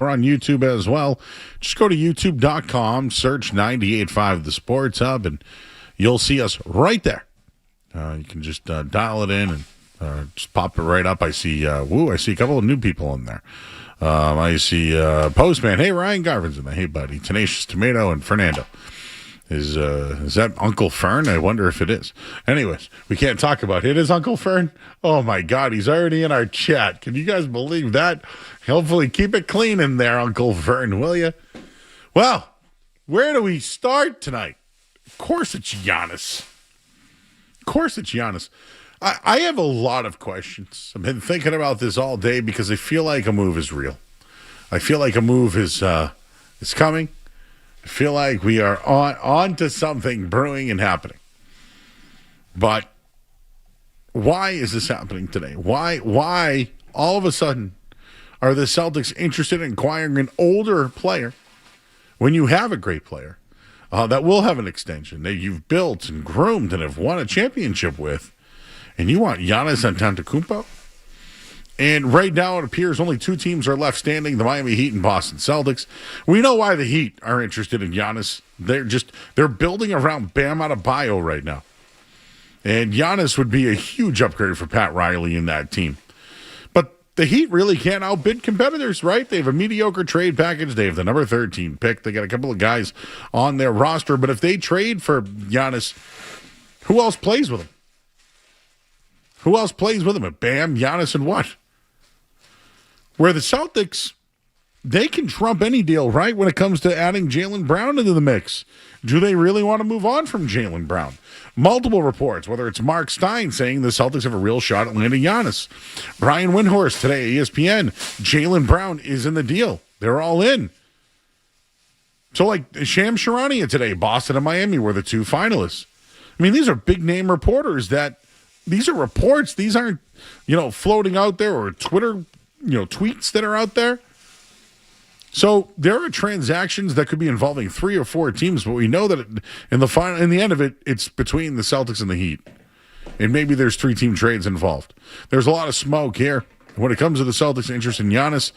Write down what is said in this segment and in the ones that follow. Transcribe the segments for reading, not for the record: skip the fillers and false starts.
We're on YouTube as well. Just go to youtube.com, search 98.5 The Sports Hub, and you'll see us right there. You can just dial it in and just pop it right up. I see a couple of new people in there. I see Postman. Hey, Ryan Garvin's in there. Hey, buddy. Tenacious Tomato and Fernando. Is that Uncle Fern? I wonder if it is. Anyways, we can't talk about it. It is Uncle Fern? Oh, my God. He's already in our chat. Can you guys believe that? Hopefully keep it clean in there, Uncle Fern, will you? Well, where do we start tonight? Of course it's Giannis. I have a lot of questions. I've been thinking about this all day because I feel like a move is real. I feel like a move is coming. I feel like we are on to something brewing and happening. But why is this happening today? Why all of a sudden are the Celtics interested in acquiring an older player when you have a great player that will have an extension that you've built and groomed and have won a championship with, and you want Giannis Antetokounmpo? And right now, it appears only two teams are left standing, the Miami Heat and Boston Celtics. We know why the Heat are interested in Giannis. They're building around Bam Adebayo right now. And Giannis would be a huge upgrade for Pat Riley in that team. But the Heat really can't outbid competitors, right? They have a mediocre trade package. They have the number 13 pick. They got a couple of guys on their roster. But if they trade for Giannis, who else plays with him? Who else plays with him? Bam, Giannis, and what? Where the Celtics, they can trump any deal, right, when it comes to adding Jaylen Brown into the mix. Do they really want to move on from Jaylen Brown? Multiple reports, whether it's Mark Stein saying the Celtics have a real shot at landing Giannis. Brian Windhorst today, ESPN, Jaylen Brown is in the deal. They're all in. So like Shams Charania today, Boston and Miami were the two finalists. I mean, these are big-name reporters these are reports. These aren't, floating out there or Twitter tweets that are out there. So there are transactions that could be involving 3 or 4 teams, but we know that in the end of it, it's between the Celtics and the Heat. And maybe there's 3-team trades involved. There's a lot of smoke here when it comes to the Celtics' interest in Giannis.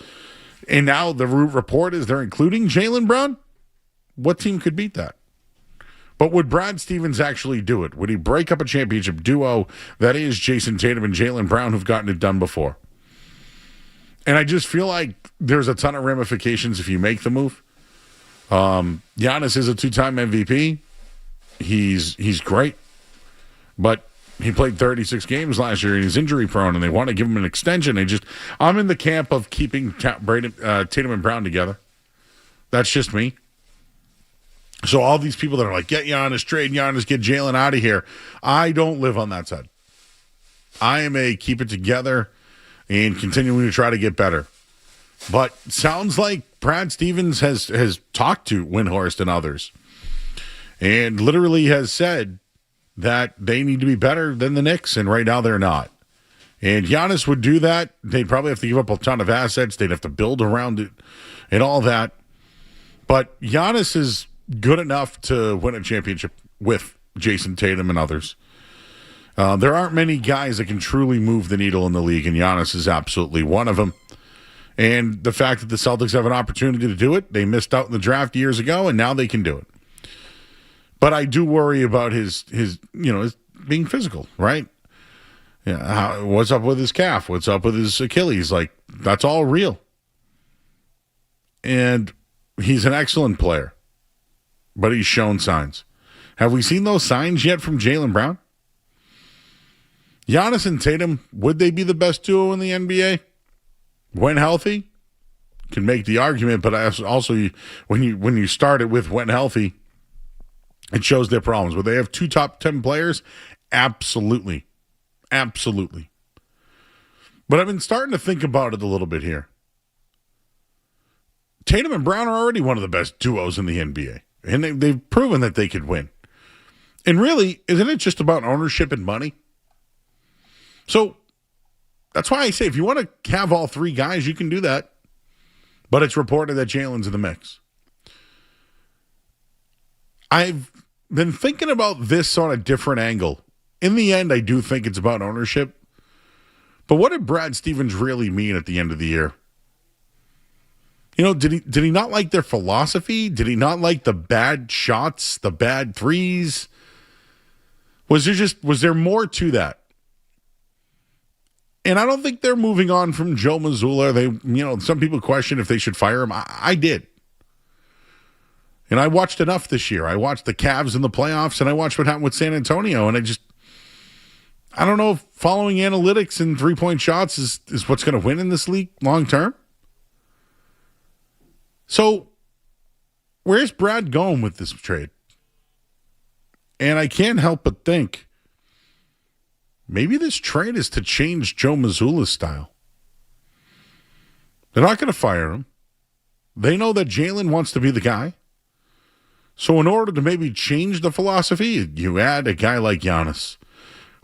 And now the report is they're including Jaylen Brown. What team could beat that? But would Brad Stevens actually do it? Would he break up a championship duo that is Jason Tatum and Jaylen Brown who've gotten it done before? And I just feel like there's a ton of ramifications if you make the move. Giannis is a 2-time MVP. He's great. But he played 36 games last year and he's injury prone and they want to give him an extension. I'm in the camp of keeping Tatum and Brown together. That's just me. So all these people that are like, get Giannis, trade Giannis, get Jaylen out of here. I don't live on that side. I am a keep it together and continuing to try to get better. But sounds like Brad Stevens has talked to Windhorst and others and literally has said that they need to be better than the Knicks, and right now they're not. And Giannis would do that. They'd probably have to give up a ton of assets. They'd have to build around it and all that. But Giannis is good enough to win a championship with Jason Tatum and others. There aren't many guys that can truly move the needle in the league, and Giannis is absolutely one of them. And the fact that the Celtics have an opportunity to do it, they missed out in the draft years ago, and now they can do it. But I do worry about his being physical, right? Yeah, what's up with his calf? What's up with his Achilles? Like, that's all real. And he's an excellent player, but he's shown signs. Have we seen those signs yet from Jaylen Brown? Giannis and Tatum, would they be the best duo in the NBA? When healthy? Can make the argument, but also when you start it with when healthy, it shows their problems. Would they have 2 top 10 players? Absolutely. Absolutely. But I've been starting to think about it a little bit here. Tatum and Brown are already one of the best duos in the NBA. And they've proven that they could win. And really, isn't it just about ownership and money? So that's why I say if you want to have all 3 guys, you can do that. But it's reported that Jaylen's in the mix. I've been thinking about this on a different angle. In the end, I do think it's about ownership. But what did Brad Stevens really mean at the end of the year? Did he not like their philosophy? Did he not like the bad shots, the bad threes? Was there more to that? And I don't think they're moving on from Joe Mazzulla. Some people question if they should fire him. I did. And I watched enough this year. I watched the Cavs in the playoffs, and I watched what happened with San Antonio. And I don't know if following analytics and three-point shots is what's going to win in this league long term. So, where's Brad going with this trade? And I can't help but think maybe this trade is to change Joe Mazzulla's style. They're not going to fire him. They know that Jalen wants to be the guy. So in order to maybe change the philosophy, you add a guy like Giannis,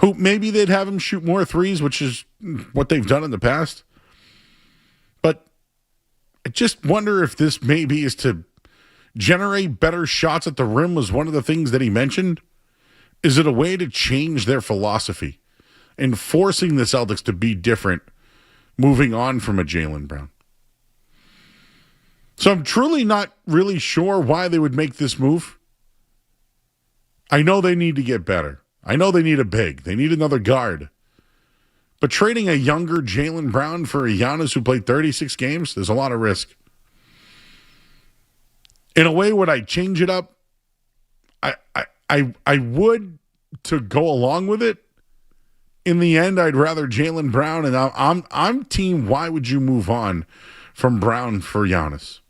who maybe they'd have him shoot more threes, which is what they've done in the past. But I just wonder if this maybe is to generate better shots at the rim was one of the things that he mentioned. Is it a way to change their philosophy and forcing the Celtics to be different moving on from a Jaylen Brown? So I'm truly not really sure why they would make this move. I know they need to get better. I know they need a big. They need another guard. But trading a younger Jaylen Brown for a Giannis who played 36 games, there's a lot of risk. In a way, would I change it up? I would to go along with it. In the end, I'd rather Jaylen Brown, and I'm team. Why would you move on from Brown for Giannis?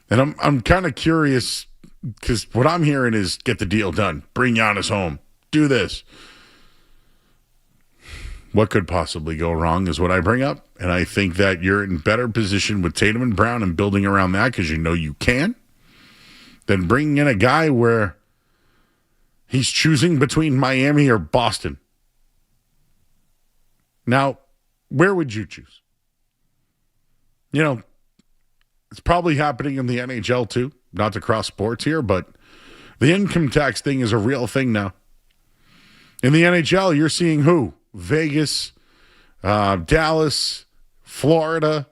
And I'm kind of curious because what I'm hearing is get the deal done, bring Giannis home, do this. What could possibly go wrong is what I bring up, and I think that you're in better position with Tatum and Brown and building around that because you know you can, than bringing in a guy where he's choosing between Miami or Boston. Now, where would you choose? It's probably happening in the NHL too, not to cross sports here, but the income tax thing is a real thing now. In the NHL, you're seeing who? Vegas, Dallas, Florida.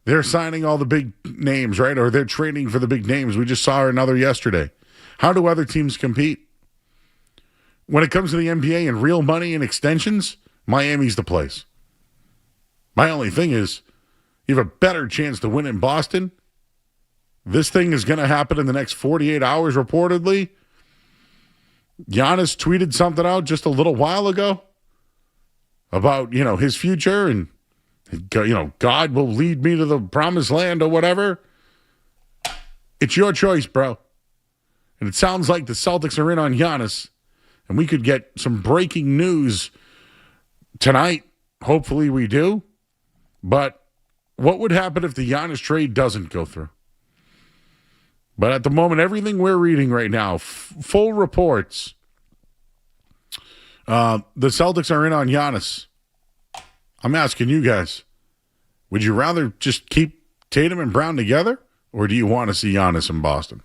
They're signing all the big names, right? Or they're trading for the big names. We just saw another yesterday. How do other teams compete? When it comes to the NBA and real money and extensions, Miami's the place. My only thing is, you have a better chance to win in Boston. This thing is going to happen in the next 48 hours, reportedly. Giannis tweeted something out just a little while ago about, his future and, God will lead me to the promised land or whatever. It's your choice, bro. And it sounds like the Celtics are in on Giannis, and we could get some breaking news tonight. Hopefully we do. But what would happen if the Giannis trade doesn't go through? But at the moment, everything we're reading right now, full reports, the Celtics are in on Giannis. I'm asking you guys, would you rather just keep Tatum and Brown together, or do you want to see Giannis in Boston?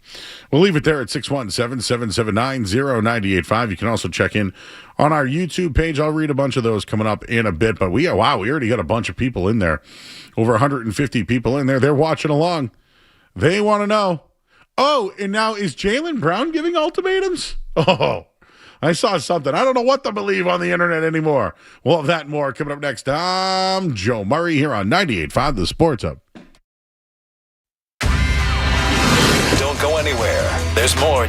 We'll leave it there at 617-779-0985. You can also check in on our YouTube page. I'll read a bunch of those coming up in a bit. But we already got a bunch of people in there. Over 150 people in there. They're watching along. They want to know. Oh, and now is Jaylen Brown giving ultimatums? Oh, I saw something. I don't know what to believe on the internet anymore. We'll have that and more coming up next. I'm Joe Murray here on 98.5 The Sports Hub. Don't go anywhere. There's more.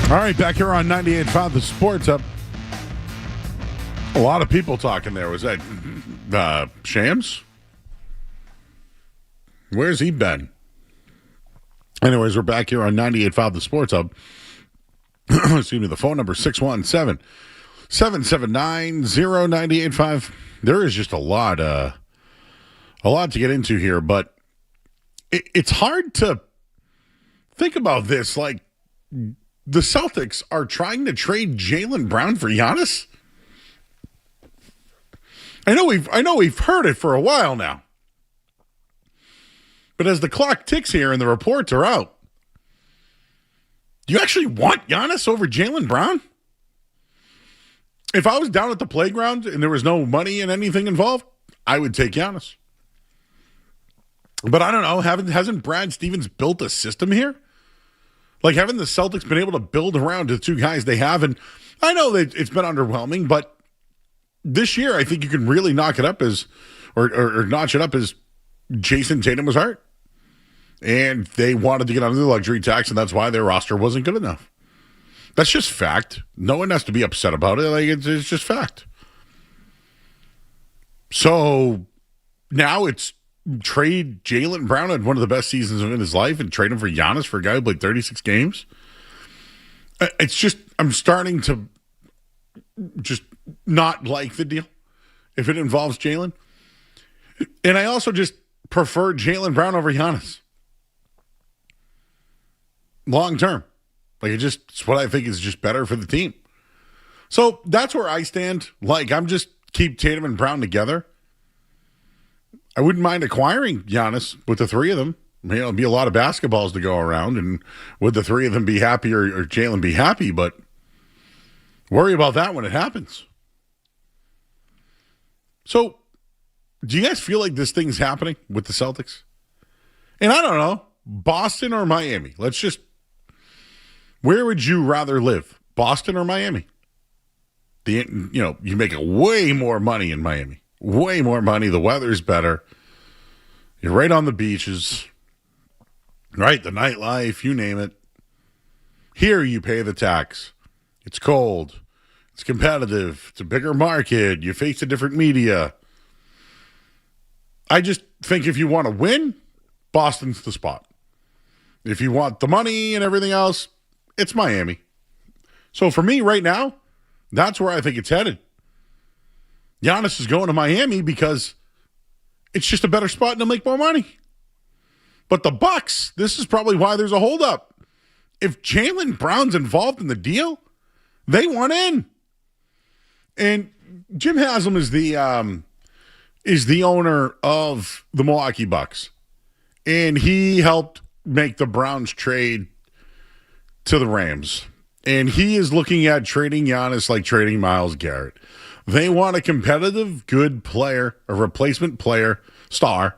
All right, back here on 98.5 The Sports Up. A lot of people talking there. Was that Shams? Where's he been? Anyways, we're back here on 98.5 The Sports Up. Excuse me, the phone number 617-779-0985. There is just a lot to get into here, but it's hard to think about this. Like, the Celtics are trying to trade Jaylen Brown for Giannis. I know we've heard it for a while now. But as the clock ticks here and the reports are out, do you actually want Giannis over Jaylen Brown? If I was down at the playground and there was no money and anything involved, I would take Giannis. But I don't know. Hasn't Brad Stevens built a system here? Like, haven't the Celtics been able to build around the two guys they have? And I know that it's been underwhelming, but this year I think you can really knock it up as, or notch it up as Jason Tatum was hurt. And they wanted to get under the luxury tax, and that's why their roster wasn't good enough. That's just fact. No one has to be upset about it. Like, it's just fact. So now it's trade Jaylen Brown had one of the best seasons of his life and trade him for Giannis for a guy who played 36 games. It's just, I'm starting to just not like the deal if it involves Jaylen. And I also just prefer Jaylen Brown over Giannis. Long term. Like, it's what I think is just better for the team. So that's where I stand. Like, I'm just keep Tatum and Brown together. I wouldn't mind acquiring Giannis with the three of them. It'll be a lot of basketballs to go around, and would the three of them be happy or Jaylen be happy? But worry about that when it happens. So, do you guys feel like this thing's happening with the Celtics? And I don't know, Boston or Miami? Where would you rather live, Boston or Miami? You make way more money in Miami. Way more money. The weather's better. You're right on the beaches. Right? The nightlife, you name it. Here you pay the tax. It's cold. It's competitive. It's a bigger market. You face a different media. I just think if you want to win, Boston's the spot. If you want the money and everything else, it's Miami. So for me right now, that's where I think it's headed. Giannis is going to Miami because it's just a better spot and they'll make more money. But the Bucks, this is probably why there's a holdup. If Jaylen Brown's involved in the deal, they want in. And Jim Haslam is the owner of the Milwaukee Bucks. And he helped make the Browns trade to the Rams. And he is looking at trading Giannis like trading Myles Garrett. They want a competitive, good player, a replacement player, star,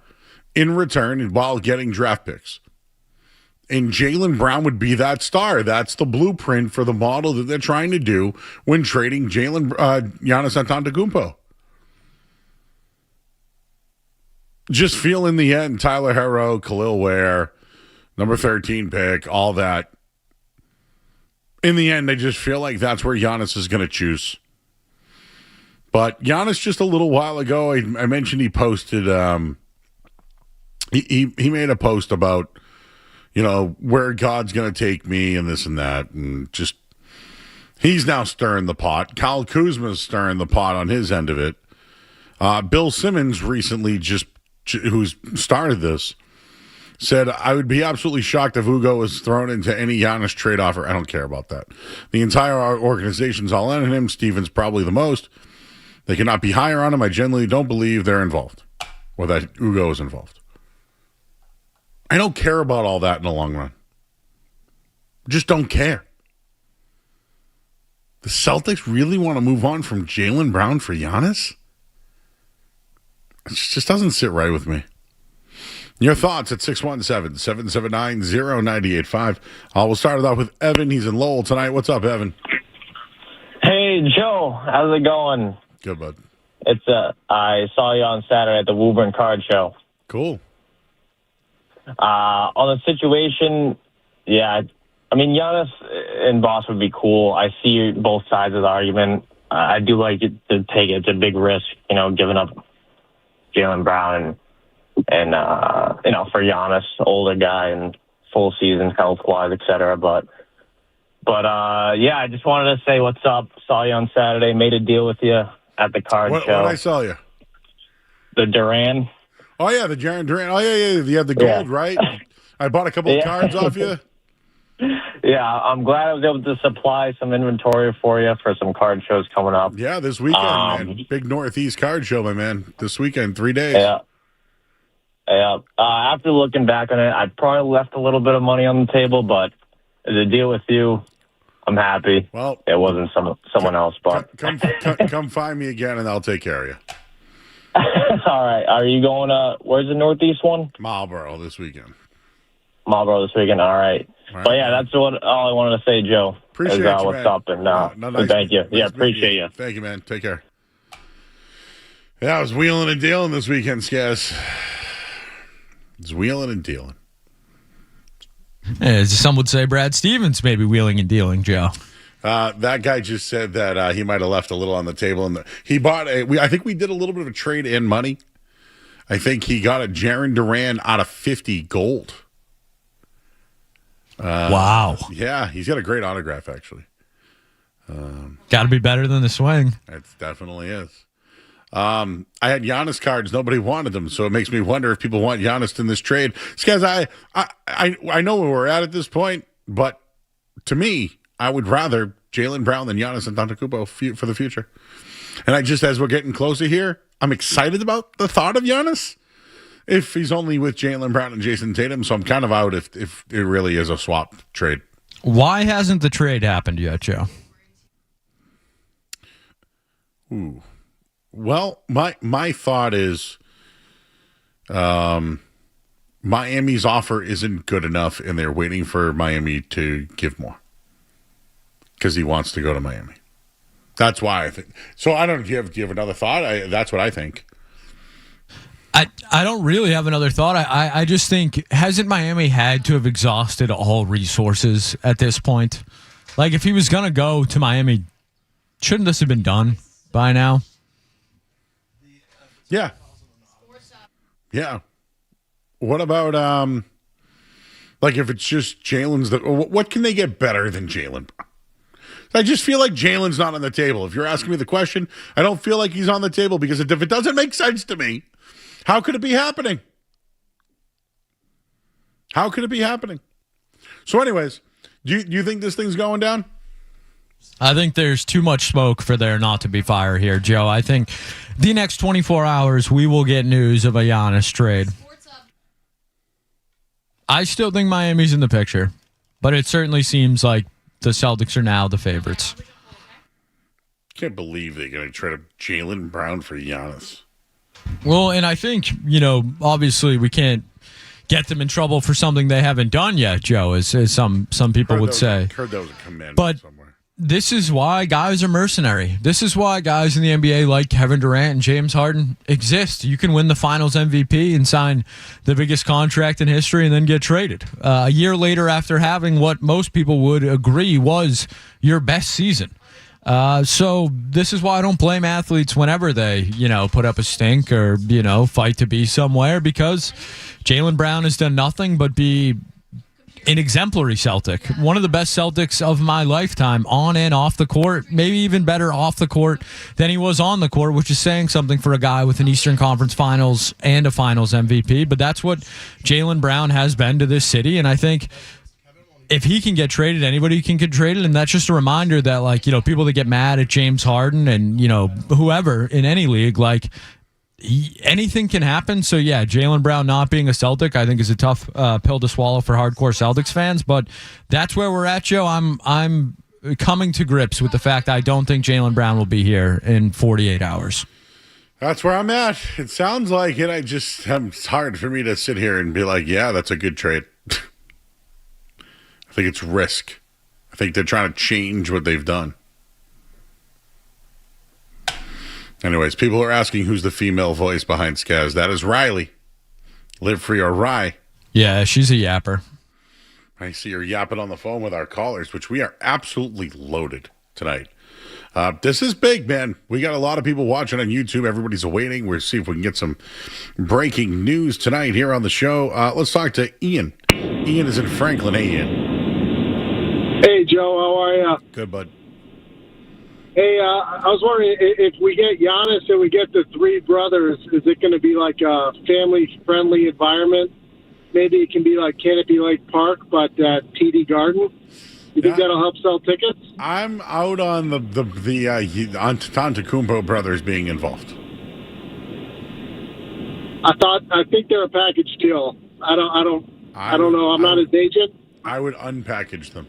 in return while getting draft picks. And Jaylen Brown would be that star. That's the blueprint for the model that they're trying to do when trading Giannis Antetokounmpo. Just feel in the end, Tyler Herro, Khalil Ware, number 13 pick, all that. In the end, I just feel like that's where Giannis is going to choose. But Giannis, just a little while ago, I mentioned he posted, he made a post about, where God's going to take me and this and that. And just, he's now stirring the pot. Kyle Kuzma's stirring the pot on his end of it. Bill Simmons recently who's started this, said, I would be absolutely shocked if Ugo was thrown into any Giannis trade offer. I don't care about that. The entire organization's all in on him. Stevens probably the most. They cannot be higher on him. I generally don't believe they're involved or that Ugo is involved. I don't care about all that in the long run. Just don't care. The Celtics really want to move on from Jaylen Brown for Giannis? It just doesn't sit right with me. Your thoughts at 617-779-0985. We'll start it off with Evan. He's in Lowell tonight. What's up, Evan? Hey, Joe. How's it going? Good, bud. I saw you on Saturday at the Woburn Card Show. Cool. On the situation, yeah, I mean, Giannis, in Boston would be cool. I see both sides of the argument. I do like it to take it. It's a big risk, giving up Jaylen Brown and for Giannis, older guy and full season health-wise, et cetera. But I just wanted to say what's up. Saw you on Saturday. Made a deal with you at the card show. What did I sell you? The Duran. Oh, yeah, the Jaron Duran. Oh, yeah. You have the gold, right? I bought a couple of cards off you. Yeah, I'm glad I was able to supply some inventory for you for some card shows coming up. Yeah, this weekend, man. Big Northeast card show, my man. This weekend, 3 days. Yeah. After looking back on it, I probably left a little bit of money on the table, but the deal with you, I'm happy. Well, it wasn't someone else, but come find me again, and I'll take care of you. All right. Are you going? Where's the Northeast one? Marlboro this weekend. Marlboro this weekend. All right. But yeah, that's all I wanted to say, Joe. Appreciate you, what's man. up, and thank you. Nice appreciate you. Thank you, man. Take care. Yeah, I was wheeling and dealing this weekend, Skaz. It's wheeling and dealing. As some would say, Brad Stevens may be wheeling and dealing, Joe. That guy just said that he might have left a little on the table, and he bought I think we did a little bit of a trade in money. I think he got a Jaren Duran out of 50 gold. Wow. Yeah, he's got a great autograph, actually. Got to be better than the swing. It definitely is. I had Giannis cards. Nobody wanted them, so it makes me wonder if people want Giannis in this trade. Because I know where we're at this point, but to me, I would rather Jaylen Brown than Giannis Antetokounmpo for the future. And as we're getting closer here, I'm excited about the thought of Giannis if he's only with Jaylen Brown and Jason Tatum. So I'm kind of out if it really is a swap trade. Why hasn't the trade happened yet, Joe? Ooh. Well, my thought is Miami's offer isn't good enough, and they're waiting for Miami to give more because he wants to go to Miami. That's why I think. So I don't know. Do you have another thought? That's what I think. I don't really have another thought. I just think, hasn't Miami had to have exhausted all resources at this point? Like, if he was going to go to Miami, shouldn't this have been done by now? Yeah. Yeah. What about, if it's just Jalen's, what can they get better than Jaylen? I just feel like Jalen's not on the table. If you're asking me the question, I don't feel like he's on the table because if it doesn't make sense to me, how could it be happening? How could it be happening? So anyways, do you think this thing's going down? I think there's too much smoke for there not to be fire here, Joe. I think the next 24 hours we will get news of a Giannis trade. I still think Miami's in the picture, but it certainly seems like the Celtics are now the favorites. Can't believe they're going to trade up Jaylen Brown for Giannis. Well, and I think, obviously we can't get them in trouble for something they haven't done yet, Joe, as some people would say. I heard that was a commandment but somewhere. This is why guys are mercenary. This is why guys in the NBA like Kevin Durant and James Harden exist. You can win the Finals MVP and sign the biggest contract in history and then get traded. A year later after having what most people would agree was your best season. So this is why I don't blame athletes whenever they, put up a stink or, fight to be somewhere, because Jaylen Brown has done nothing but be an exemplary Celtic, one of the best Celtics of my lifetime, on and off the court, maybe even better off the court than he was on the court, which is saying something for a guy with an Eastern Conference Finals and a Finals MVP. But that's what Jaylen Brown has been to this city, and I think if he can get traded, anybody can get traded, and that's just a reminder that, people that get mad at James Harden and, whoever in any league, anything can happen. So, yeah, Jaylen Brown not being a Celtic, I think, is a tough pill to swallow for hardcore Celtics fans. But that's where we're at, Joe. I'm coming to grips with the fact I don't think Jaylen Brown will be here in 48 hours. That's where I'm at. It sounds like it. It's hard for me to sit here and be like, yeah, that's a good trade. I think it's risk. I think they're trying to change what they've done. Anyways, people are asking who's the female voice behind Skaz. That is Riley. Live free or Rye. Yeah, she's a yapper. I see you're yapping on the phone with our callers, which we are absolutely loaded tonight. This is big, man. We got a lot of people watching on YouTube. Everybody's awaiting. We'll see if we can get some breaking news tonight here on the show. Let's talk to Ian. Ian is in Franklin. Hey, Ian. Hey, Joe. How are you? Good, bud. Hey, I was wondering if we get Giannis and we get the three brothers, is it going to be like a family-friendly environment? Maybe it can be like Canopy Lake Park, but at TD Garden. You think that'll help sell tickets? I'm out on the Antetokounmpo brothers being involved. I think they're a package deal. I don't know. I'm not his agent. I would unpackage them.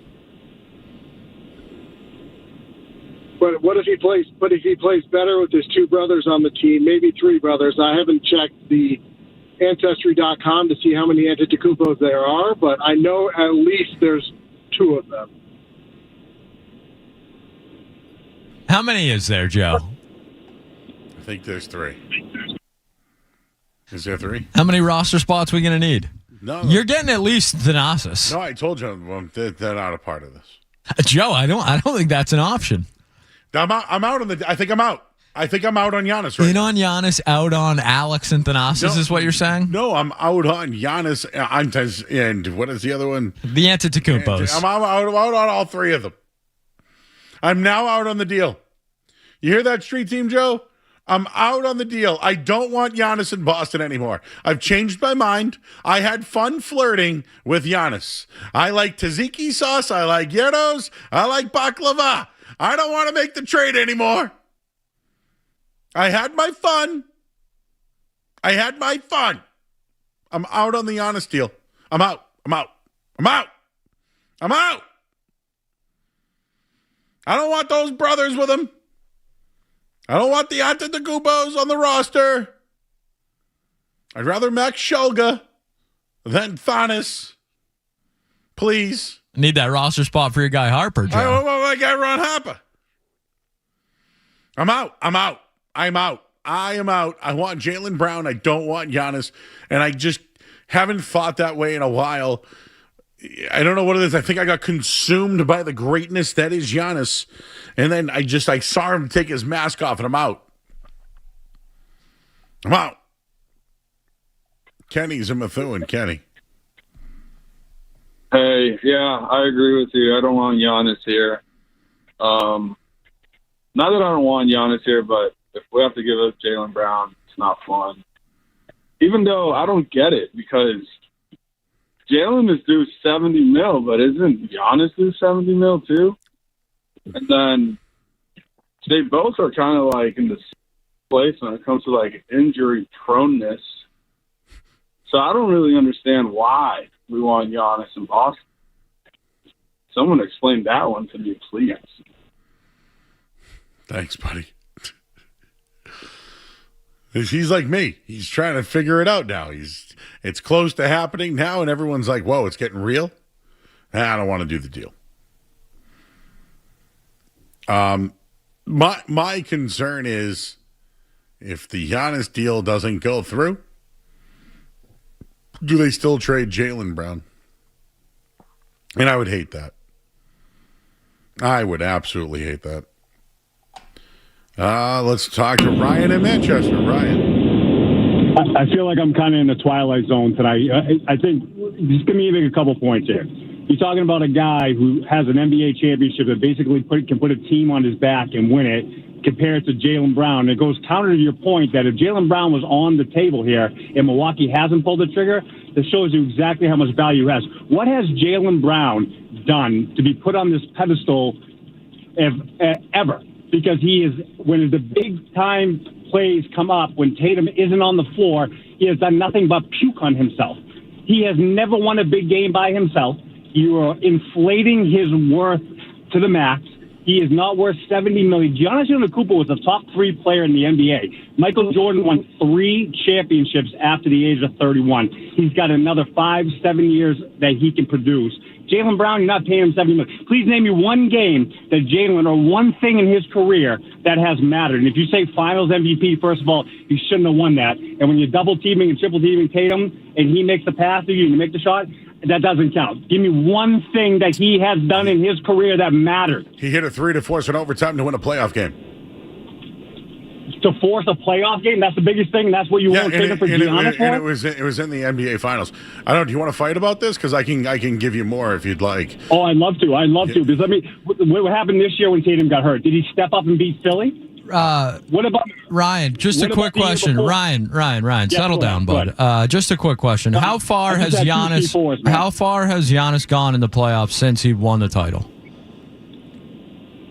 But what if he plays? But if he plays better with his two brothers on the team, maybe three brothers. I haven't checked the Ancestry.com to see how many Antetokounmpos there are, but I know at least there's two of them. How many is there, Joe? I think there's three. Is there three? How many roster spots we going to need? No. You're getting at least Thanasis. No, I told you they're not a part of this. Joe, I don't think that's an option. I'm out on the. I think I'm out. I think I'm out on Giannis right In now. on Giannis, out on Alex and Thanasis is what you're saying? No, I'm out on Giannis and what is the other one? The Antetokounmpos. I'm out on all three of them. I'm now out on the deal. You hear that, street team, Joe? I'm out on the deal. I don't want Giannis in Boston anymore. I've changed my mind. I had fun flirting with Giannis. I like tzatziki sauce. I like gyros. I like baklava. I don't want to make the trade anymore. I had my fun. I'm out on the Giannis deal. I'm out. I don't want those brothers with him. I don't want the Antetokounmpos on the roster. I'd rather Max Shulga than Thanos. Please. Need that roster spot for your guy Harper, Joe. I don't want my guy Ron Harper. I'm out. I am out. I want Jaylen Brown. I don't want Giannis. And I just haven't thought that way in a while. I don't know what it is. I think I got consumed by the greatness that is Giannis. And then I saw him take his mask off, and I'm out. Kenny's in Methuen. Kenny. Hey, yeah, I agree with you. I don't want Giannis here. Not that I don't want Giannis here, but if we have to give up Jaylen Brown, it's not fun. Even though I don't get it, because Jaylen is due $70 million, but isn't Giannis due $70 million too? And then they both are kind of like in the same place when it comes to like injury proneness. So I don't really understand why we want Giannis in Boston. Someone explain that one to me, please. Thanks, buddy. He's like me. He's trying to figure it out now. It's close to happening now, and everyone's like, whoa, it's getting real. I don't want to do the deal. My concern is if the Giannis deal doesn't go through, do they still trade Jaylen Brown? And I would hate that. I would absolutely hate that. Let's talk to Ryan in Manchester. Ryan. I feel like I'm kind of in the twilight zone tonight. I think, just give me a couple points here. You're talking about a guy who has an NBA championship that basically can put a team on his back and win it, compared to Jaylen Brown. It goes counter to your point that if Jaylen Brown was on the table here and Milwaukee hasn't pulled the trigger, that shows you exactly how much value he has. What has Jaylen Brown done to be put on this pedestal ever? Because he is, when the big-time plays come up, when Tatum isn't on the floor, he has done nothing but puke on himself. He has never won a big game by himself. You are inflating his worth to the max. He is not worth $70 million. Giannis Antetokounmpo was a top 3 player in the NBA. Michael Jordan won 3 championships after the age of 31. He's got another 5-7 years that he can produce. Jaylen Brown, you're not paying him $70 million. Please name me one game that Jaylen, or one thing in his career that has mattered. And if you say Finals MVP, first of all, you shouldn't have won that. And when you're double teaming and triple teaming Tatum, and he makes the pass to you and you make the shot, That doesn't count. Give me one thing that he has done in his career that mattered. He hit a 3 to force an overtime to win a playoff game. To force a playoff game, that's the biggest thing. That's what you won't take him for Giannis for? And it was in the NBA Finals. I don't know. Do you want to fight about this? Because I can give you more if you'd like. Oh, I'd love to. Because what happened this year when Tatum got hurt? Did he step up and beat Philly? What about Ryan? Just a quick question. Ryan, settle down, bud. Just a quick question. How far has Giannis? How far has Giannis gone in the playoffs since he won the title?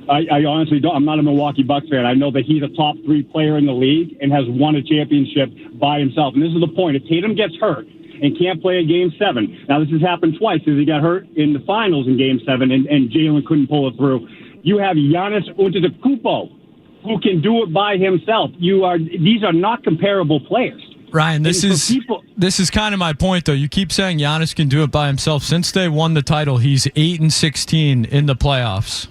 I honestly don't. I'm not a Milwaukee Bucks fan. I know that he's a top 3 player in the league and has won a championship by himself. And this is the point. If Tatum gets hurt and can't play a Game 7, now this has happened twice because he got hurt in the finals in Game 7 and Jalen couldn't pull it through. You have Giannis Antetokounmpo, who can do it by himself. These are not comparable players. Ryan, this is kind of my point, though. You keep saying Giannis can do it by himself. Since they won the title, he's 8-16 in the playoffs.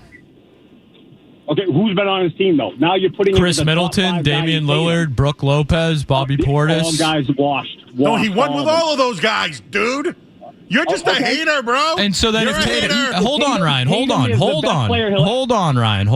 Okay, who's been on his team, though? Now you're putting Chris Middleton, Damian Lillard, Brooke Lopez, Bobby Portis. All guys washed. No, he won with all of those guys, dude. You're just a hater, bro. And so then You're if Tatum, hater. hold on, Ryan, hold on, Ryan.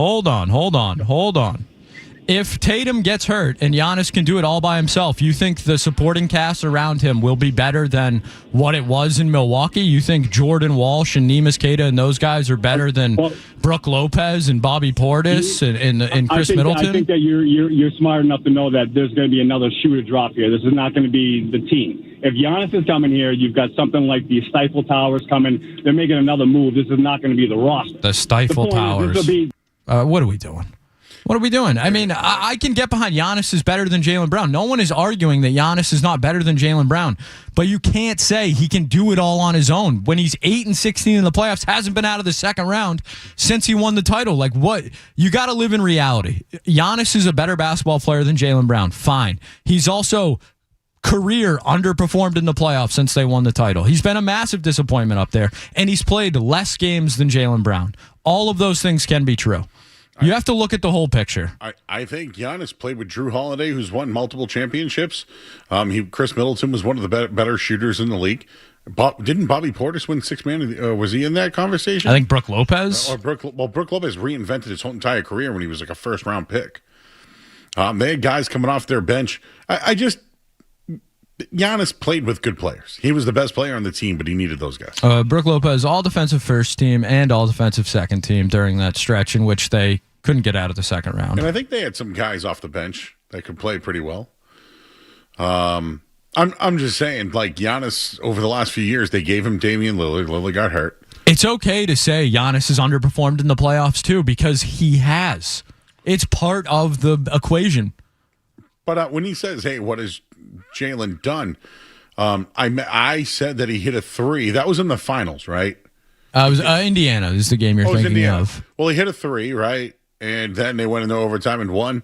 If Tatum gets hurt and Giannis can do it all by himself, you think the supporting cast around him will be better than what it was in Milwaukee? You think Jordan Walsh and Neemias Queta and those guys are better than Brooke Lopez and Bobby Portis and Chris Middleton? I think that you're smart enough to know that there's going to be another shoe to drop here. This is not going to be the team. If Giannis is coming here, you've got something like the Stifle Towers coming. They're making another move. This is not going to be the roster. The Stifle Towers. What are we doing? What are we doing? I mean, I can get behind Giannis is better than Jaylen Brown. No one is arguing that Giannis is not better than Jaylen Brown. But you can't say he can do it all on his own when he's 8-16 in the playoffs, hasn't been out of the second round since he won the title. Like, what? You got to live in reality. Giannis is a better basketball player than Jaylen Brown. Fine. He's also career underperformed in the playoffs since they won the title. He's been a massive disappointment up there, and he's played less games than Jaylen Brown. All of those things can be true. You have to look at the whole picture. I think Giannis played with Drew Holiday, who's won multiple championships. Chris Middleton was one of the better shooters in the league. Didn't Bobby Portis win 6-man? Was he in that conversation? I think Brooke Lopez. Brooke Lopez reinvented his whole entire career when he was like a first-round pick. They had guys coming off their bench. Giannis played with good players. He was the best player on the team, but he needed those guys. Brooke Lopez, all defensive first team and all defensive second team during that stretch in which they couldn't get out of the second round. And I think they had some guys off the bench that could play pretty well. I'm just saying, like Giannis over the last few years, they gave him Damian Lillard. Lillard got hurt. It's okay to say Giannis has underperformed in the playoffs too, because he has. It's part of the equation. But when he says, "Hey, what has Jalen done?" I said that he hit a 3. That was in the finals, right? It was Indiana. This is the game you're thinking of. Well, he hit a 3, right? And then they went into overtime and won.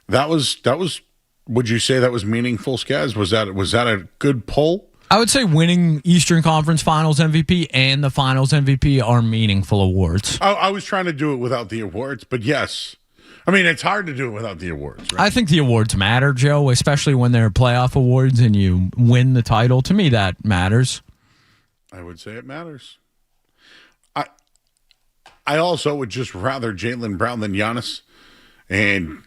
That was. Would you say that was meaningful, Skaz? Was that a good pull? I would say winning Eastern Conference Finals MVP and the Finals MVP are meaningful awards. I was trying to do it without the awards, but yes. I mean, it's hard to do it without the awards, right? I think the awards matter, Joe, especially when they're playoff awards and you win the title. To me, that matters. I would say it matters. I also would just rather Jaylen Brown than Giannis, and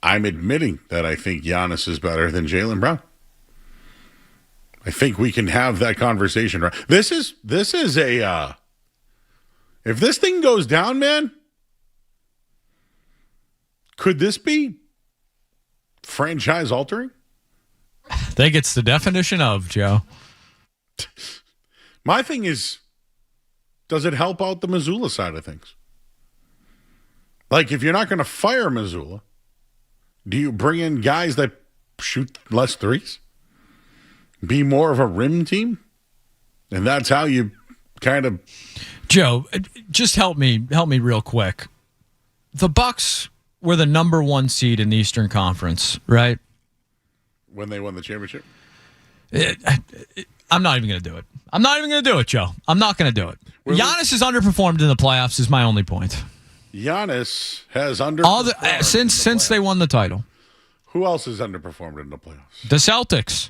I'm admitting that I think Giannis is better than Jaylen Brown. I think we can have that conversation. Right? This is a if this thing goes down, man, could this be franchise altering? I think it's the definition of, Joe. My thing is, does it help out the Missoula side of things? Like, if you're not going to fire Missoula, do you bring in guys that shoot less threes? Be more of a rim team? And that's how you kind of... Joe, just help me real quick. The Bucks were the number 1 seed in the Eastern Conference, right? When they won the championship? I'm not even going to do it. I'm not even going to do it, Joe. I'm not going to do it. Giannis has underperformed in the playoffs is my only point. Giannis has underperformed since they won the title. Who else has underperformed in the playoffs? The Celtics.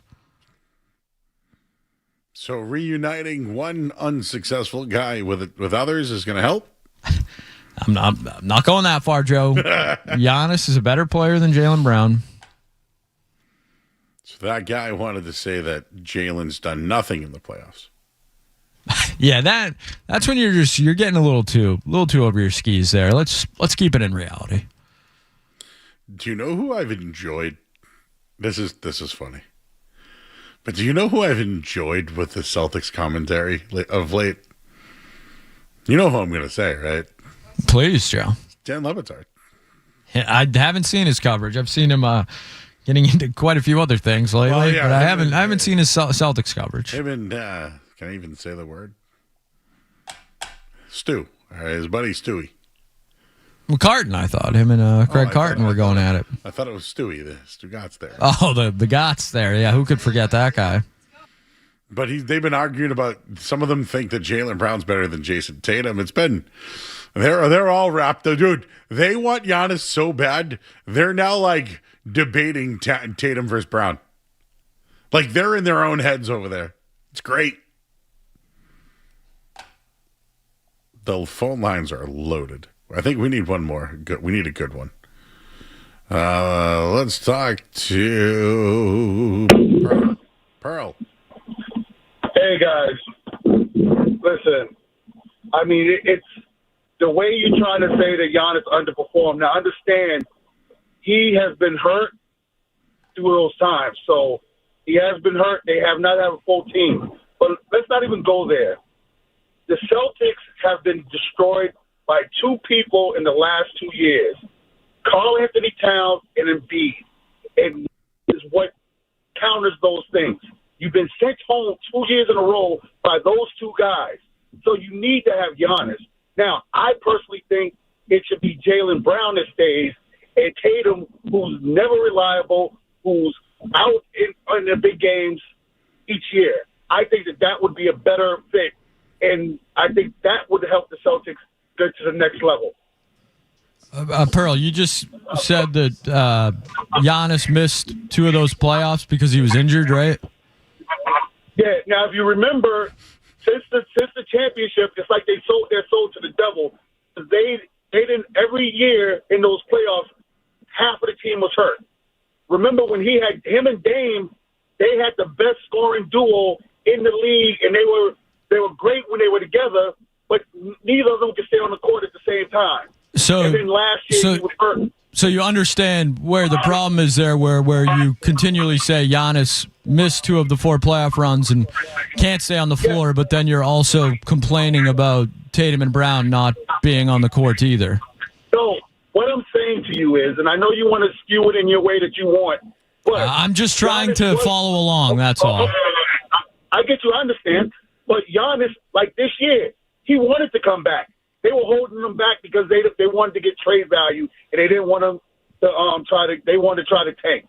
So reuniting one unsuccessful guy with others is going to help? I'm not going that far, Joe. Giannis is a better player than Jaylen Brown. So that guy wanted to say that Jalen's done nothing in the playoffs. Yeah, that's when you're getting a little too over your skis there. Let's keep it in reality. Do you know who I've enjoyed? This is funny. But do you know who I've enjoyed with the Celtics commentary of late? You know who I'm going to say, right? Please, Joe. Dan Le Batard. Yeah, I haven't seen his coverage. I've seen him getting into quite a few other things lately, Well, yeah, but I haven't seen his Celtics coverage. Him and can I even say the word? Stu. All right, his buddy Stewie. Well, Carton, I thought. Him and Craig Carton were going at it. I thought it was Stewie. The Stu Gott's there. Oh, the Gott's there. Yeah, who could forget that guy? But they've been arguing about, some of them think that Jaylen Brown's better than Jason Tatum. It's been, they're all wrapped up. Dude, they want Giannis so bad, they're now like debating Tatum versus Brown. Like they're in their own heads over there. It's great. The phone lines are loaded. I think we need one more. We need a good one. Let's talk to Pearl. Hey guys, listen. I mean, it's the way you're trying to say that Giannis underperformed. Now, understand, he has been hurt through those times. So he has been hurt. They have not had a full team. But let's not even go there. The Celtics have been destroyed by two people in the last 2 years, Karl Anthony Towns and Embiid. And is what counters those things. You've been sent home 2 years in a row by those two guys. So you need to have Giannis. Now, I personally think it should be Jaylen Brown that stays and Tatum, who's never reliable, who's out in the big games each year. I think that would be a better fit, and I think that would help the Celtics get to the next level. Pearl, you just said that Giannis missed two of those playoffs because he was injured, right? Yeah. Now, if you remember, since the championship, it's like they're sold to the devil. They didn't every year in those playoffs. Half of the team was hurt. Remember when he had him and Dame? They had the best scoring duo in the league, and they were great when they were together. But neither of them could stay on the court at the same time. And then last year he was hurt. So you understand where the problem is there, where you continually say Giannis missed two of the four playoff runs and can't stay on the floor, but then you're also complaining about Tatum and Brown not being on the court either. So what I'm saying to you is, and I know you want to skew it in your way that you want, but I'm just trying to follow along, that's all. I get you, I understand. But Giannis, like this year, he wanted to come back. They were holding him back because they wanted to get trade value, and they didn't want him to they wanted to try to tank.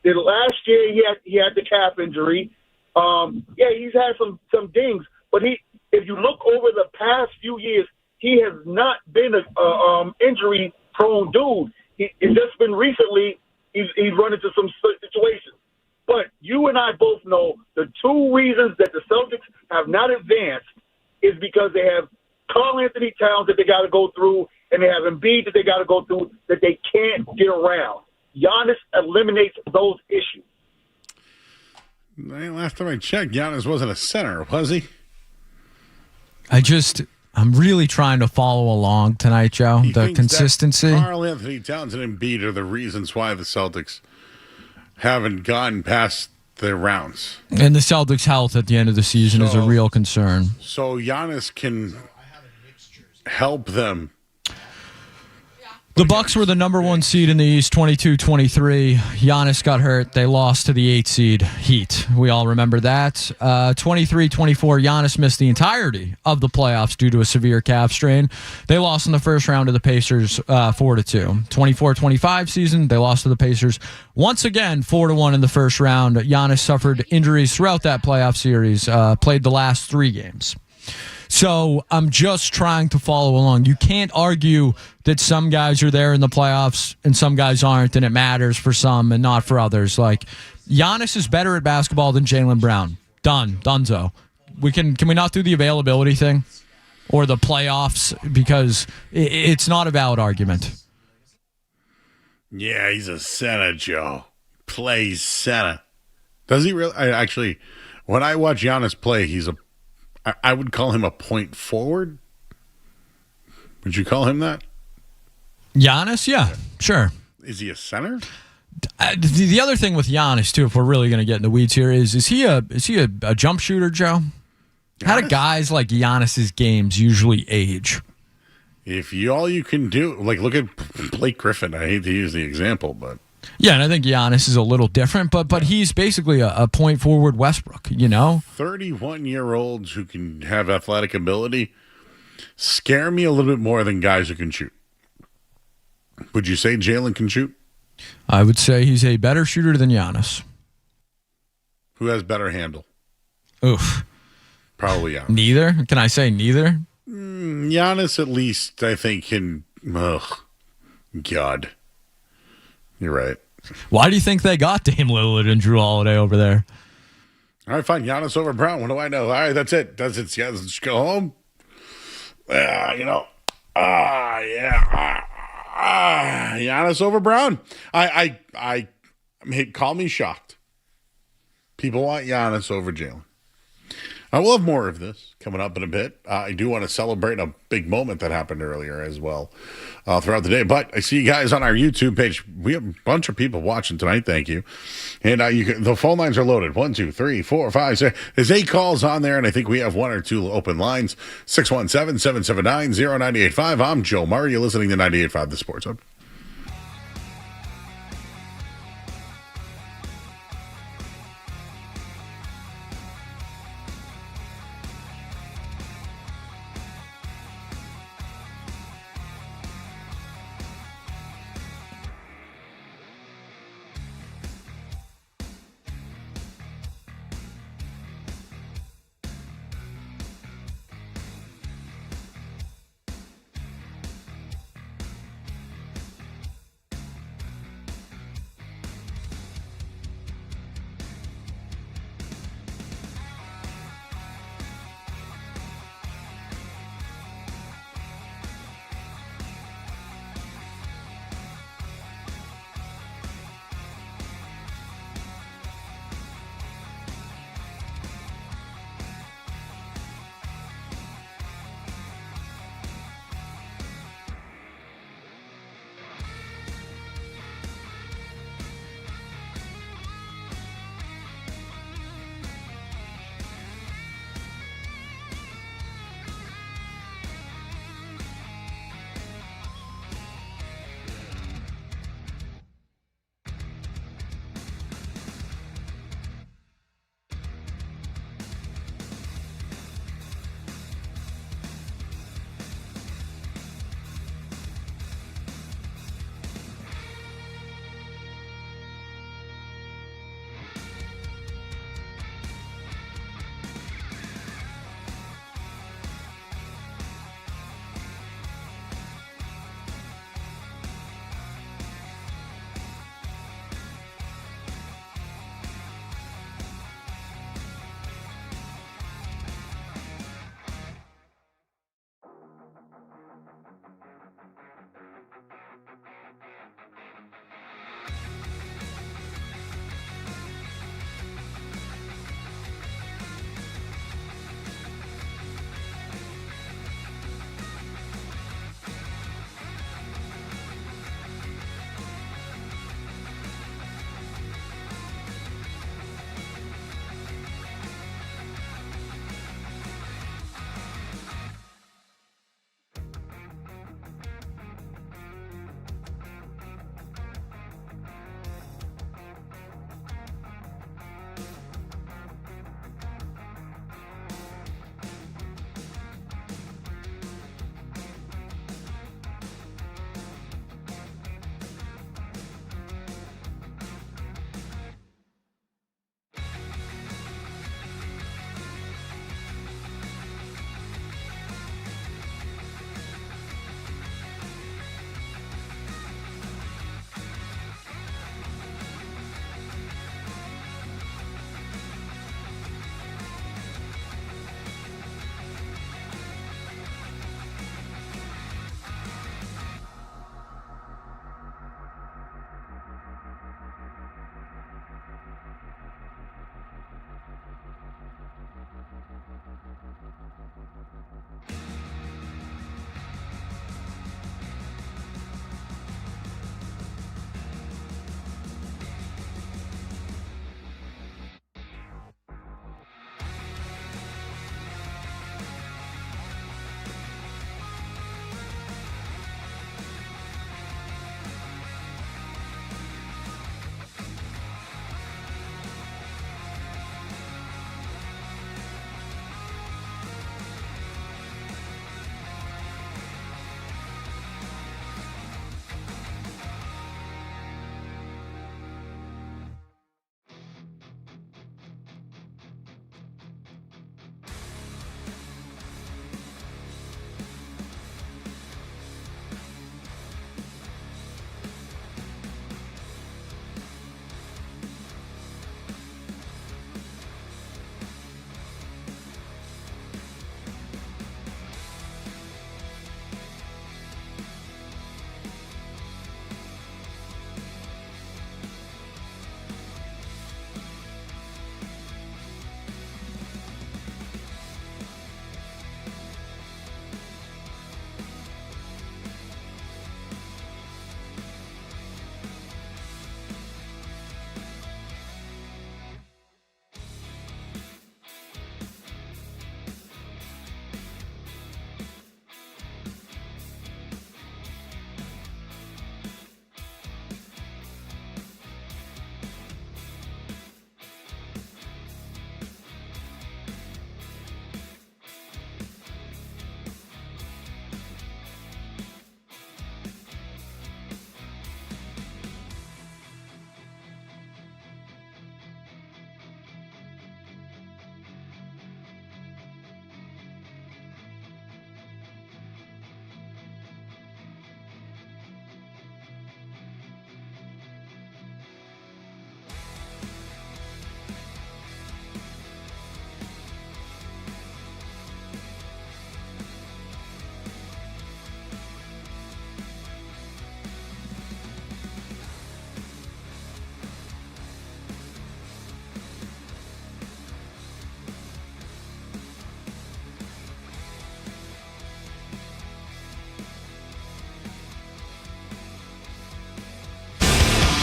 The last year he had the calf injury. He's had some dings, but if you look over the past few years, he has not been a injury prone dude. It's just been recently he's run into some situations. But you and I both know the two reasons that the Celtics have not advanced is because they have Karl Anthony Towns that they got to go through, and they have Embiid that they got to go through that they can't get around. Giannis eliminates those issues. Last time I checked, Giannis wasn't a center, was he? I'm really trying to follow along tonight, Joe. The consistency. Karl Anthony Towns and Embiid are the reasons why the Celtics haven't gone past their rounds. And the Celtics' health at the end of the season is a real concern. So Giannis can help them. The Bucks were the number one seed in the East, 22-23. Giannis got hurt. They lost to the 8 seed Heat. We all remember that. 23-24, Giannis missed the entirety of the playoffs due to a severe calf strain. They lost in the first round to the Pacers 4-2. 24-25 season, they lost to the Pacers once again 4-1 in the first round. Giannis suffered injuries throughout that playoff series, played the last 3 games. So I'm just trying to follow along. You can't argue that some guys are there in the playoffs and some guys aren't, and it matters for some and not for others. Like, Giannis is better at basketball than Jaylen Brown. Dunzo. Can we not do the availability thing or the playoffs because it's not a valid argument. Yeah, he's a center, Joe. Plays center. Does he really? Actually, when I watch Giannis play, I would call him a point forward. Would you call him that? Giannis? Yeah, sure. Is he a center? The other thing with Giannis, too, if we're really going to get in the weeds here, is he a jump shooter, Joe? Giannis? How do guys like Giannis's games usually age? If all you can do, like, look at Blake Griffin. I hate to use the example, but. Yeah, and I think Giannis is a little different, but he's basically a point forward Westbrook, 31-year-olds who can have athletic ability scare me a little bit more than guys who can shoot. Would you say Jalen can shoot? I would say he's a better shooter than Giannis. Who has better handle? Oof. Probably Giannis. Neither? Can I say neither? Giannis, at least, I think, can. Ugh. God. You're right. Why do you think they got Dame Lillard and Drew Holiday over there? All right, fine. Giannis over Brown. What do I know? All right, that's it. That's it. Yeah, let's go home. Giannis over Brown. I mean, call me shocked. People want Giannis over Jalen. I will have more of this coming up in a bit. I do want to celebrate a big moment that happened earlier as well throughout the day. But I see you guys on our YouTube page. We have a bunch of people watching tonight. Thank you. And the phone lines are loaded. 1, 2, 3, 4, 5, 6. There's 8 calls on there, and I think we have 1 or 2 open lines. 617-779-0985. I'm Joe Murray. You're listening to 98.5 The Sports Hub.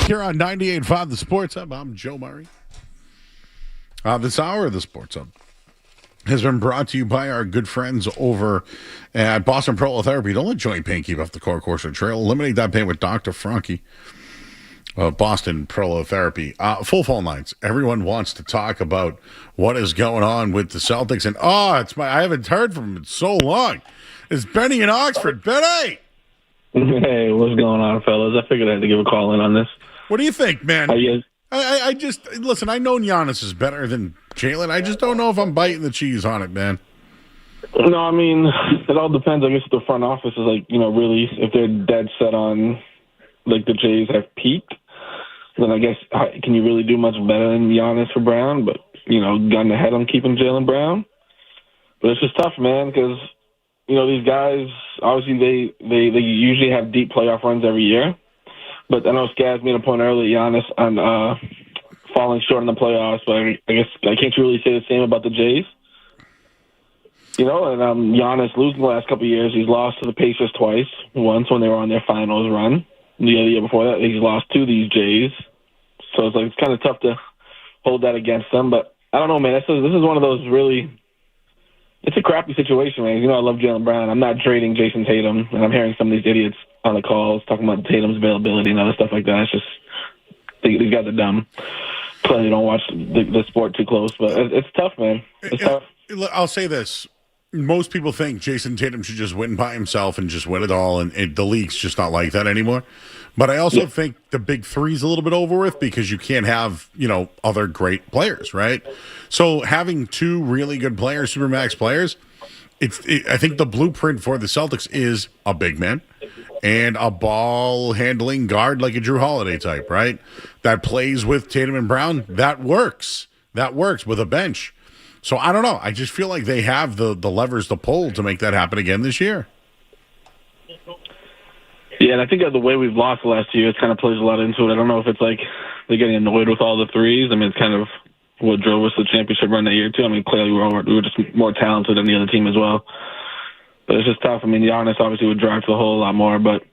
here on 98.5 The Sports Hub. I'm Joe Murray. This hour of The Sports Hub has been brought to you by our good friends over at Boston Prolotherapy. Don't let joint pain keep off the core course or trail. Eliminate that pain with Dr. Franke of Boston Prolotherapy. Full phone lines. Everyone wants to talk about what is going on with the Celtics. And, I haven't heard from him in so long. It's Benny in Oxford. Benny! Hey, what's going on, fellas? I figured I had to give a call in on this. What do you think, man? How you guys? I just listen. I know Giannis is better than Jalen. I just don't know if I'm biting the cheese on it, man. No, I mean it all depends. I guess if the front office is really if they're dead set on the Jays have peaked, then I guess can you really do much better than Giannis for Brown? But gun ahead on keeping Jaylen Brown. But it's just tough, man, because these guys obviously they usually have deep playoff runs every year. But I know Skaz made a point earlier, Giannis, on falling short in the playoffs, but I guess I can't really say the same about the Jays. And Giannis losing the last couple of years, he's lost to the Pacers twice. Once when they were on their finals run. The other year before that, he's lost to these Jays. So it's kind of tough to hold that against them. But I don't know, man. This is one of those really – it's a crappy situation, man. I love Jaylen Brown. I'm not trading Jason Tatum, and I'm hearing some of these idiots on the calls talking about Tatum's availability and other stuff like that. It's just these guys are dumb. Clearly don't watch the sport too close, but it's tough, man. It's tough. I'll say this. Most people think Jason Tatum should just win by himself and just win it all, and the league's just not like that anymore. But I also think the big three's a little bit over with because you can't have, other great players, right? So having two really good players, Supermax players, I think the blueprint for the Celtics is a big man and a ball-handling guard like a Drew Holiday type, right? That plays with Tatum and Brown. That works. That works with a bench. So I don't know. I just feel like they have the levers to pull to make that happen again this year. Yeah, and I think the way we've lost the last 2 years kind of plays a lot into it. I don't know if it's like they're getting annoyed with all the threes. I mean, it's kind of what drove us to the championship run that year, too. I mean, clearly we were just more talented than the other team as well. But it's just tough. I mean, Giannis obviously would drive to the hole a lot more, but,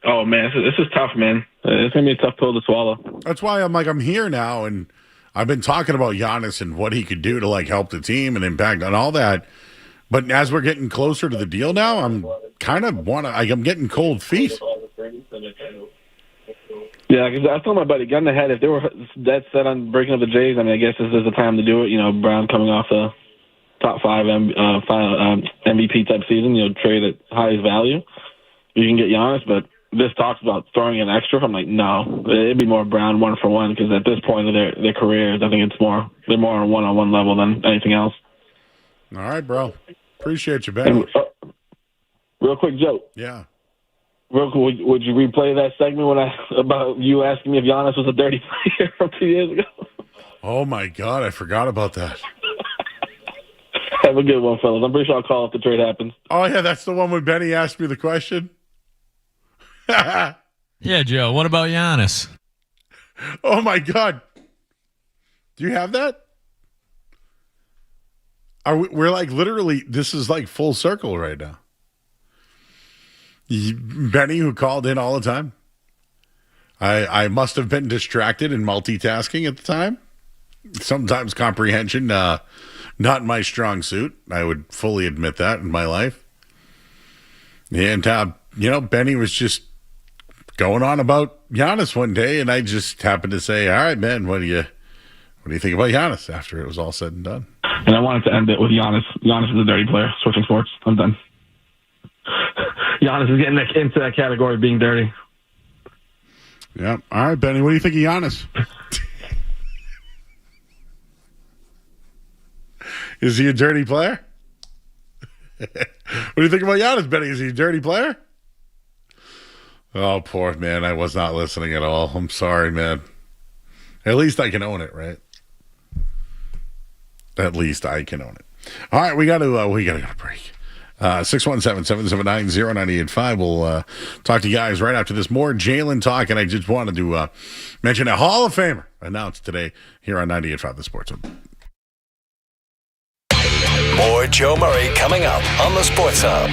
oh, man, this is tough, man. It's going to be a tough pill to swallow. That's why I'm here now, and I've been talking about Giannis and what he could do to, help the team and impact and all that. But as we're getting closer to the deal now, I'm kind of I'm getting cold feet. Yeah, because I told my buddy, gun ahead, if they were that set on breaking up the Jays, I mean, I guess this is the time to do it. Brown coming off the top 5 MVP type season, trade at highest value. You can get Giannis, but this talks about throwing in extra. I'm like, no, it'd be more Brown 1-for-1 because at this point of their careers, I think they're more on a one-on-one level than anything else. All right, bro. Appreciate you, Ben. Real quick, Joe. Yeah. Real quick, would you replay that segment about you asking me if Giannis was a dirty player from 2 years ago? Oh, my God. I forgot about that. Have a good one, fellas. I'm pretty sure I'll call if the trade happens. Oh, yeah, that's the one when Benny asked me the question. Yeah, Joe. What about Giannis? Oh, my God. Do you have that? We're literally, this is full circle right now. Benny, who called in all the time. I must have been distracted and multitasking at the time. Sometimes comprehension, not my strong suit. I would fully admit that in my life. And, Benny was just going on about Giannis one day, and I just happened to say, all right, man, what do you think about Giannis after it was all said and done? And I wanted to end it with Giannis. Giannis is a dirty player. Switching sports. I'm done. Giannis is getting into that category of being dirty. Yeah. All right, Benny. What do you think of Giannis? Is he a dirty player? What do you think about Giannis, Benny? Is he a dirty player? Oh, poor man. I was not listening at all. I'm sorry, man. At least I can own it, right? At least I can own it. All right, we got to go to break. 617-779-0985. We'll talk to you guys right after this. More Jalen talk, and I just wanted to mention a Hall of Famer announced today here on 98.5 The Sports Hub. More Joe Murray coming up on the Sports Hub.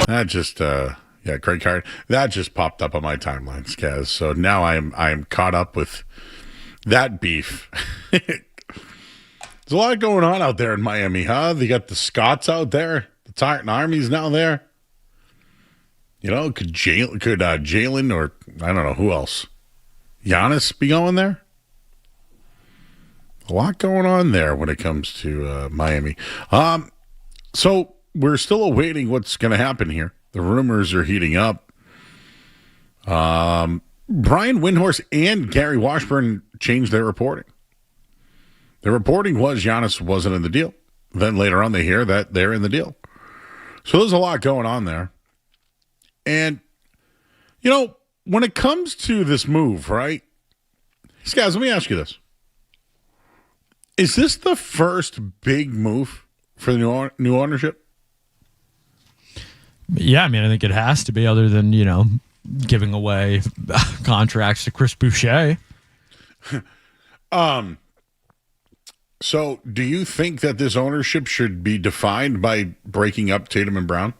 That just, Craig Card. That just popped up on my timeline, Skaz. So now I'm caught up with that beef. There's a lot going on out there in Miami, huh? They got the Scots out there. The Titan Army's now there. You know, could Jalen or I don't know who else, Giannis be going there? A lot going on there when it comes to Miami. So we're still awaiting what's going to happen here. The rumors are heating up. Brian Windhorst and Gary Washburn changed their reporting. The reporting was Giannis wasn't in the deal. Then later on they hear that they're in the deal. So there's a lot going on there. And, you know, when it comes to this move, right? Guys, let me ask you this. Is this the first big move for the new ownership? Yeah, I mean, I think it has to be, other than, giving away contracts to Chris Boucher. So do you think that this ownership should be defined by breaking up Tatum and Brown?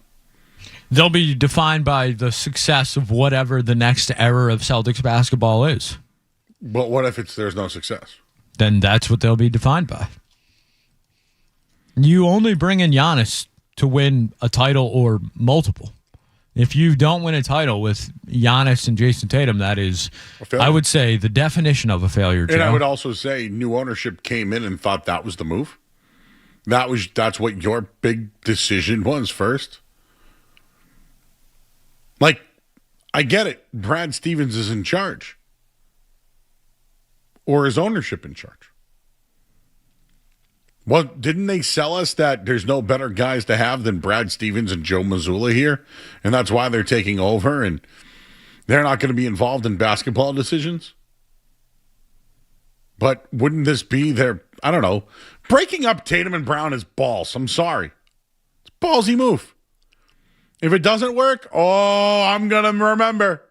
They'll be defined by the success of whatever the next era of Celtics basketball is. But what if there's no success? Then that's what they'll be defined by. You only bring in Giannis to win a title or multiple. If you don't win a title with Giannis and Jason Tatum, that is, I would say, the definition of a failure. And I would also say new ownership came in and thought that was the move. That's what your big decision was first. Like, I get it. Brad Stevens is in charge. Or is ownership in charge? Well, didn't they sell us that there's no better guys to have than Brad Stevens and Joe Mazzulla here? And that's why they're taking over and they're not going to be involved in basketball decisions? But wouldn't this be I don't know. Breaking up Tatum and Brown is balls. I'm sorry. It's a ballsy move. If it doesn't work, I'm going to remember.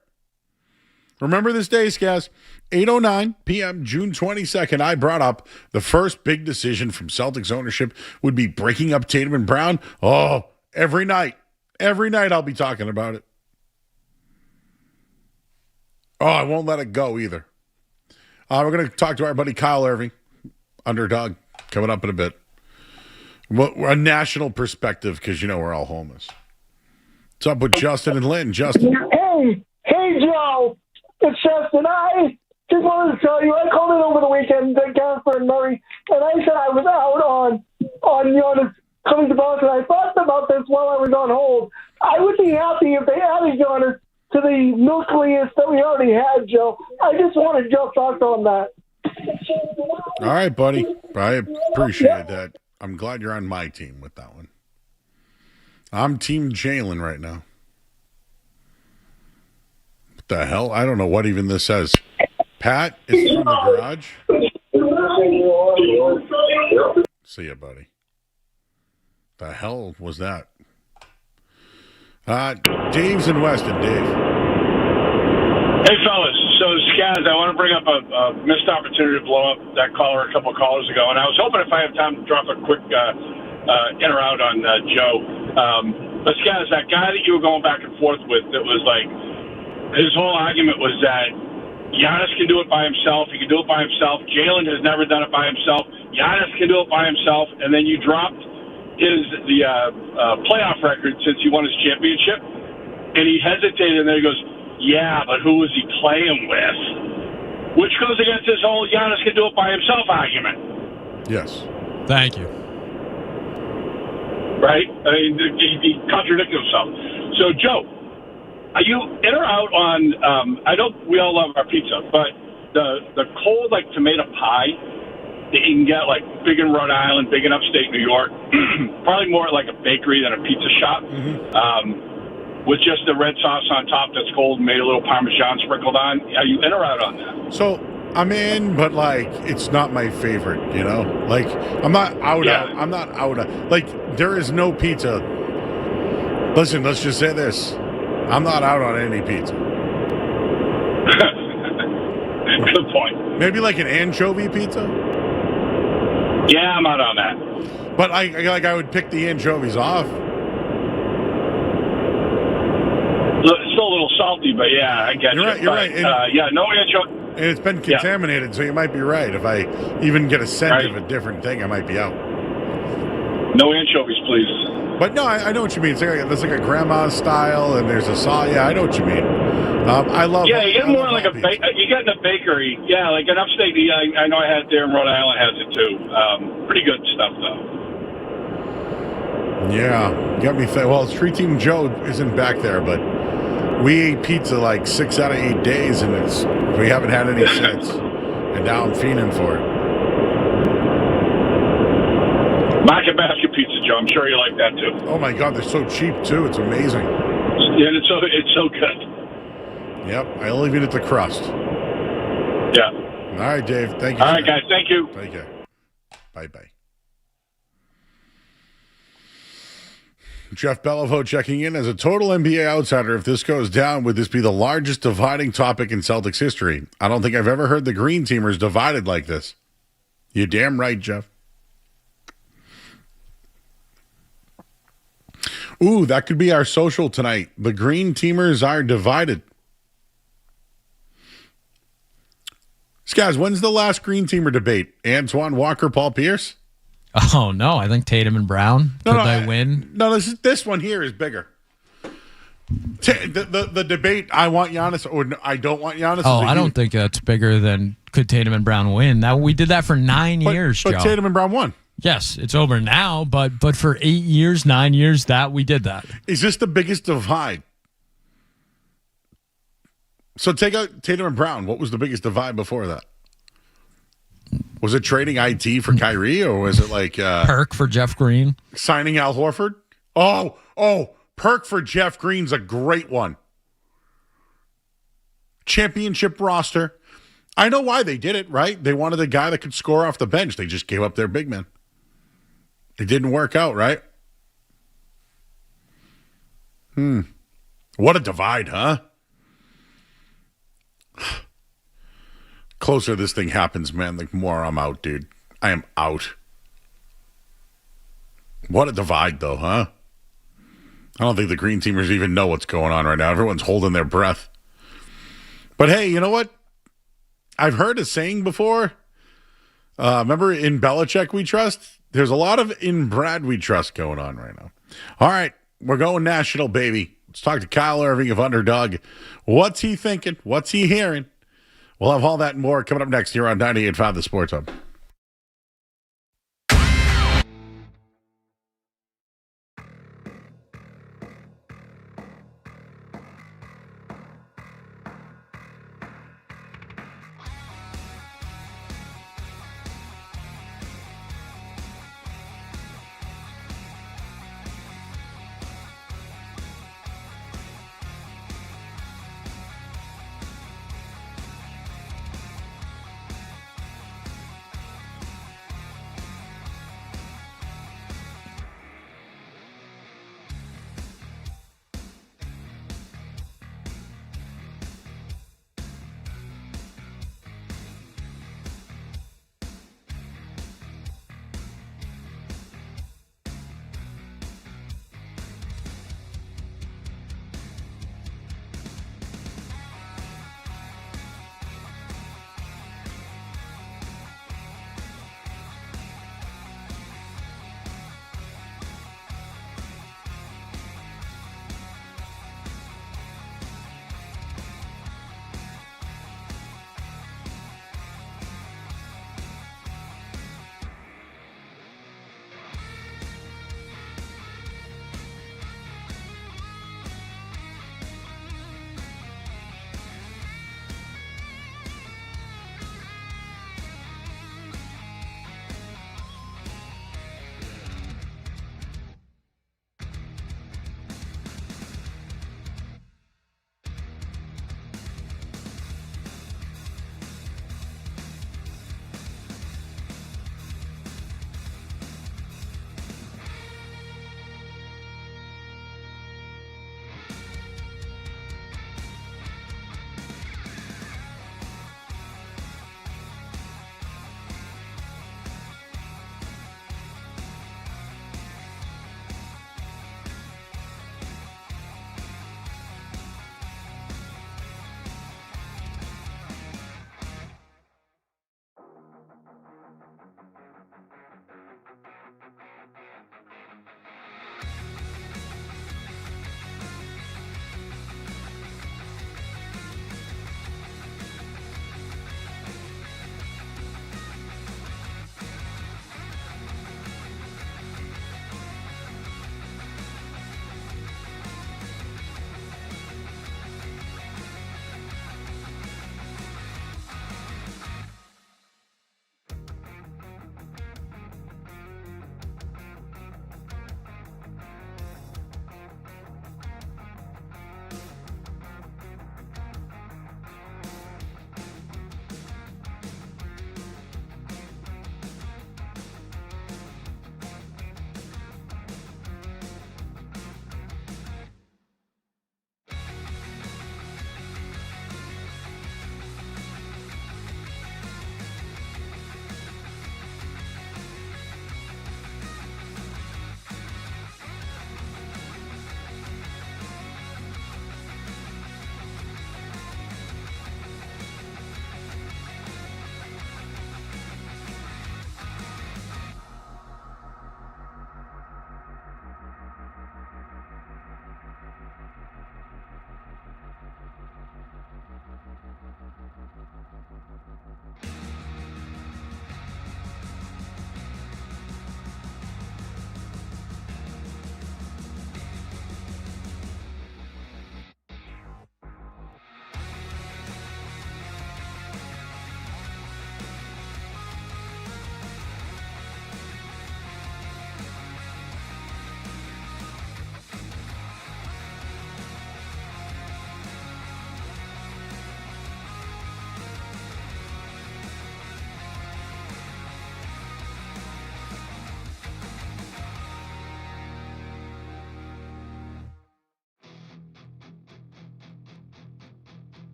Remember this day, Skaz. 8:09 p.m., June 22nd, I brought up the first big decision from Celtics ownership would be breaking up Tatum and Brown. Every night. Every night I'll be talking about it. I won't let it go either. We're going to talk to our buddy Kyle Irving, Underdog, coming up in a bit. A national perspective, because, we're all homeless. What's up with Justin and Lynn? Justin. Hey, Joe. It's Justin. I just wanted to tell you, I called in over the weekend to Gaffer and Murray, and I said I was out on Giannis coming to Boston. I thought about this while I was on hold. I would be happy if they added Giannis to the nucleus that we already had, Joe. I just wanted Joe thoughts on that. All right, buddy. I appreciate that. I'm glad you're on my team with that one. I'm Team Jalen right now. What the hell? I don't know what even this says. Pat is from the garage. See ya, buddy. The hell was that? Dave's in Weston. Dave. Hey, fellas. So, Skaz, I want to bring up a missed opportunity to blow up that caller a couple of callers ago, and I was hoping if I have time to drop a quick in or out on Joe. But, Skaz, that guy that you were going back and forth with, that was like, his whole argument was that Giannis can do it by himself. He can do it by himself. Jalen has never done it by himself. Giannis can do it by himself. And then you dropped the playoff record since he won his championship. And he hesitated, and then he goes, yeah, but who was he playing with? Which goes against his whole Giannis can do it by himself argument. Yes. Thank you. Right? I mean, he contradicted himself. So, Joe, are you in or out on, I know we all love our pizza, but the cold, like, tomato pie that you can get, like, big in Rhode Island, big in upstate New York, probably more like a bakery than a pizza shop, with just the red sauce on top that's cold and made a little Parmesan sprinkled on. Are you in or out on that? So, I'm in, but, like, it's not my favorite, Like, I'm not out. I'm not out. Like, there is no pizza. Listen, let's just say this. I'm not out on any pizza. Good point. Maybe like an anchovy pizza? Yeah, I'm out on that. But I would pick the anchovies off. healthy, but yeah, I get You're you. right, you're But, right. And- yeah, no intro. And it's been contaminated, so you might be right. If I even get a scent of a different thing, I might be out. No anchovies, please. But no, I know what you mean. There's like a grandma style, and there's a saw. Yeah, I know what you mean. I love. Yeah, you get I more love like you get in a bakery. Yeah, like in upstate. I know I had it there, and Rhode Island has it too. Pretty good stuff though. Yeah, got me. Well, Street Team Joe isn't back there, but we ate pizza like 6 out of 8 days, and we haven't had any since. And now I'm fiending for it. Market basket pizza, Joe. I'm sure you like that too. Oh my God, they're so cheap too. It's amazing. Yeah, and it's so good. Yep, I only eat at the crust. Yeah. All right, Dave. Thank you. All right, guys. Thank you. Take care. Bye-bye. Jeff Beliveau checking in. As a total NBA outsider, if this goes down, would this be the largest dividing topic in Celtics history? I don't think I've ever heard the Green Teamers divided like this. You're damn right, Jeff. Ooh, that could be our social tonight. The Green Teamers are divided. Guys, when's the last Green Teamer debate? Antoine Walker, Paul Pierce? Oh, no. I think Tatum and Brown. Could they win? No, this one here is bigger. The debate, I want Giannis or I don't want Giannis. Oh, I don't think that's bigger than could Tatum and Brown win. We did that for 9 years, Joe. But Tatum and Brown won. Yes, it's over now, but for 8 years, 9 years, we did that. Is this the biggest divide? So take out Tatum and Brown. What was the biggest divide before that? Was it trading IT for Kyrie, or was it like Perk for Jeff Green? Signing Al Horford? Oh, Perk for Jeff Green's a great one. Championship roster. I know why they did it, right? They wanted a guy that could score off the bench. They just gave up their big man. It didn't work out, right? What a divide, huh? Closer this thing happens, man, the more I'm out, dude. I am out. What a divide, though, huh? I don't think the Green Teamers even know what's going on right now. Everyone's holding their breath. But hey, you know what? I've heard a saying before. Remember, in Belichick we trust? There's a lot of in Brad we trust going on right now. All right, we're going national, baby. Let's talk to Kyle Irving of Underdog. What's he thinking? What's he hearing? We'll have all that and more coming up next here on 98.5 The Sports Hub.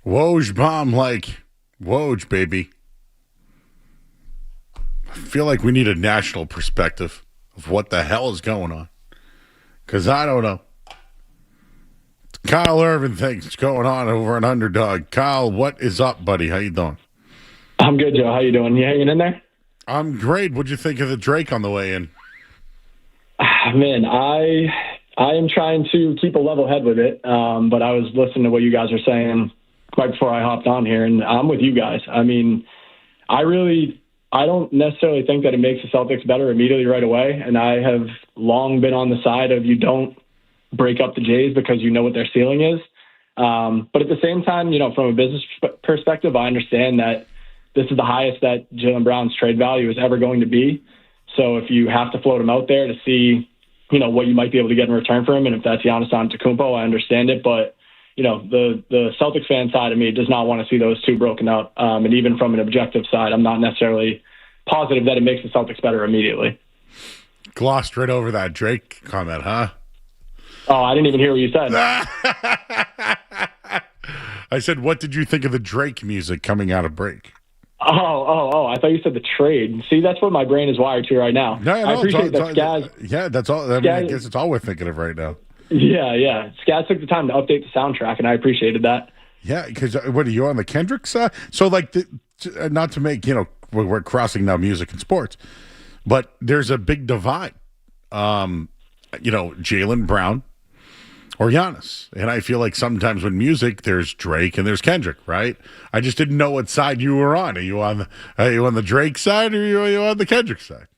Woj bomb like Woj, baby. I feel like we need a national perspective of what the hell is going on. Because I don't know. Kyle Irving thinks it's going on over an Underdog. Kyle, what is up, buddy? How you doing? I'm good, Joe. How you doing? You hanging in there? I'm great. What'd you think of the Drake on the way in? Man, I am trying to keep a level head with it, but I was listening to what you guys are saying right before I hopped on here, and I'm with you guys. I mean, I don't necessarily think that it makes the Celtics better immediately right away, and I have long been on the side of you don't break up the Jays because you know what their ceiling is. But at the same time, from a business perspective, I understand that this is the highest that Jaylen Brown's trade value is ever going to be. So if you have to float him out there to see, what you might be able to get in return for him, and if that's Giannis Antetokounmpo, I understand it. But, the Celtics fan side of me does not want to see those two broken up. And even from an objective side, I'm not necessarily positive that it makes the Celtics better immediately. Glossed right over that Drake comment, huh? Oh, I didn't even hear what you said. I said, what did you think of the Drake music coming out of break? Oh! I thought you said the trade. See, that's what my brain is wired to right now. No, I appreciate that, Skaz. Yeah, that's all. I guess it's all we're thinking of right now. Yeah. Skaz took the time to update the soundtrack, and I appreciated that. Yeah, because what are you on the Kendrick side? So, not to make we're crossing now music and sports, but there's a big divide. Jaylen Brown or Giannis. And I feel like sometimes when music, there's Drake and there's Kendrick, right? I just didn't know what side you were on. Are you on the Drake side or are you on the Kendrick side?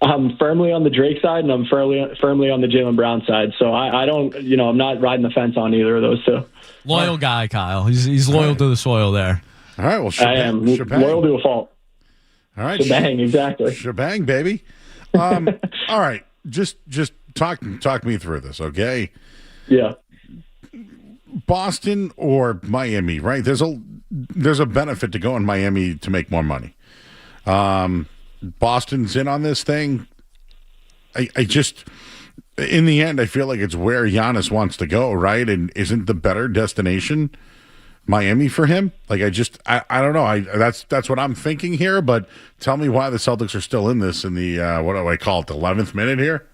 I'm firmly on the Drake side, and I'm firmly on the Jaylen Brown side. So I don't, I'm not riding the fence on either of those two. Loyal guy, Kyle. He's loyal to the soil there. All right, well, I am loyal to a fault. All right, shebang, exactly. Shebang, baby. All right, just talk me through this, okay? Yeah. Boston or Miami, right? There's a benefit to going Miami to make more money. Boston's in on this thing. I just, in the end, I feel like it's where Giannis wants to go, right? And isn't the better destination Miami for him? I don't know. That's what I'm thinking here. But tell me why the Celtics are still in this in the what do I call it, the 11th minute here?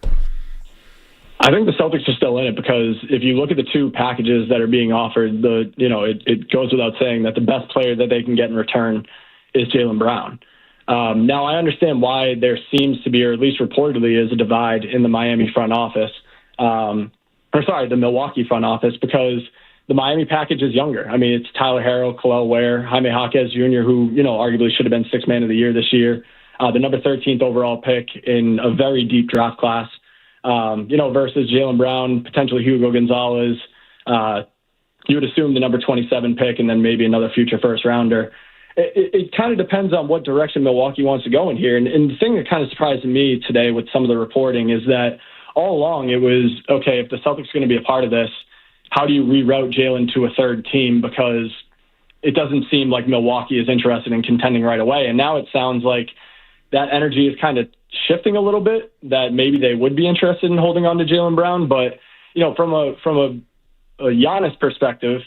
I think the Celtics are still in it because if you look at the two packages that are being offered, it goes without saying that the best player that they can get in return is Jaylen Brown. Now, I understand why there seems to be, or at least reportedly, is a divide in the Miami front office, the Milwaukee front office, because the Miami package is younger. I mean, it's Tyler Herro, Khalil Ware, Jaime Jaquez Jr., who, arguably should have been Sixth Man of the Year this year, the number 13th overall pick in a very deep draft class. Versus Jaylen Brown, potentially Hugo Gonzalez. You would assume the number 27 pick and then maybe another future first rounder. It kind of depends on what direction Milwaukee wants to go in here. And the thing that kind of surprised me today with some of the reporting is that all along it was, okay, if the Celtics are going to be a part of this, how do you reroute Jaylen to a third team? Because it doesn't seem like Milwaukee is interested in contending right away. And now it sounds like that energy is kind of shifting a little bit, that maybe they would be interested in holding on to Jaylen Brown. But, from a Giannis perspective,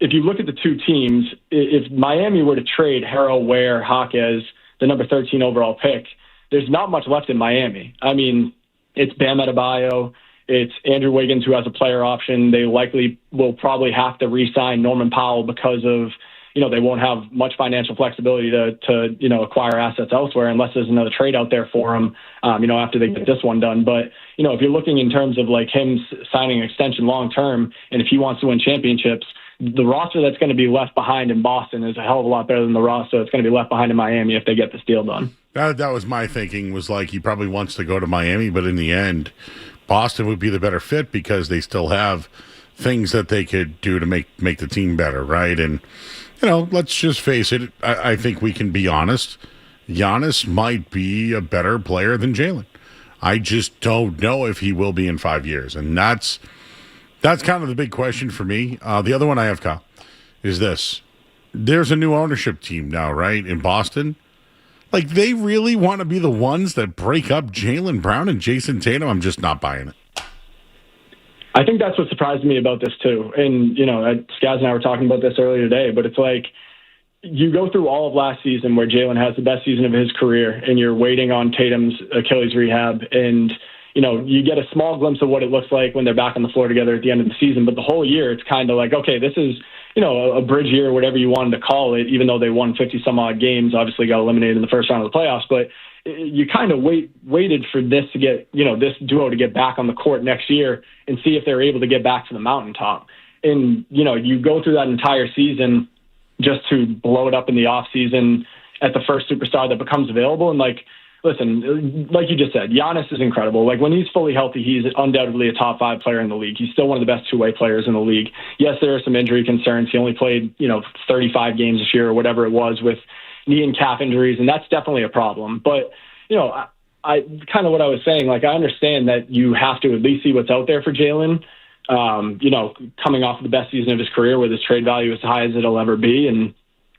if you look at the two teams, if Miami were to trade Herro, Ware, Jaquez, the number 13 overall pick, there's not much left in Miami. I mean, it's Bam Adebayo, it's Andrew Wiggins, who has a player option. They likely will probably have to re-sign Norman Powell because of, they won't have much financial flexibility to acquire assets elsewhere unless there's another trade out there for him, after they get this one done. But, if you're looking in terms of him signing an extension long-term, and if he wants to win championships, the roster that's going to be left behind in Boston is a hell of a lot better than the roster that's going to be left behind in Miami if they get this deal done. That was my thinking, was he probably wants to go to Miami, but in the end, Boston would be the better fit because they still have things that they could do to make the team better, right? And let's just face it. I think we can be honest. Giannis might be a better player than Jaylen. I just don't know if he will be in 5 years. And that's kind of the big question for me. The other one I have, Kyle, is this. There's a new ownership team now, right, in Boston. They really want to be the ones that break up Jaylen Brown and Jason Tatum? I'm just not buying it. I think that's what surprised me about this too. And, Skaz and I were talking about this earlier today, but it's like you go through all of last season where Jalen has the best season of his career and you're waiting on Tatum's Achilles rehab and, you get a small glimpse of what it looks like when they're back on the floor together at the end of the season. But the whole year, it's kind of like, okay, this is, a bridge year, whatever you wanted to call it, even though they won 50 some odd games, obviously got eliminated in the first round of the playoffs. But you kind of waited for this to get, this duo to get back on the court next year and see if they're able to get back to the mountaintop. And, you go through that entire season just to blow it up in the off season at the first superstar that becomes available. And listen, like you just said, Giannis is incredible. Like when he's fully healthy, he's undoubtedly a top 5 player in the league. He's still one of the best two-way players in the league. Yes, there are some injury concerns. He only played, 35 games this year or whatever it was with knee and calf injuries, and that's definitely a problem. But, I kind of what I was saying, like I understand that you have to at least see what's out there for Jalen, coming off of the best season of his career with his trade value as high as it'll ever be. And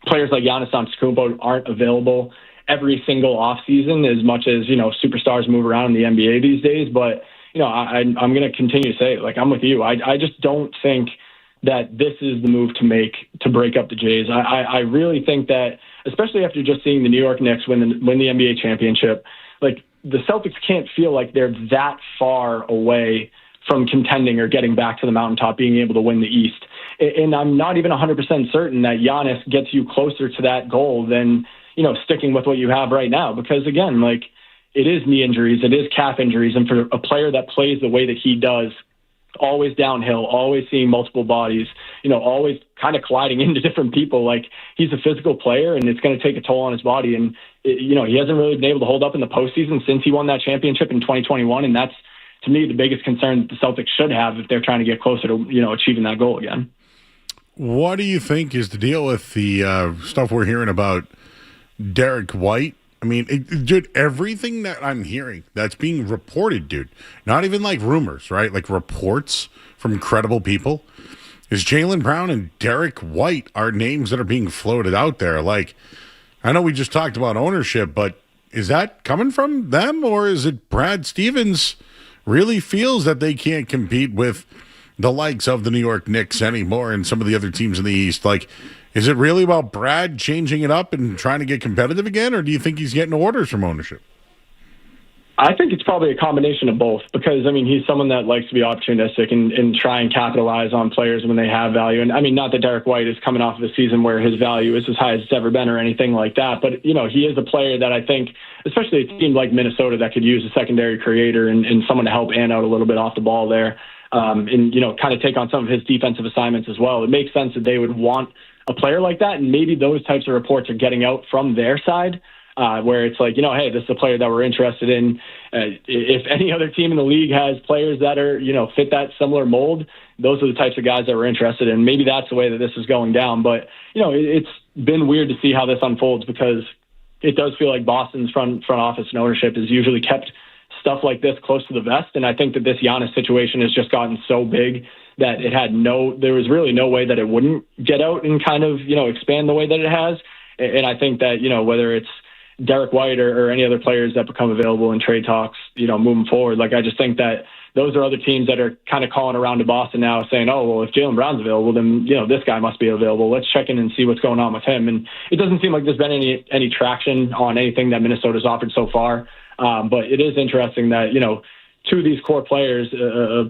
players like Giannis Antetokounmpo aren't available every single offseason as much as, superstars move around in the NBA these days. But, I'm going to continue to say, like, I'm with you. I just don't think that this is the move to make to break up the Jays. I really think that, especially after just seeing the New York Knicks win the NBA championship, like the Celtics can't feel like they're that far away from contending or getting back to the mountaintop, being able to win the East. And I'm not even 100% certain that Giannis gets you closer to that goal than, sticking with what you have right now. Because again, like it is knee injuries, it is calf injuries. And for a player that plays the way that he does, always downhill, always seeing multiple bodies, always kind of colliding into different people, like he's a physical player and it's going to take a toll on his body. And, he hasn't really been able to hold up in the postseason since he won that championship in 2021. And that's, to me, the biggest concern that the Celtics should have if they're trying to get closer to, achieving that goal again. What do you think is the deal with the stuff we're hearing about Derek White? I mean, dude, everything that I'm hearing that's being reported, dude, not even like rumors, right? Like reports from credible people, is Jaylen Brown and Derek White are names that are being floated out there. Like, I know we just talked about ownership, but is that coming from them, or is it Brad Stevens really feels that they can't compete with the likes of the New York Knicks anymore and some of the other teams in the East? Like, is it really about Brad changing it up and trying to get competitive again, or do you think he's getting orders from ownership? I think it's probably a combination of both because, he's someone that likes to be opportunistic and try and capitalize on players when they have value. And, not that Derek White is coming off of a season where his value is as high as it's ever been or anything like that. But, he is a player that I think, especially a team like Minnesota that could use a secondary creator and someone to help Ant out a little bit off the ball there and, kind of take on some of his defensive assignments as well. It makes sense that they would want a player like that. And maybe those types of reports are getting out from their side. Where it's like, hey, this is a player that we're interested in. If any other team in the league has players that are, fit that similar mold, those are the types of guys that we're interested in. Maybe that's the way that this is going down. But, it's been weird to see how this unfolds because it does feel like Boston's front office and ownership has usually kept stuff like this close to the vest. And I think that this Giannis situation has just gotten so big that there was really no way that it wouldn't get out and kind of, expand the way that it has. And I think that, whether it's Derek White or any other players that become available in trade talks, moving forward. Like, I just think that those are other teams that are kind of calling around to Boston now saying, oh, well, if Jaylen Brown's available, then, this guy must be available. Let's check in and see what's going on with him. And it doesn't seem like there's been any traction on anything that Minnesota's offered so far. But it is interesting that, two of these core players,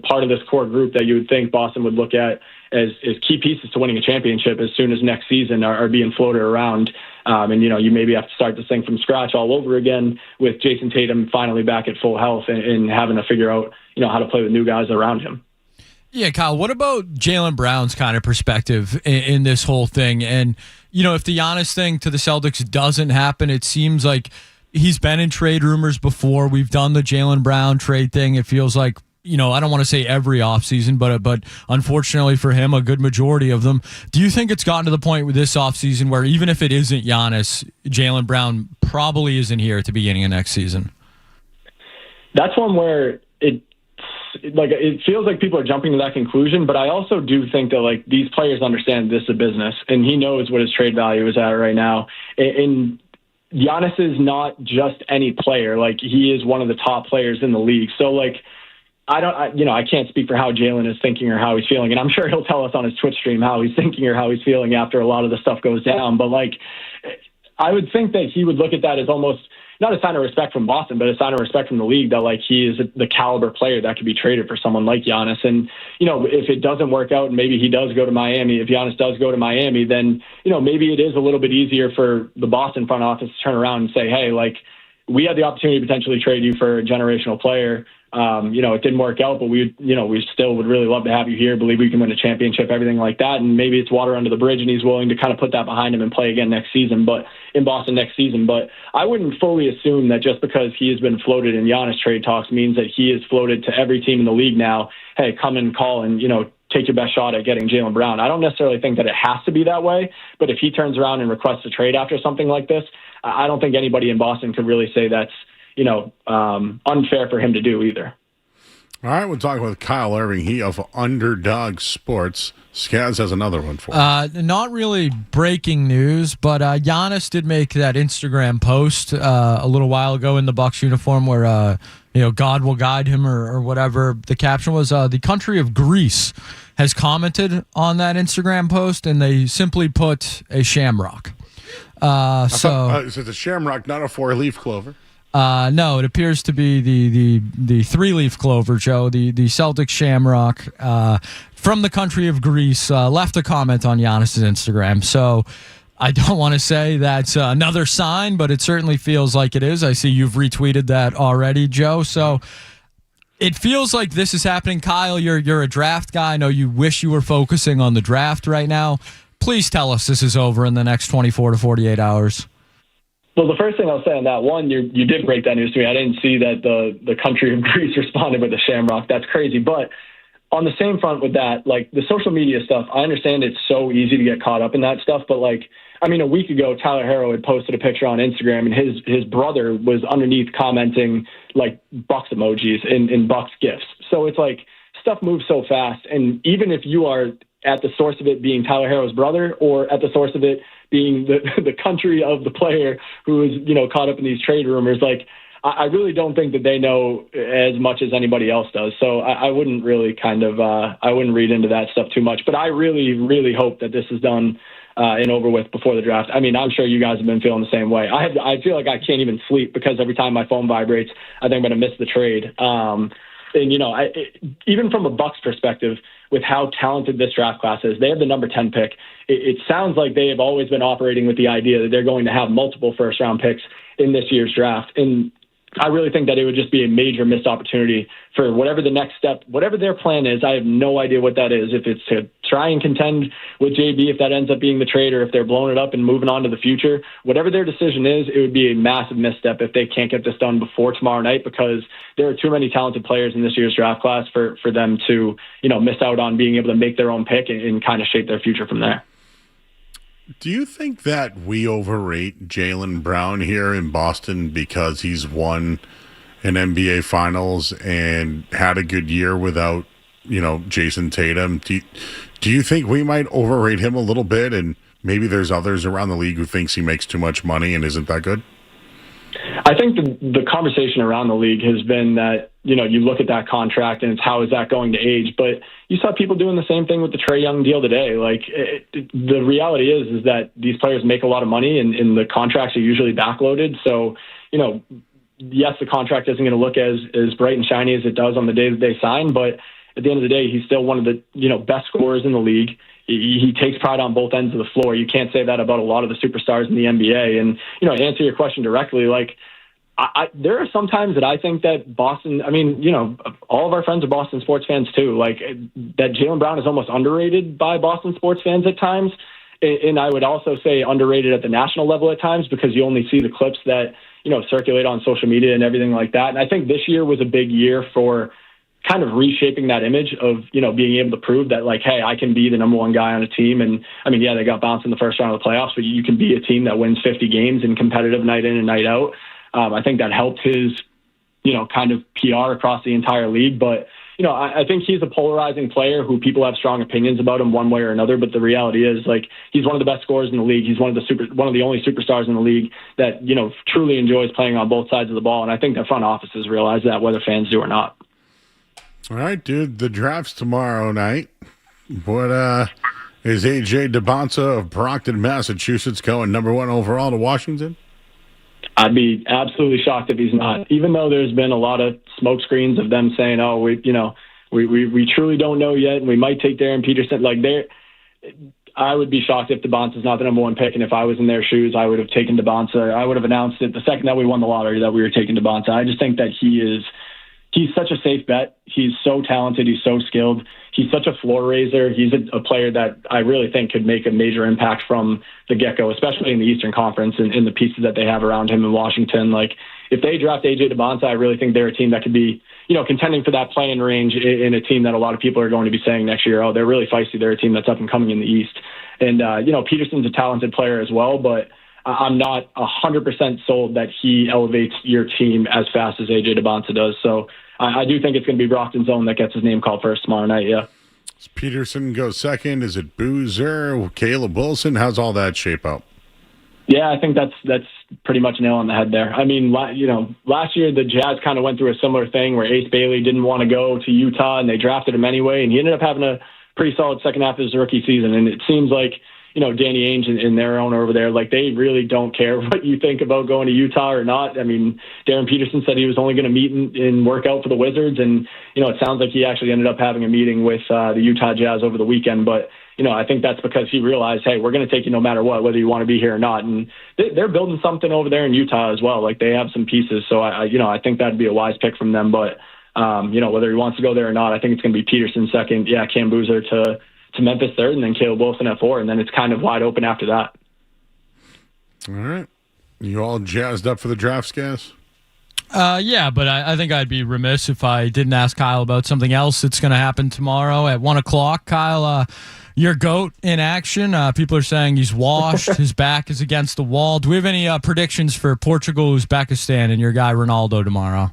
part of this core group that you would think Boston would look at as key pieces to winning a championship as soon as next season are being floated around. And, you maybe have to start this thing from scratch all over again with Jason Tatum finally back at full health and having to figure out, how to play with new guys around him. Yeah, Kyle, what about Jaylen Brown's kind of perspective in this whole thing? And, if the Giannis thing to the Celtics doesn't happen, it seems like he's been in trade rumors before. We've done the Jaylen Brown trade thing. It feels like, I don't want to say every offseason, but unfortunately for him, a good majority of them. Do you think it's gotten to the point with this offseason where even if it isn't Giannis, Jaylen Brown probably isn't here at the beginning of next season? That's one where it feels like people are jumping to that conclusion, but I also do think that these players understand this is a business and he knows what his trade value is at right now. And Giannis is not just any player. He is one of the top players in the league. So I can't speak for how Jalen is thinking or how he's feeling. And I'm sure he'll tell us on his Twitch stream how he's thinking or how he's feeling after a lot of the stuff goes down. But like, I would think that he would look at that as almost not a sign of respect from Boston, but a sign of respect from the league that like he is the caliber player that could be traded for someone like Giannis. And, if it doesn't work out and maybe he does go to Miami, if Giannis does go to Miami, then, maybe it is a little bit easier for the Boston front office to turn around and say, hey, like, we had the opportunity to potentially trade you for a generational player. It didn't work out, but we still would really love to have you here. Believe we can win a championship, everything like that. And maybe it's water under the bridge and he's willing to kind of put that behind him and play again next season, but in Boston next season. But I wouldn't fully assume that just because he has been floated in Giannis trade talks means that he is floated to every team in the league now. Hey, come and call and, take your best shot at getting Jaylen Brown. I don't necessarily think that it has to be that way, but if he turns around and requests a trade after something like this, I don't think anybody in Boston could really say that's, unfair for him to do either. All right, we'll talk with Kyle Irving, he of Underdog Sports. Skaz has another one for us. Not really breaking news, but Giannis did make that Instagram post a little while ago in the Bucks uniform where, God will guide him or whatever the caption was. The country of Greece has commented on that Instagram post, and they simply put a shamrock. Is it a shamrock, not a four-leaf clover? No, it appears to be the three-leaf clover, Joe. The Celtic shamrock from the country of Greece left a comment on Giannis' Instagram. So I don't want to say that's another sign, but it certainly feels like it is. I see you've retweeted that already, Joe. So it feels like this is happening. Kyle, you're a draft guy. I know you wish you were focusing on the draft right now. Please tell us this is over in the next 24 to 48 hours. Well, the first thing I'll say on that one, you did break that news to me. I didn't see that the country of Greece responded with a shamrock. That's crazy. But on the same front with that, like the social media stuff, I understand it's so easy to get caught up in that stuff. But a week ago, Tyler Herro had posted a picture on Instagram, and his brother was underneath commenting like Bucks emojis in Bucks gifs. So it's like stuff moves so fast. And even if you are at the source of it being Tyler Herro's brother or at the source of it being the country of the player who is, caught up in these trade rumors, like I really don't think that they know as much as anybody else does. So I wouldn't really I wouldn't read into that stuff too much. But I really, really hope that this is done and over with before the draft. I mean, I'm sure you guys have been feeling the same way. I feel like I can't even sleep because every time my phone vibrates, I think I'm going to miss the trade. Even from a Bucks perspective, with how talented this draft class is, they have the number 10 pick. It sounds like they have always been operating with the idea that they're going to have multiple first-round picks in this year's draft. And I really think that it would just be a major missed opportunity for whatever the next step, whatever their plan is. I have no idea what that is. If it's to try and contend with JB, if that ends up being the trade, or if they're blowing it up and moving on to the future, whatever their decision is, it would be a massive misstep if they can't get this done before tomorrow night, because there are too many talented players in this year's draft class for them to, miss out on being able to make their own pick and kind of shape their future from there. Do you think that we overrate Jaylen Brown here in Boston because he's won an NBA Finals and had a good year without, Jason Tatum? Do you think we might overrate him a little bit, and maybe there's others around the league who thinks he makes too much money and isn't that good? I think the conversation around the league has been that, you look at that contract and it's how is that going to age. But you saw people doing the same thing with the Trae Young deal today. Like the reality is that these players make a lot of money and the contracts are usually backloaded. So, yes, the contract isn't going to look as bright and shiny as it does on the day that they sign. But at the end of the day, he's still one of the, best scorers in the league. He takes pride on both ends of the floor. You can't say that about a lot of the superstars in the NBA. And, to answer your question directly, like, there are some times that I think that Boston, all of our friends are Boston sports fans too, like that Jaylen Brown is almost underrated by Boston sports fans at times. And I would also say underrated at the national level at times because you only see the clips that, circulate on social media and everything like that. And I think this year was a big year for kind of reshaping that image of, being able to prove that, like, hey, I can be the number one guy on a team. And they got bounced in the first round of the playoffs, but you can be a team that wins 50 games and competitive night in and night out. I think that helped his, kind of PR across the entire league. But, I think he's a polarizing player who people have strong opinions about him one way or another. But the reality is, like, he's one of the best scorers in the league. He's one of the only superstars in the league that, truly enjoys playing on both sides of the ball. And I think the front offices realize that, whether fans do or not. All right, dude. The draft's tomorrow night. What is AJ DeBonsa of Brockton, Massachusetts, going number 1 overall to Washington? I'd be absolutely shocked if he's not. Even though there's been a lot of smoke screens of them saying, "Oh, we truly don't know yet, and we might take Darren Peterson." I would be shocked if DeBonsa's not the number 1 pick, and if I was in their shoes, I would have taken DeBonsa. I would have announced it the second that we won the lottery that we were taking DeBonsa. I just think that he's such a safe bet. He's so talented. He's so skilled. He's such a floor raiser. He's a player that I really think could make a major impact from the get-go, especially in the Eastern Conference and in the pieces that they have around him in Washington. Like, if they draft AJ DeBonsa, I really think they're a team that could be, contending for that play-in range in a team that a lot of people are going to be saying next year, oh, they're really feisty. They're a team that's up and coming in the East. And, Peterson's a talented player as well, but I'm not 100% sold that he elevates your team as fast as AJ DeBonsa does. So I do think it's going to be Brockton's own that gets his name called first tomorrow night, yeah. Does Peterson go second? Is it Boozer, Caleb Wilson? How's all that shape out? Yeah, I think that's pretty much nail on the head there. I mean, last year the Jazz kind of went through a similar thing where Ace Bailey didn't want to go to Utah, and they drafted him anyway, and he ended up having a pretty solid second half of his rookie season. And it seems like, Danny Ainge and their owner over there, like, they really don't care what you think about going to Utah or not. I mean, Darren Peterson said he was only going to meet and work out for the Wizards. And, it sounds like he actually ended up having a meeting with the Utah Jazz over the weekend. But, I think that's because he realized, hey, we're going to take you no matter what, whether you want to be here or not. And they're building something over there in Utah as well. Like, they have some pieces. So, I think that'd be a wise pick from them. But, whether he wants to go there or not, I think it's going to be Peterson second. Yeah, Cam Boozer to Memphis third, and then Caleb Wilson at 4, and then it's kind of wide open after that. All right. You all jazzed up for the draft, Scaz? Yeah, but I think I'd be remiss if I didn't ask Kyle about something else that's going to happen tomorrow at 1 o'clock. Kyle, your GOAT in action. People are saying he's washed. His back is against the wall. Do we have any predictions for Portugal, Uzbekistan, and your guy Ronaldo tomorrow?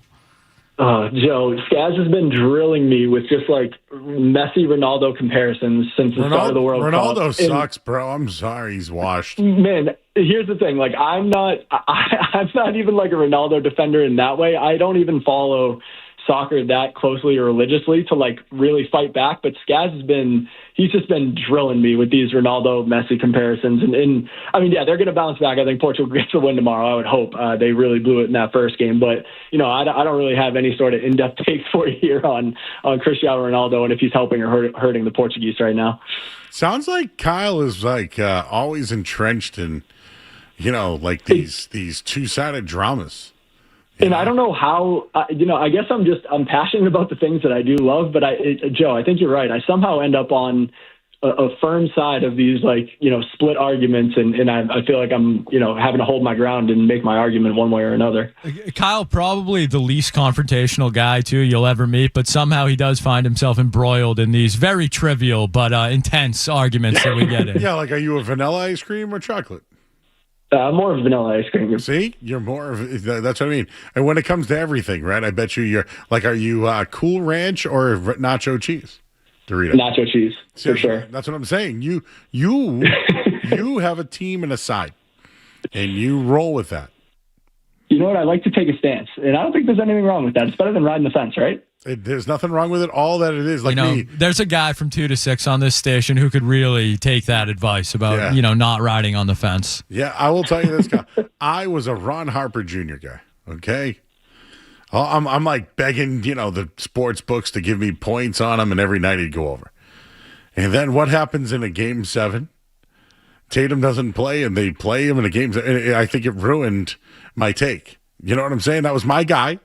Joe, Skaz has been drilling me with just like Messi Ronaldo comparisons since the start of the World Cup. Ronaldo sucks, bro. I'm sorry, he's washed. Man, here's the thing. Like, I'm not even like a Ronaldo defender in that way. I don't even follow soccer that closely or religiously to like really fight back. But Skaz he's just been drilling me with these Ronaldo Messi comparisons. And I mean, yeah, they're going to bounce back. I think Portugal gets a win tomorrow. I would hope. They really blew it in that first game. But, I don't really have any sort of in-depth takes for you here on Cristiano Ronaldo and if he's helping or hurting the Portuguese right now. Sounds like Kyle is like always entrenched in, like these two-sided dramas. And I don't know how, I guess I'm passionate about the things that I do love, but Joe, I think you're right. I somehow end up on a firm side of these, like, split arguments, and I feel like I'm, having to hold my ground and make my argument one way or another. Kyle, probably the least confrontational guy, too, you'll ever meet, but somehow he does find himself embroiled in these very trivial but intense arguments that we get in. Yeah, like, are you a vanilla ice cream or chocolate? More of vanilla ice cream. See, you're more of that's what I mean. And when it comes to everything, right? I bet you're like, are you Cool Ranch or nacho cheese? Dorito. Nacho cheese, for sure. That's what I'm saying. You have a team and a side, and you roll with that. You know what? I like to take a stance, and I don't think there's anything wrong with that. It's better than riding the fence, right? There's nothing wrong with it. All that it is, like me. There's a guy from 2 to 6 on this station who could really take that advice about, not riding on the fence. Yeah, I will tell you this, guy. I was a Ron Harper Jr. guy, okay? I'm like begging, the sports books to give me points on him, and every night he'd go over. And then what happens in a Game 7? Tatum doesn't play, and they play him in a Game 7. And I think it ruined my take. You know what I'm saying? That was my guy.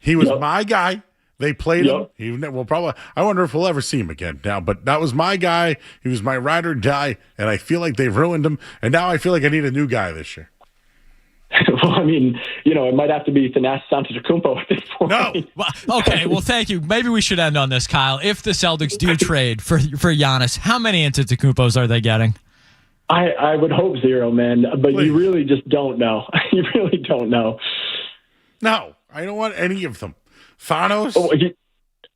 He was my guy. They played him. I wonder if we'll ever see him again now. But that was my guy. He was my ride or die, and I feel like they've ruined him. And now I feel like I need a new guy this year. Well, I mean, it might have to be Thanasis Antetokounmpo at this point. No. Okay, well, thank you. Maybe we should end on this, Kyle. If the Celtics do trade for Giannis, how many Antetokounmpos are they getting? I would hope 0, man. But Please. You really just don't know. You really don't know. No, I don't want any of them. Thanos. Oh,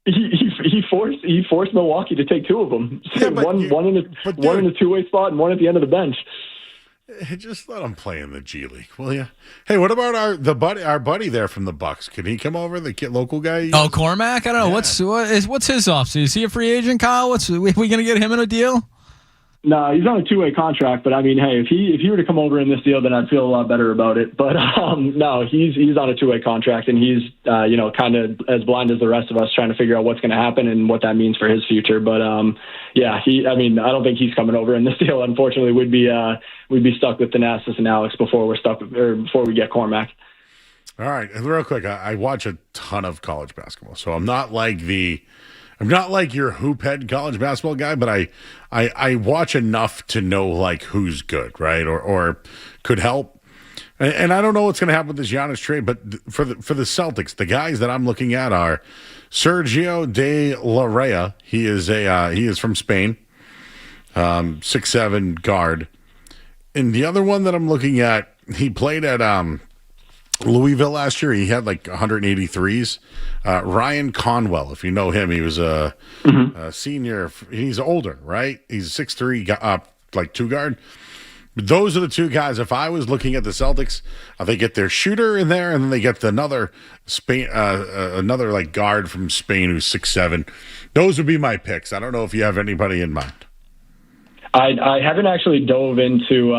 he forced Milwaukee to take 2 of them. Yeah, one in a two-way spot and one at the end of the bench. Just let him play in the G League, will you? Hey, what about our buddy there from the Bucks? Can he come over? The local guy? Oh, Cormac? I don't know. What's his offseason? Is he a free agent, Kyle? We going to get him in a deal? No, he's on a 2-way contract, but I mean, hey, if he were to come over in this deal, then I'd feel a lot better about it. But no, he's on a 2-way contract, and he's kind of as blind as the rest of us, trying to figure out what's going to happen and what that means for his future. But yeah, I don't think he's coming over in this deal. Unfortunately, we'd be stuck with Thanasis and Alex before we get Cormac. All right, and real quick, I watch a ton of college basketball, so I'm not like your hoop head college basketball guy, but I watch enough to know like who's good, right, or could help. And I don't know what's going to happen with this Giannis trade, but for the Celtics, the guys that I'm looking at are Sergio de la Rey. He is from Spain, 6'7" guard, and the other one that I'm looking at, he played at Louisville last year. He had like 183s. Ryan Conwell, if you know him, he was a senior. He's older, right? He's a 6'3", like 2 guard. But those are the 2 guys. If I was looking at the Celtics, they get their shooter in there, and then they get another like guard from Spain who's 6'7". Those would be my picks. I don't know if you have anybody in mind. I haven't actually dove into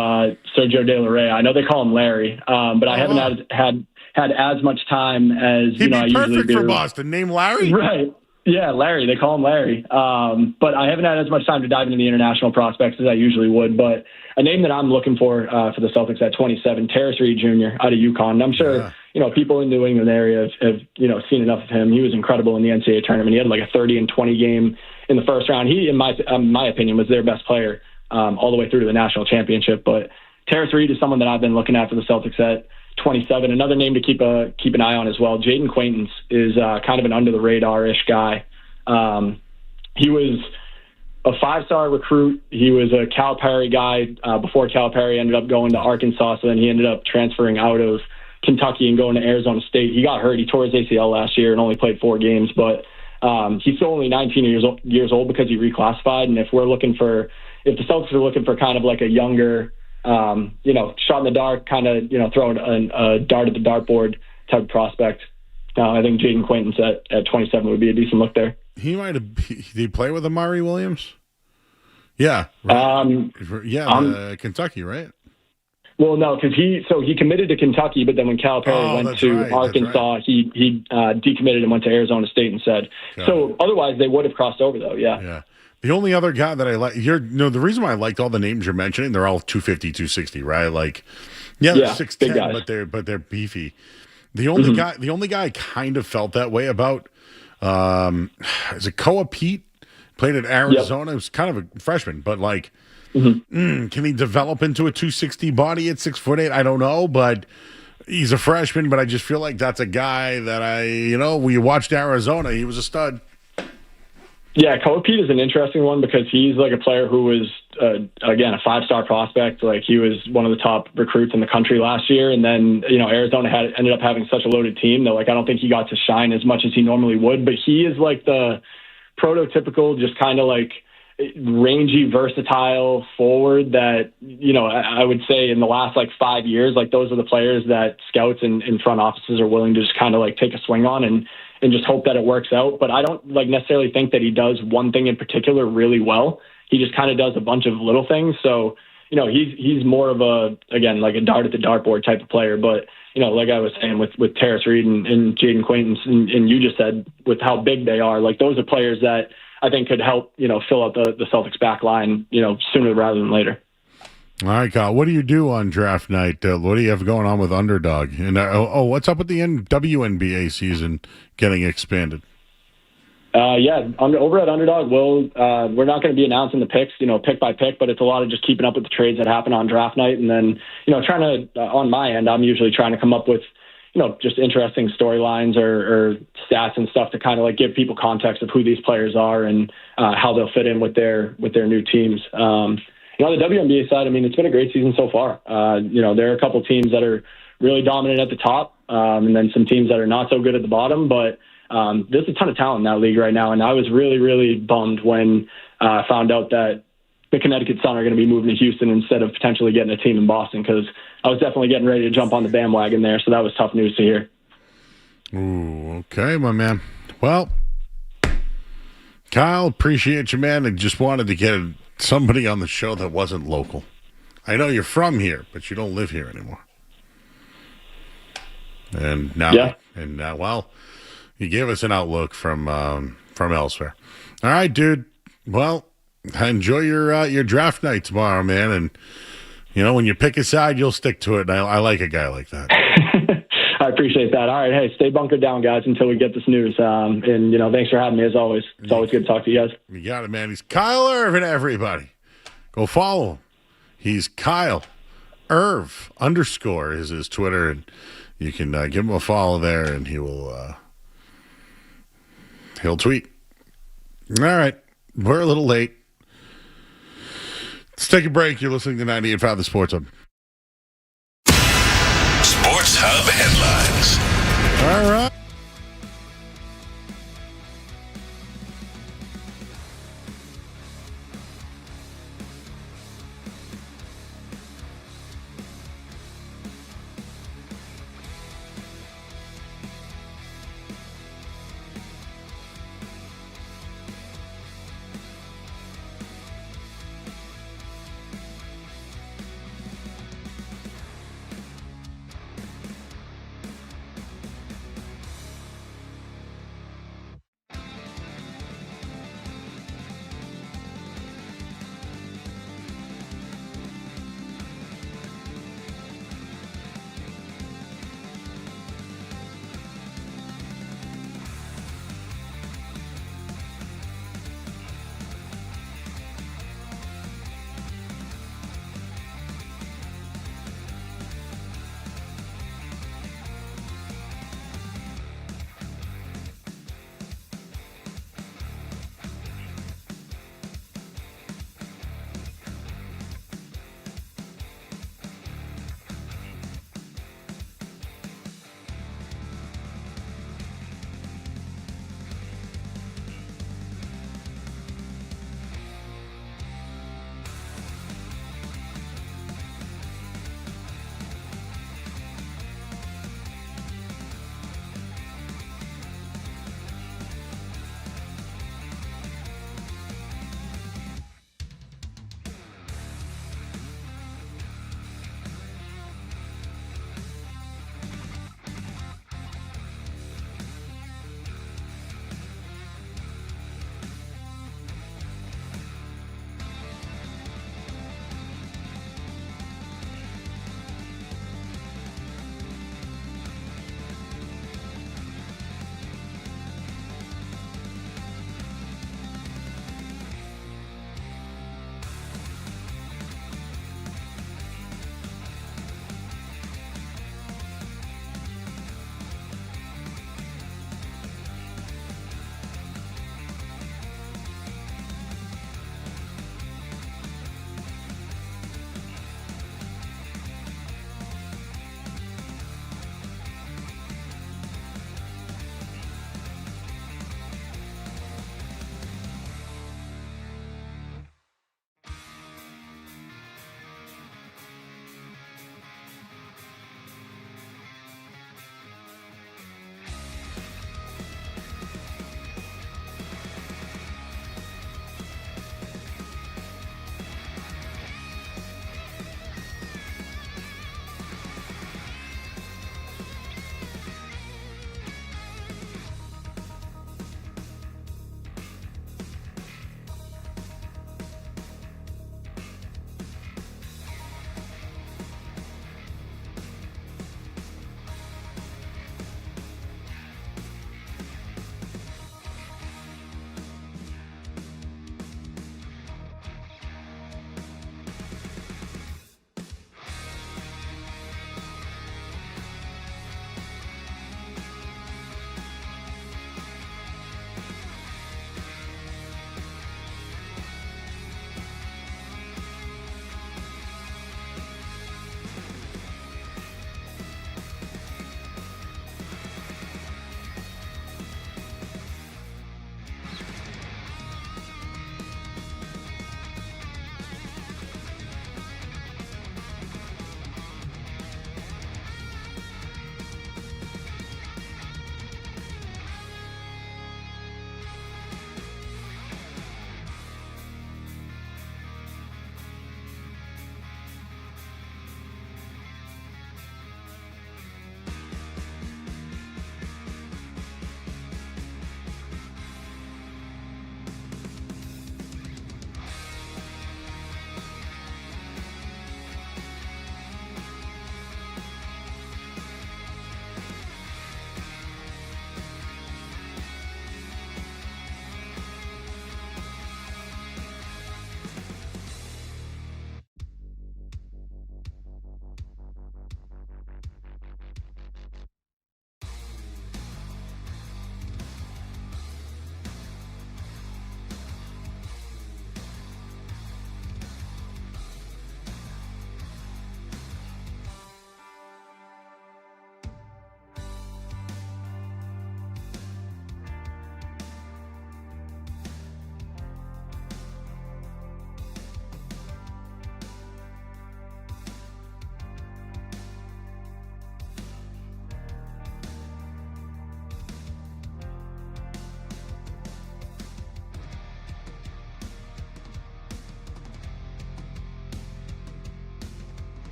Sergio de la Rey. I know they call him Larry, but I haven't had as much time as He'd be I usually perfect do. for Boston. Name Larry? Right. Yeah, Larry. They call him Larry. But I haven't had as much time to dive into the international prospects as I usually would. But a name that I'm looking for the Celtics at 27, Terrace Reed Jr. out of UConn. And I'm sure people in the New England area have seen enough of him. He was incredible in the NCAA tournament. He had like a 30-20 game in the first round. He, in my opinion, was their best player all the way through to the national championship. But Terrace Reed is someone that I've been looking at for the Celtics at 27. Another name to keep an eye on as well. Jaden Quaintance is kind of an under the radar-ish guy. He was a 5-star recruit. He was a Calipari guy before Calipari ended up going to Arkansas. So then he ended up transferring out of Kentucky and going to Arizona State. He got hurt. He tore his ACL last year and only played 4 games, but he's still only 19 years old because he reclassified. And if the Celtics are looking for kind of like a younger, shot in the dark, kind of, throwing a dart at the dartboard type of prospect, I think Jaden Quaintance at 27 would be a decent look there. He might have. Did he play with Amari Williams? Yeah. Right. Kentucky, right? Well, no, because he committed to Kentucky, but then when Calipari went to Arkansas, he decommitted and went to Arizona State instead. So otherwise, they would have crossed over, though. Yeah. Yeah. The only other guy that I like, the reason why I liked all the names you're mentioning, they're all 250, 260, right? Like, they're 6'10", but they're beefy. The only guy I kind of felt that way about is it Koa Pete? Played at Arizona. He was kind of a freshman, but like, can he develop into a 260 body at 6'8"? I don't know, but he's a freshman. But I just feel like that's a guy that we watched Arizona. He was a stud. Yeah, Koa Pete is an interesting one because he's like a player who was, again, a 5-star prospect. Like he was one of the top recruits in the country last year. And then, Arizona ended up having such a loaded team that I don't think he got to shine as much as he normally would. But he is like the prototypical, just kind of like rangy, versatile forward that, I would say in the last 5 years, those are the players that scouts and front offices are willing to just kind of take a swing on and just hope that it works out. But I don't necessarily think that he does one thing in particular really well. He just kind of does a bunch of little things. So, he's more of a dart at the dartboard type of player. But, like I was saying with Terrace Reed and Jaden Quaintance, and you just said with how big they are, those are players that I think could help, fill out the Celtics back line, sooner rather than later. All right, Kyle, what do you do on draft night? What do you have going on with Underdog? And what's up with the WNBA season getting expanded? Over at Underdog, we're not going to be announcing the picks, pick by pick, but it's a lot of just keeping up with the trades that happen on draft night. And then, trying to, on my end, I'm usually trying to come up with, just interesting storylines or stats and stuff to kind of give people context of who these players are and how they'll fit in with their new teams. On the WNBA side, it's been a great season so far. There are a couple teams that are really dominant at the top, and then some teams that are not so good at the bottom. But there's a ton of talent in that league right now, and I was really, really bummed when I found out that the Connecticut Sun are going to be moving to Houston instead of potentially getting a team in Boston, because I was definitely getting ready to jump on the bandwagon there. So that was tough news to hear. Ooh, okay, my man. Well, Kyle, appreciate you, man. I just wanted to get somebody on the show that wasn't local. I know you're from here, but you don't live here anymore. And now, well, you gave us an outlook from elsewhere. All right, dude. Well, enjoy your draft night tomorrow, man. And when you pick a side, you'll stick to it. And I like a guy like that. I appreciate that. All right, hey, stay bunkered down, guys, until we get this news. And thanks for having me as always. It's always good to talk to you guys. You got it, man. He's Kyle Irving, everybody. Go follow him. He's Kyle Irv _ is his Twitter, and you can give him a follow there, and he'll tweet. All right, we're a little late. Let's take a break. You're listening to 98.5 The Sports Hub. Sports Hub headlines. All right.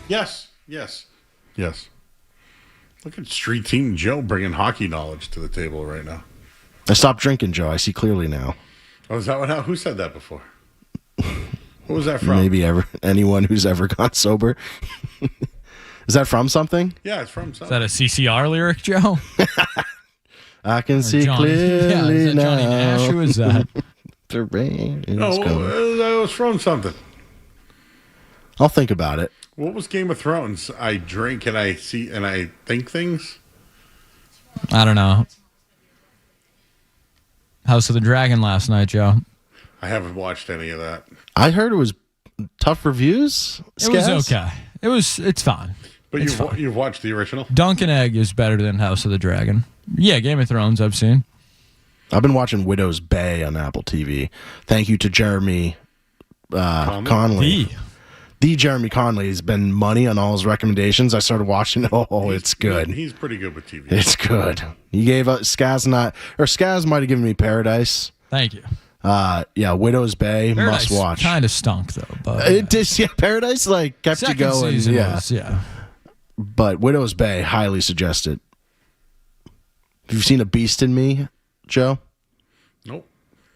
Yes. Look at Street Team Joe bringing hockey knowledge to the table right now. I stopped drinking, Joe. I see clearly now. Oh, is that who said that before? What was that from? Maybe anyone who's ever gone sober. Is that from something? Yeah, it's from something. Is that a CCR lyric, Joe? I can see Johnny, clearly is that now. Johnny Nash? Who is that? The rain is No, coming. that was from something. I'll think about it. What was Game of Thrones? I drink and I see and I think things. I don't know. House of the Dragon last night, Joe. I haven't watched any of that. I heard it was tough reviews. It was okay. It's fine. But It's fine. you've watched the original? Dunk and Egg is better than House of the Dragon. Yeah, Game of Thrones I've seen. I've been watching Widow's Bay on Apple TV. Thank you to Jeremy Conley. The Jeremy Conley has been money on all his recommendations. I started watching it. Oh, it's good. He's pretty good with TV. It's good. He gave Skaz might have given me Paradise. Thank you. Yeah, Widow's Bay, Paradise must watch. Kind of stunk though, but It did. Yeah, Paradise kept second you going. season Yeah, was, yeah. but Widow's Bay, highly suggested. Have you seen A Beast in Me, Joe? Nope.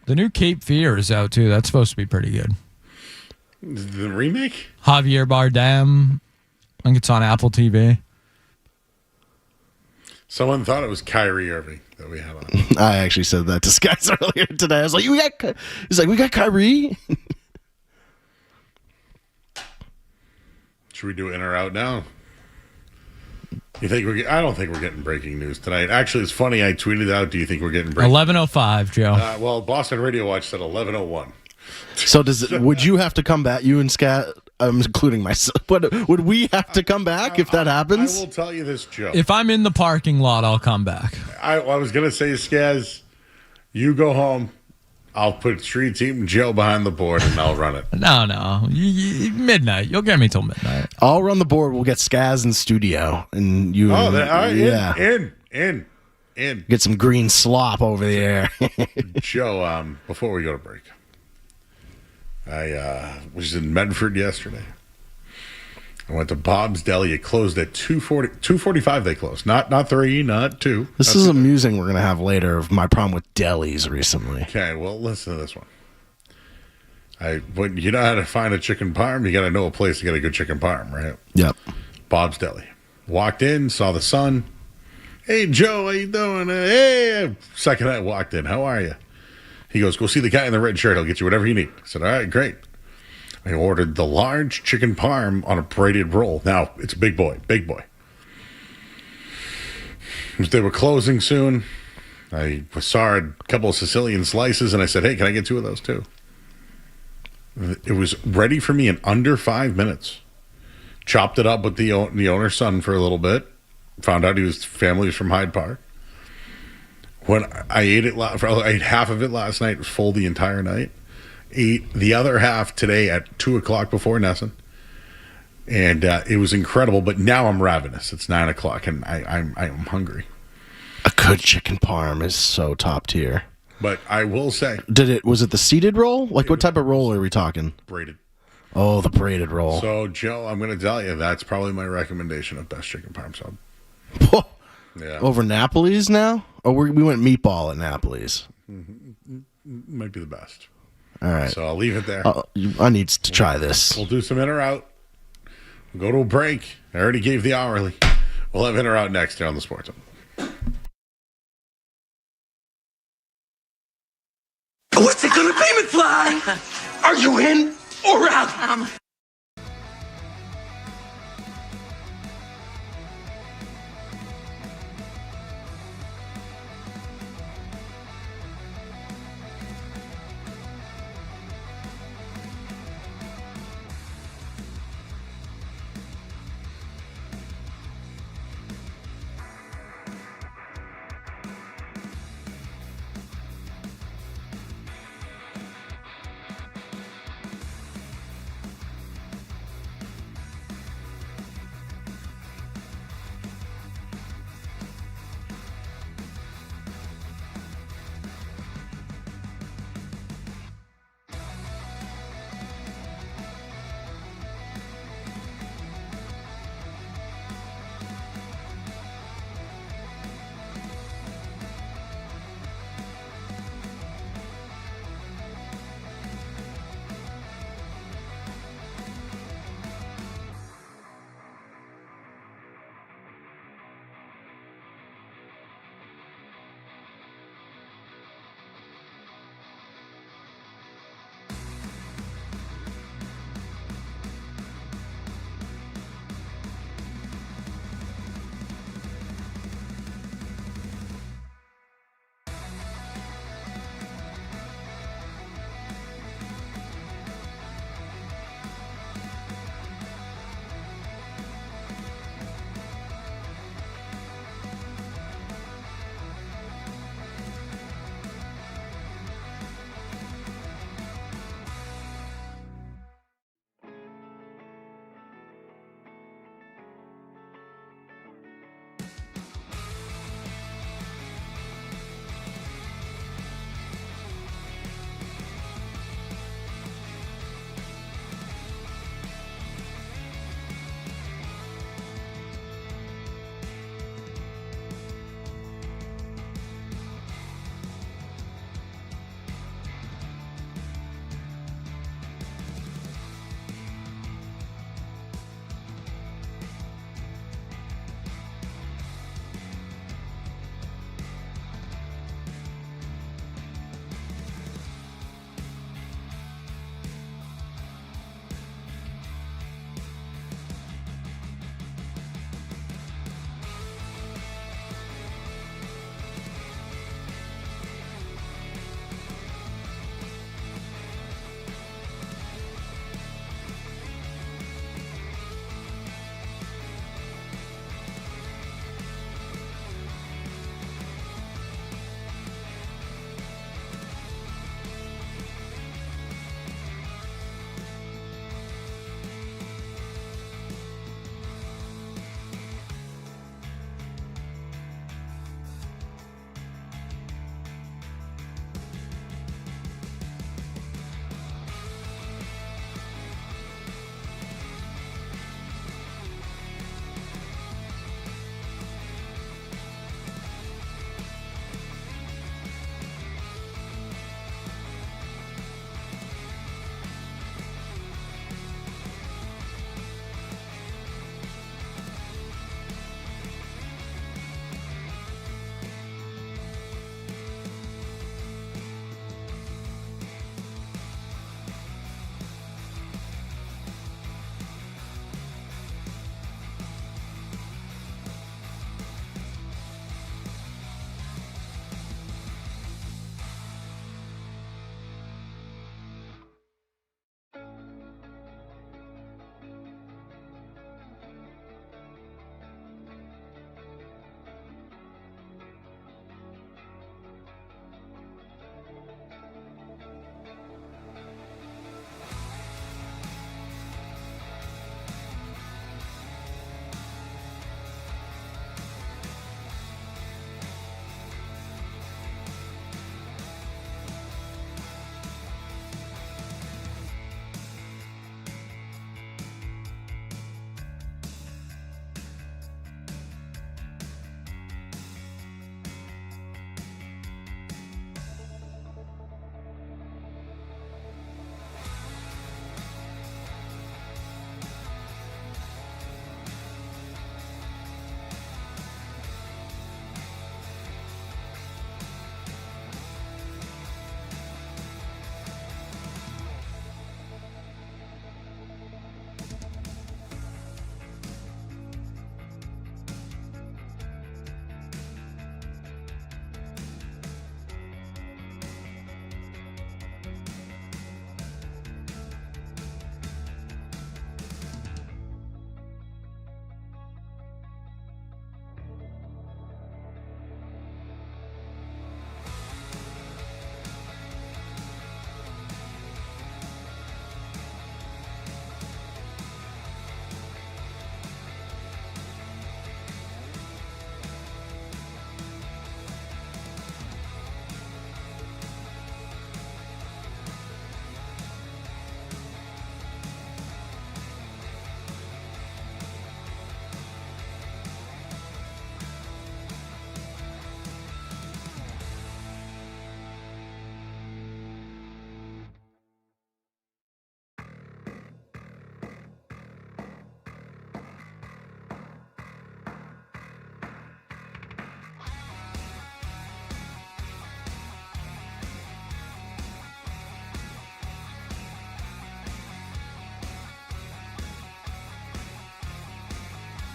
The new Cape Fear is out too. That's supposed to be pretty good. The remake? Javier Bardem. I think it's on Apple TV. Someone thought it was Kyrie Irving that we had on. I actually said that to Skies earlier today. I was like, we got Kyrie? Should we do in or out now? You think I don't think we're getting breaking news tonight. Actually, it's funny. I tweeted out, do you think we're getting breaking 11:05, Joe. Well, Boston Radio Watch said 11:01. So would you have to come back? You and Scat, I'm including myself. Would we have to come back if that happens? I will tell you this, Joe. If I'm in the parking lot, I'll come back. I was going to say, Skaz, you go home. I'll put Street Team Joe behind the board and I'll run it. No. Midnight. You'll get me till midnight. I'll run the board. We'll get Skaz in studio. And you. Oh, all right. Yeah. In. Get some green slop over the air. Joe, before we go to break, I was in Medford yesterday. I went to Bob's Deli. It closed at 2:45 they closed. Not 3, not 2. This is amusing we're going to have later of my problem with delis recently. Okay, well, listen to this one. When you know how to find a chicken parm, you got to know a place to get a good chicken parm, right? Yep. Bob's Deli. Walked in, saw the son. Hey, Joe, how you doing? Hey. Second I walked in, how are you? He goes, go see the guy in the red shirt. He'll get you whatever you need. I said, all right, great. I ordered the large chicken parm on a braided roll. Now, it's big boy. They were closing soon. I saw a couple of Sicilian slices, and I said, hey, can I get 2 of those too? It was ready for me in under 5 minutes. Chopped it up with the owner's son for a little bit. Found out his family was from Hyde Park. When I ate I ate half of it last night. It was full the entire night. Ate the other half today at 2:00 before Nesson. And it was incredible, but now I'm ravenous. It's 9:00 and I'm hungry. A good chicken parm is so top tier. But I will say, was it the seeded roll? Like what type of roll are we talking? Braided. Oh, the braided roll. So Joe, I'm going to tell you that's probably my recommendation of best chicken parm sub. Yeah. Over Napoli's now? Or we went meatball at Napoli's. Might be the best. All right. So I'll leave it there. I need to try this. We'll do some in or out. We'll go to a break. I already gave the hourly. We'll have in or out next here on the Sports Zone. What's it gonna be, McFly? Are you in or out?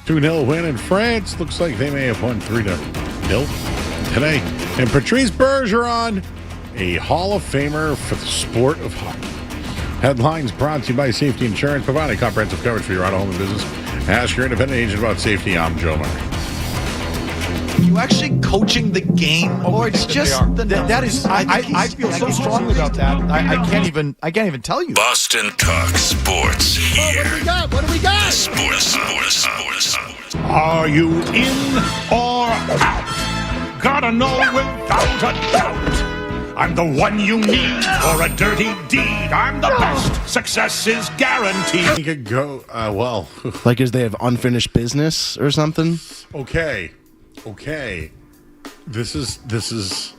2-0 win in France. Looks like they may have won 3-0 today. And Patrice Bergeron, a Hall of Famer for the sport of hockey. Headlines brought to you by Safety Insurance, providing comprehensive coverage for your auto, home, and business. Ask your independent agent about safety. I'm Joe Murray. Are you actually coaching the game, or it's just that is? I feel so strongly about that. I can't even tell you. Boston Talk Sports here. What do we got? The sports. Are you in or out? Gotta know without a doubt. I'm the one you need for a dirty deed. I'm the best. Success is guaranteed. You could go, Like, is they have unfinished business or something? Okay. This is.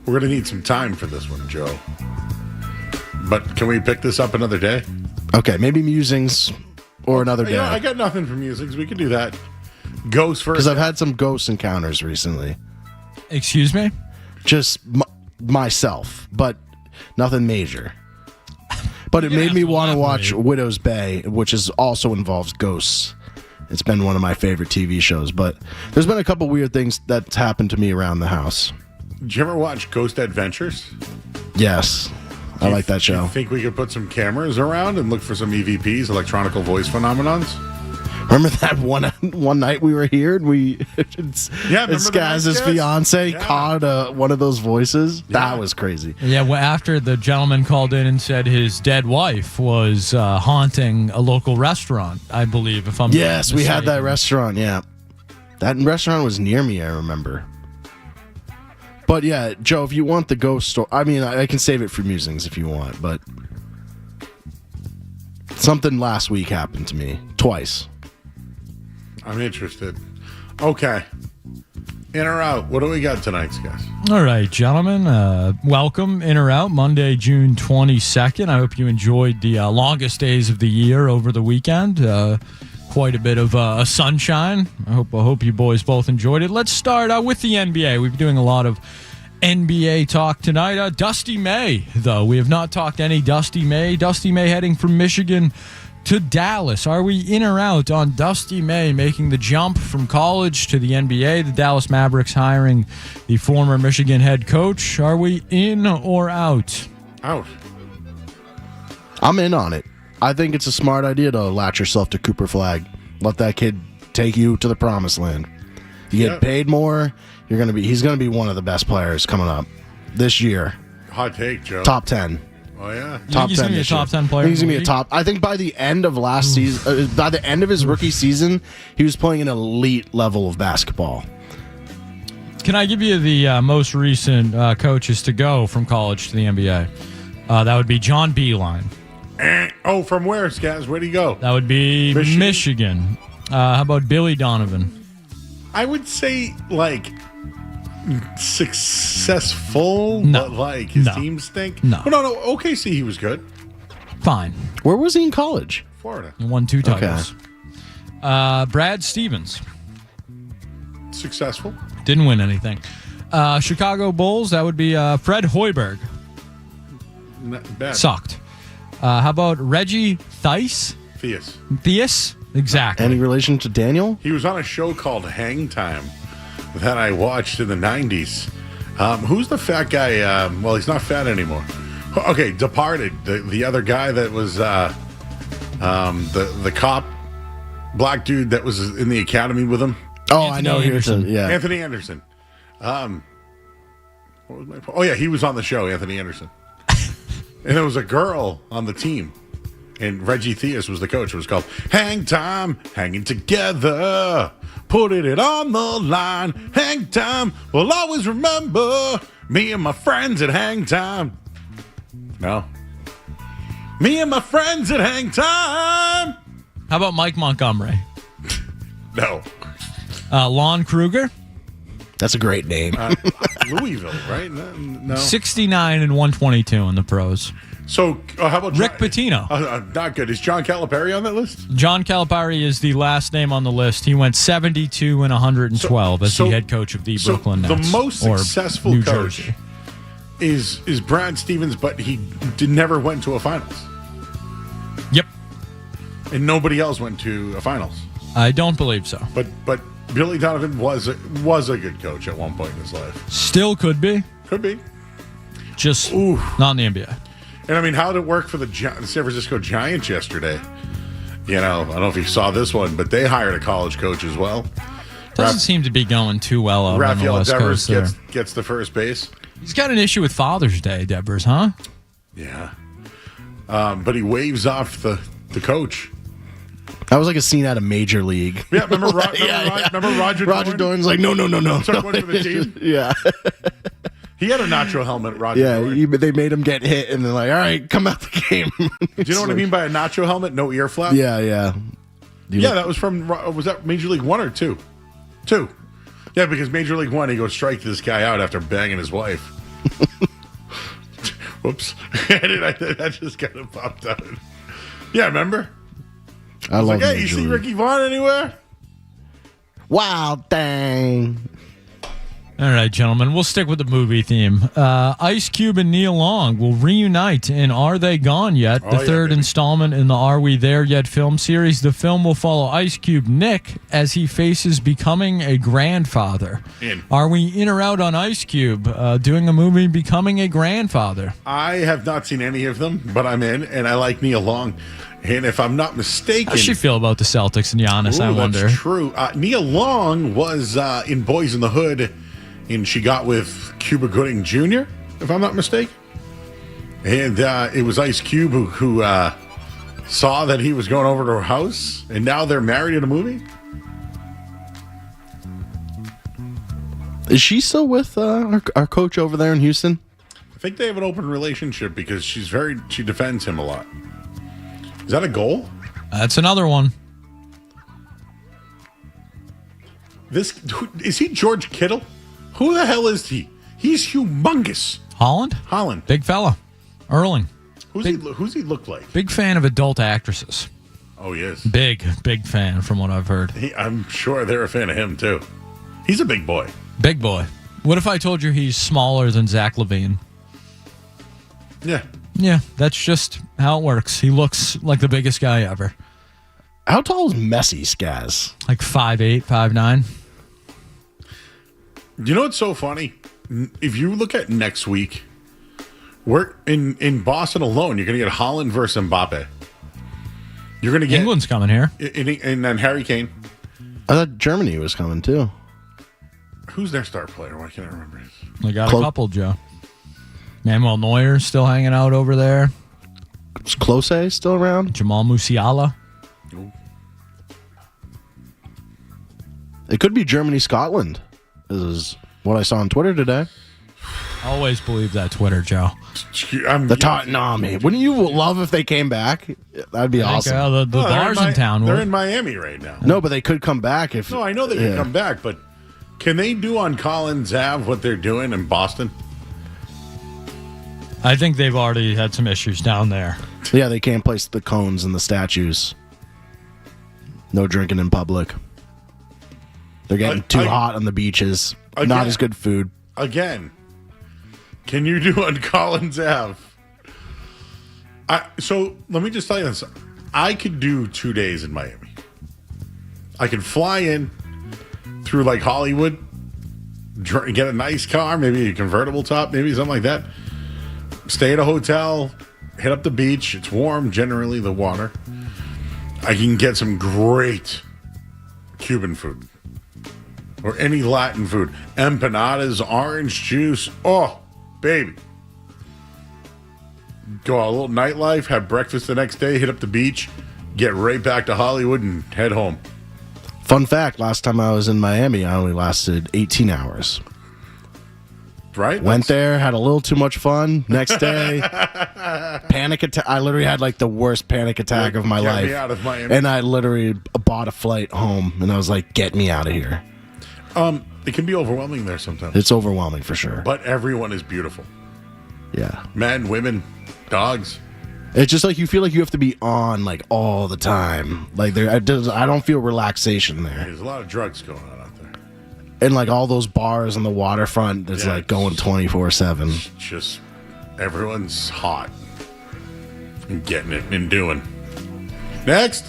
We're gonna need some time for this one, Joe. But can we pick this up another day? Okay, maybe musings or another day. I got nothing for musings. We could do that. Ghost first. Because I've had some ghost encounters recently. Excuse me? Just myself, but nothing major. But it made me want to watch Widow's Bay, which also involves ghosts. It's been one of my favorite TV shows, but there's been a couple weird things that's happened to me around the house. Did you ever watch Ghost Adventures? Yes. I like that show. You think we could put some cameras around and look for some EVPs, electronical voice phenomenons? Remember that one night we were here and Skaz's fiance caught one of those voices? Yeah. That was crazy. Yeah, well, after the gentleman called in and said his dead wife was haunting a local restaurant, I believe, if I'm Yes, we had that restaurant, yeah. That restaurant was near me, I remember. But yeah, Joe, if you want the ghost story, I mean, I can save it for musings if you want, but something last week happened to me twice. I'm interested. Okay. In or out? What do we got tonight, guys? All right, gentlemen. Welcome, In or Out, Monday, June 22nd. I hope you enjoyed the longest days of the year over the weekend. Quite a bit of sunshine. I hope you boys both enjoyed it. Let's start with the NBA. We've been doing a lot of NBA talk tonight. Dusty May, though. We have not talked any Dusty May. Dusty May heading from Michigan to Dallas. Are we in or out on Dusty May making the jump from college to the NBA? The Dallas Mavericks hiring the former Michigan head coach. Are we in or out? Out. I'm in on it. I think it's a smart idea to latch yourself to Cooper Flagg. Let that kid take you to the promised land. You get paid more. He's gonna be one of the best players coming up this year. Hot take, Joe. Top 10. Oh yeah, top 10. He's gonna be a top 10 player. He's gonna be a top. I think by the end of last season, by the end of his rookie season, he was playing an elite level of basketball. Can I give you the most recent coaches to go from college to the NBA? That would be John Beilein. Oh, from where, Skaz? Where'd he go? That would be Michigan. How about Billy Donovan? I would say, successful, no. But, his team stink? No. Oh, no, OKC, he was good. Fine. Where was he in college? Florida. He won 2 titles. Okay. Brad Stevens. Successful. Didn't win anything. Chicago Bulls, that would be Fred Hoiberg. Not bad. Sucked. How about Reggie Theis? Theus? Exactly. Any relation to Daniel? He was on a show called Hang Time that I watched in the 90s. Who's the fat guy? Well, he's not fat anymore. Okay, Departed. The other guy that was the cop, black dude that was in the academy with him. Oh, Anthony I know. Anderson. Yeah. Anthony Anderson. What was my point? Oh, yeah, he was on the show, Anthony Anderson. And there was a girl on the team. And Reggie Theus was the coach. It was called Hang Time, Hanging Together, Putting It on the Line. Hang Time, we'll always remember me and my friends at Hang Time. No. Me and my friends at Hang Time. How about Mike Montgomery? No. Lon Kruger? That's a great name. Louisville, right? No. 69 and 122 in the pros. So, how about Rick Pitino? Not good. Is John Calipari on that list? John Calipari is the last name on the list. He went 72 and 112 as the head coach of the Brooklyn Nets. The most successful New coach Jersey. is Brad Stevens, but he never went to a finals. Yep. And nobody else went to a finals. I don't believe so. But Billy Donovan was a good coach at one point in his life. Still could be. Could be. Just not in the NBA. And I mean, how did it work for the San Francisco Giants yesterday? You know, I don't know if you saw this one, but they hired a college coach as well. Doesn't seem to be going too well over on the Rafael West Devers Coast gets the first base. He's got an issue with Father's Day, Devers, huh? Yeah. But he waves off the coach. That was like a scene out of Major League. Yeah, remember Roger Dorn? Roger Dorn's like, no. Start playing for the team? Yeah. He had a nacho helmet, Roger Dorn. They made him get hit, and they're like, all right, come out the game. Do you know what I mean by a nacho helmet? No ear flap? Yeah. That was was that Major League 1 or 2? 2. Yeah, because Major League 1, he goes strike this guy out after banging his wife. Whoops. That just kind of popped out. Yeah, remember? I love hey, you see Ricky Vaughn anywhere? Wild thing. All right, gentlemen, we'll stick with the movie theme. Ice Cube and Neil Long will reunite in Are They Gone Yet? The third installment in the Are We There Yet film series. The film will follow Ice Cube Nick as he faces becoming a grandfather. Are we in or out on Ice Cube doing a movie becoming a grandfather? I have not seen any of them, but I'm in, and I like Neil Long. And if I'm not mistaken... How does she feel about the Celtics and Giannis, I wonder? That's true. Neil Long was in Boys in the Hood, and she got with Cuba Gooding Jr., if I'm not mistaken. And it was Ice Cube who saw that he was going over to her house, and now they're married in a movie. Is she still with our coach over there in Houston? I think they have an open relationship because she defends him a lot. Is that a goal? That's another one. Is he George Kittle? Who the hell is he? He's humongous. Holland. Big fella. Erling. Who's he look like? Big fan of adult actresses. Oh, he is. Big fan from what I've heard. I'm sure they're a fan of him, too. He's a big boy. Big boy. What if I told you he's smaller than Zach LaVine? Yeah. Yeah, that's just how it works. He looks like the biggest guy ever. How tall is Messi, Skaz? Like 5'8", 5'9". You know what's so funny? If you look at next week, we're in Boston alone, you're going to get Holland versus Mbappe. You're going to get... England's coming here. And then Harry Kane. I thought Germany was coming, too. Who's their star player? Why can't I remember? They got a couple, Joe. Manuel Neuer still hanging out over there. Is Klose still around? Jamal Musiala. It could be Germany-Scotland. This is what I saw on Twitter today. Always believe that Twitter, Joe. The Tottenham. Wouldn't you love if they came back? That'd be awesome. The bars in town. They're in Miami right now. No, but they could come back if... No, I know they can come back, but can they do on Collins Ave what they're doing in Boston? I think they've already had some issues down there. Yeah, they can't place the cones and the statues. No drinking in public. They're getting too hot on the beaches. Not as good food. Again, can you do on Collins Ave? So let me just tell you this. I could do 2 days in Miami. I could fly in through like Hollywood, get a nice car, maybe a convertible top, maybe something like that. Stay at a hotel, hit up the beach. It's warm, generally, the water. I can get some great Cuban food or any Latin food. Empanadas, orange juice. Oh, baby. Go out a little nightlife, have breakfast the next day, hit up the beach, get right back to Hollywood and head home. Fun fact, last time I was in Miami, I only lasted 18 hours. Right? Went there, had a little too much fun. Next day, panic attack. I literally had like the worst panic attack of my life. Get me out of Miami. And I literally bought a flight home, and I was like, get me out of here. It can be overwhelming there sometimes. It's overwhelming for sure. But everyone is beautiful. Yeah. Men, women, dogs. It's just like you feel like you have to be on like all the time. Like I don't feel relaxation there. There's a lot of drugs going on out there. And like all those bars on the waterfront, it's like going 24/7. Just everyone's hot and getting it and doing. Next.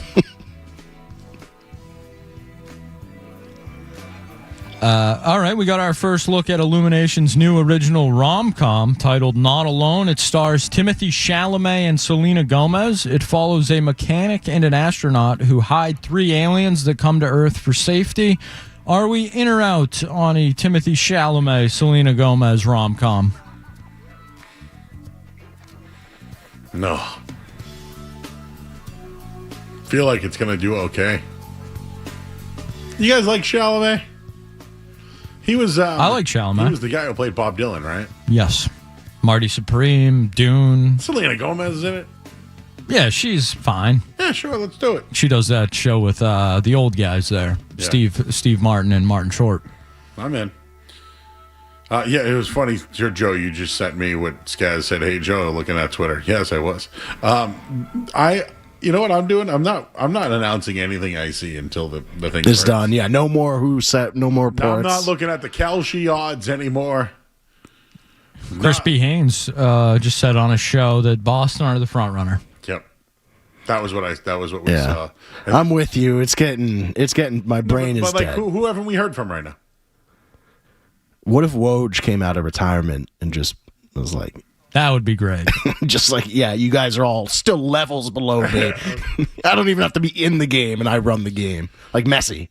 All right, we got our first look at Illumination's new original rom-com titled Not Alone. It stars Timothée Chalamet and Selena Gomez. It follows a mechanic and an astronaut who hide 3 aliens that come to Earth for safety. Are we in or out on a Timothée Chalamet, Selena Gomez rom-com? No. Feel like it's going to do okay. You guys like Chalamet? He was. I like Chalamet. He was the guy who played Bob Dylan, right? Yes. Marty Supreme, Dune. Selena Gomez is in it. Yeah, she's fine. Yeah, sure. Let's do it. She does that show with the old guys there, Yeah. Steve Martin and Martin Short. I'm in. Yeah, it was funny. Joe, you just sent me what Skaz said. Hey, Joe, looking at Twitter. Yes, I was. You know what I'm doing? I'm not announcing anything I see until the thing It's done. Yeah, no more no more Now, I'm ports. not looking at the Kelshi odds anymore. Chris B. Haynes just said on a show that Boston are the front runner. Yep, that was what we saw. And, I'm with you. It's getting. My brain is but like, dead. who haven't we heard from right now? What if Woj came out of retirement and just was like, that would be great. just like, yeah, you guys are all still levels below me. I don't even have to be in the game, and I run the game like Messi.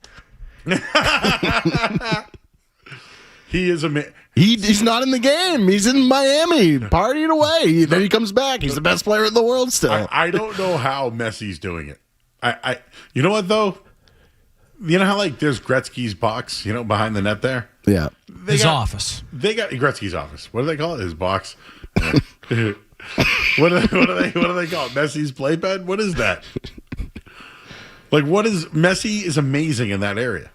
He is he's not in the game. He's in Miami partying away. Then he comes back. He's the best player in the world still. I don't know how Messi's doing it. I you know what though? You know how like there's Gretzky's box, behind the net there? Yeah. His office. They got Gretzky's office. What do they call it? His box. What do they call it? Messi's playpen? What is that? Like, Messi is amazing in that area.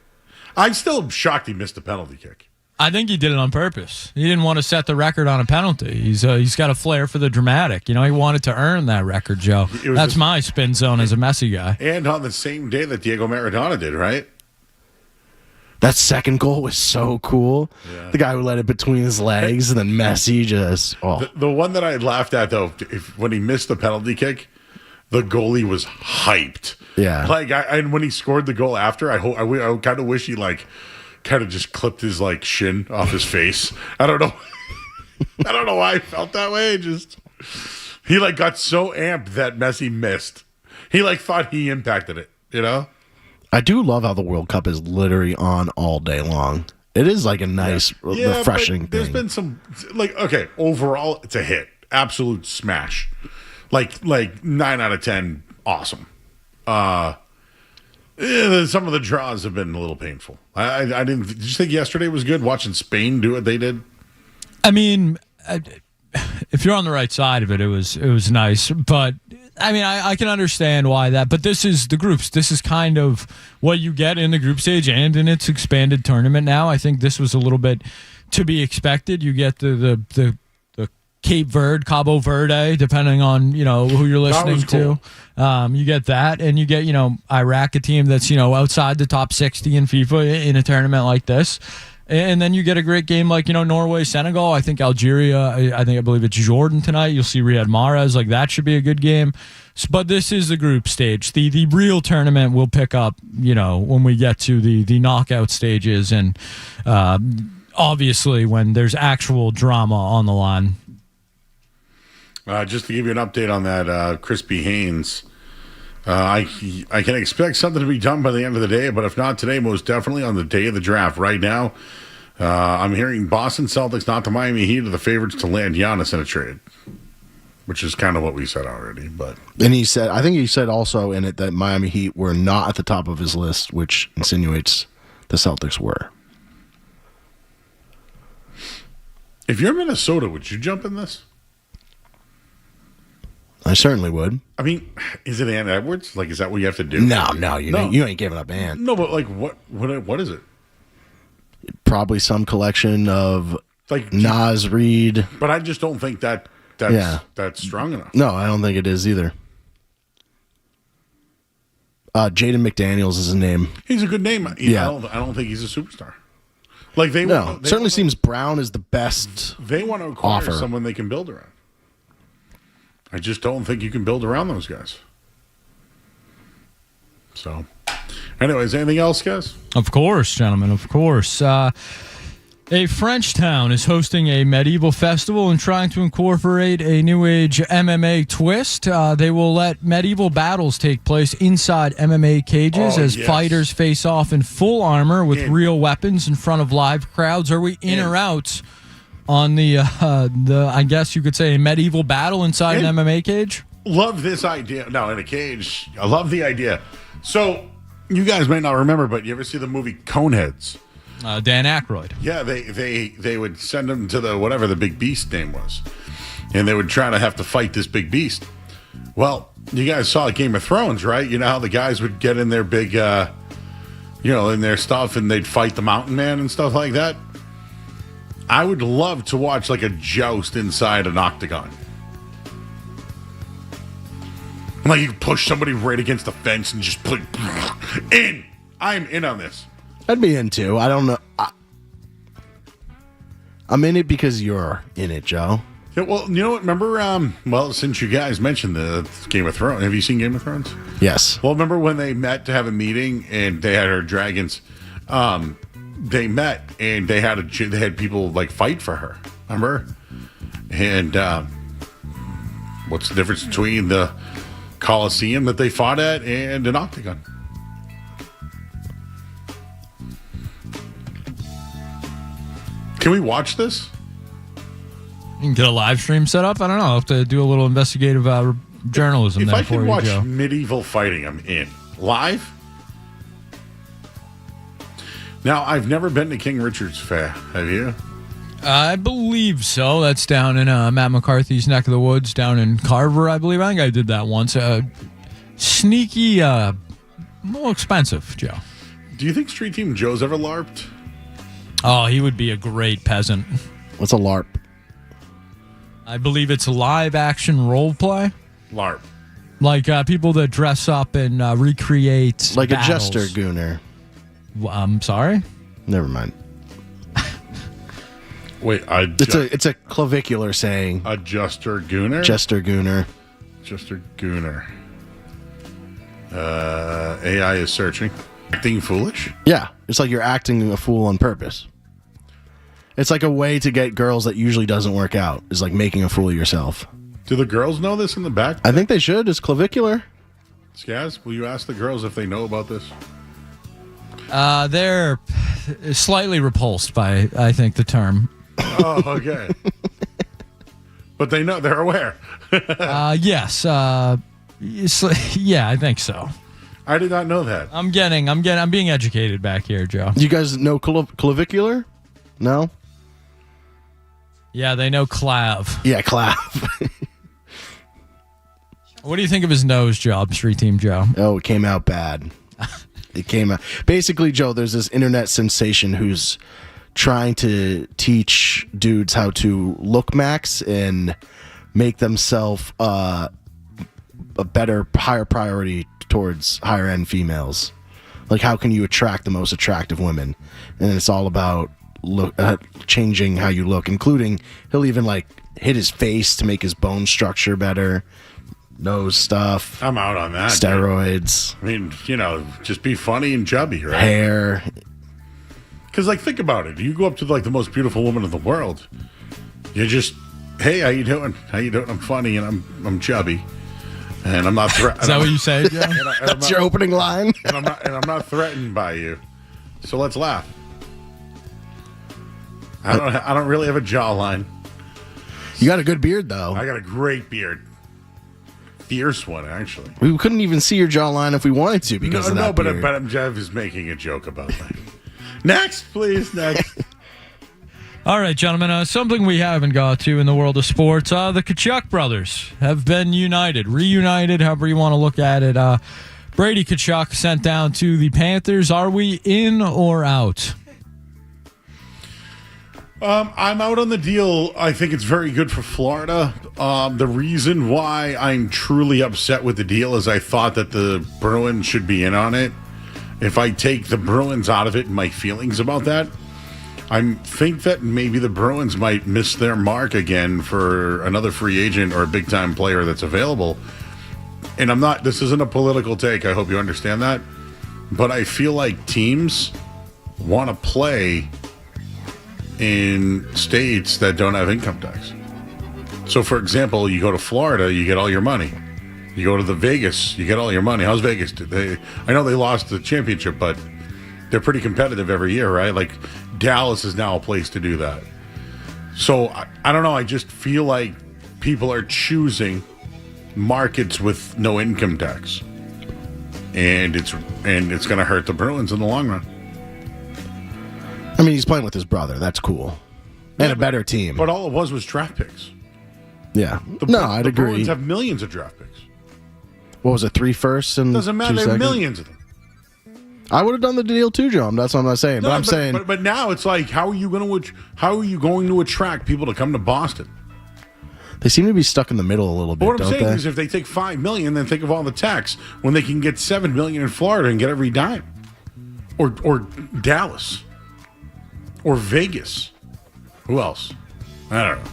I'm still shocked he missed a penalty kick. I think he did it on purpose. He didn't want to set the record on a penalty. He's got a flair for the dramatic. He wanted to earn that record, Joe. That's my spin zone as a Messi guy. And on the same day that Diego Maradona did, right? That second goal was so cool. Yeah. The guy who let it between his legs, and then Messi just. Oh. The one that I laughed at, though, when he missed the penalty kick, the goalie was hyped. Yeah. And when he scored the goal after, I kind of wish he, kind of just clipped his, shin off his face. I don't know. I don't know why I felt that way. He, got so amped that Messi missed. He, thought he impacted it, I do love how the World Cup is literally on all day long. It is a nice, refreshing there's thing. Been some, okay, overall, it's a hit. Absolute smash. 9 out of 10, awesome. Some of the draws have been a little painful. I didn't. Did you think yesterday was good? Watching Spain do what they did. I mean, if you're on the right side of it, it was nice. But I mean, I can understand why that. But this is the groups. This is kind of what you get in the group stage and in its expanded tournament now. I think this was a little bit to be expected. You get the Cape Verde, Cabo Verde, depending on who you're listening to. You get that, and you get Iraq, a team that's outside the top 60 in FIFA in a tournament like this, and then you get a great game like Norway, Senegal. I think Algeria. I believe it's Jordan tonight. You'll see Riyad Mahrez. That should be a good game. But this is the group stage. The real tournament will pick up when we get to the knockout stages, and obviously when there's actual drama on the line. Just to give you an update on that, Chris B. Haynes, I can expect something to be done by the end of the day, but if not today, most definitely on the day of the draft. Right now, I'm hearing Boston Celtics, not the Miami Heat, are the favorites to land Giannis in a trade, which is kind of what we said already. But and I think he said also in it that Miami Heat were not at the top of his list, which insinuates the Celtics were. If you're Minnesota, would you jump in this? I certainly would. I mean, is it Ant Edwards? Is that what you have to do? No, you ain't giving up Ant. No, but what is it? Probably some collection of Nas Reed. But I just don't think that's strong enough. No, I don't think it is either. Jaden McDaniels is his name. He's a good name. I don't think he's a superstar. Certainly seems Brown is the best. They want to acquire someone they can build around. I just don't think you can build around those guys. So, Anyways, anything else, guys? Of course, gentlemen, of course. A French town is hosting a medieval festival and trying to incorporate a new age MMA twist. They will let medieval battles take place inside MMA cages as fighters face off in full armor with real weapons in front of live crowds. Are we in or out on the I guess you could say, a medieval battle inside an MMA cage? Love this idea. No, in a cage. I love the idea. So, you guys may not remember, but you ever see the movie Coneheads? Dan Aykroyd. Yeah, they would send him to the whatever the big beast name was, and they would try to have to fight this big beast. Well, you guys saw Game of Thrones, right? You know how the guys would get in their big, in their stuff, and they'd fight the Mountain Man and stuff like that. I would love to watch like a joust inside an octagon. Like you push somebody right against the fence and just put in. I'm in on this. I'd be in too. I don't know. I'm in it because you're in it, Joe. Yeah, well, you know what? Remember, since you guys mentioned the Game of Thrones, have you seen Game of Thrones? Yes. Well, remember when they met to have a meeting and they had her dragons? They met and they had people like fight for her. Remember? And what's the difference between the Colosseum that they fought at and an octagon? Can we watch this? You can get a live stream set up. I don't know. I'll have to do a little investigative journalism there for you, Joe. If I can watch medieval fighting, I'm in. Live? Now, I've never been to King Richard's Fair. Have you? I believe so. That's down in Matt McCarthy's neck of the woods, down in Carver, I believe. I think I did that once. Sneaky, a little expensive, Joe. Do you think Street Team Joe's ever LARPed? Oh, he would be a great peasant. What's a LARP? I believe it's live action role play. LARP. Like people that dress up and recreate like battles. A jester gooner. I'm sorry? Never mind. Wait, it's a clavicular saying. A jester gooner? Jester gooner. Jester gooner. AI is searching. Acting foolish? Yeah, it's like you're acting a fool on purpose. It's like a way to get girls that usually doesn't work out. Is like making a fool of yourself. Do the girls know this in the back? I think they should. It's clavicular. Skaz, will you ask the girls if they know about this? They're slightly repulsed by, I think, the term. Oh, okay. But they know, they're aware. Yes. Yeah, I think so. I did not know that. I'm being educated back here, Joe. You guys know clavicular? No? Yeah, they know clav. Yeah, clav. What do you think of his nose job, Street Team Joe? Oh, it came out bad. It came out. Basically, Joe, there's this internet sensation who's trying to teach dudes how to look max and make themselves a better, higher priority towards higher end females. Like, how can you attract the most attractive women? And it's all about changing how you look, including he'll even like hit his face to make his bone structure better. Nose stuff. I'm out on that. Steroids. Dude. I mean, just be funny and chubby, right? Hair. Because, like, think about it. You go up to, like, the most beautiful woman in the world. You just, hey, how you doing? How you doing? I'm funny and I'm chubby. And I'm not threatened. Is that what you say, Joe? That's your opening line? and I'm not threatened by you. So let's laugh. I don't really have a jawline. You got a good beard, though. I got a great beard. Fierce one, actually. We couldn't even see your jawline if we wanted to because of that beard. But Jeff is making a joke about that. Next, please, next. All right, gentlemen, something we haven't got to in the world of sports. The Tkachuk brothers have been reunited, however you want to look at it. Brady Tkachuk sent down to the Panthers. Are we in or out? I'm out on the deal. I think it's very good for Florida. The reason why I'm truly upset with the deal is I thought that the Bruins should be in on it. If I take the Bruins out of it and my feelings about that, I think that maybe the Bruins might miss their mark again for another free agent or a big-time player that's available. And this isn't a political take. I hope you understand that. but I feel like teams want to play in states that don't have income tax. So, for example, you go to Florida, you get all your money. You go to the Vegas, you get all your money. How's Vegas? I know they lost the championship, but they're pretty competitive every year, right? Like Dallas is now a place to do that. So I don't know. I just feel like people are choosing markets with no income tax, and it's going to hurt the Bruins in the long run. I mean, he's playing with his brother. That's cool, and a better team. But all it was draft picks. Yeah. I'd the agree. Bruins have millions of draft picks. What was it? 3 firsts and Doesn't matter. 2 They have seconds? millions of them. I would have done the deal too, John. That's what I'm not saying. But I'm saying, but now it's like, how are you going to attract people to come to Boston? they seem to be stuck in the middle a little bit. But what I'm don't saying they? is, if they take $5 million, then think of all the tax when they can get $7 million in Florida and get every dime, or Dallas, or Vegas. Who else? I don't know.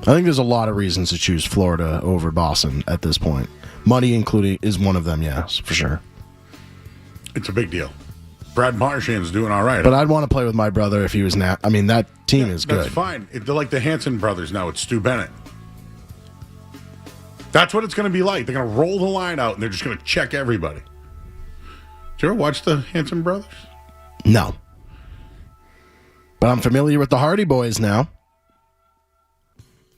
I think there's a lot of reasons to choose Florida over Boston at this point. Money including is one of them, yes, for sure. It's a big deal. Brad Marchand's doing all right. But I'd want to play with my brother if he was I mean, that team is good. That's fine. They're like the Hanson brothers now. It's Stu Bennett. That's what it's going to be like. They're going to roll the line out, and they're just going to check everybody. Did you ever watch the Hanson brothers? No. But I'm familiar with the Hardy Boys now.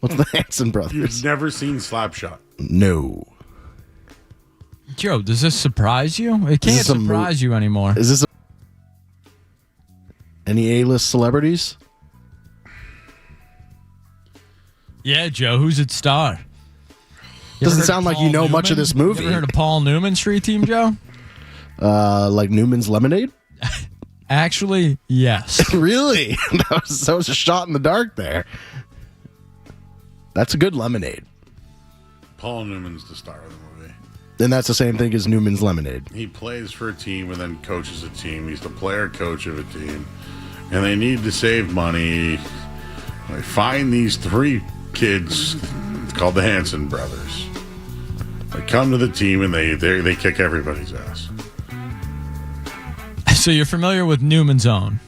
What's the Hanson brothers? You've never seen Slapshot? No. Joe, does this surprise you? It can't surprise you anymore. Is this any A-list celebrities? Yeah, Joe. Who's its star? Doesn't sound like you know much of this movie. You ever heard of Paul Newman Street Team, Joe? Like Newman's Lemonade? Actually, yes. Really? That was a shot in the dark there. That's a good lemonade. Paul Newman's the star of the movie. And that's the same thing as Newman's Lemonade. He plays for a team and then coaches a team. He's the player coach of a team. And they need to save money. They find these 3 kids. It's called the Hanson brothers. They come to the team and they kick everybody's ass. So you're familiar with Newman's Own?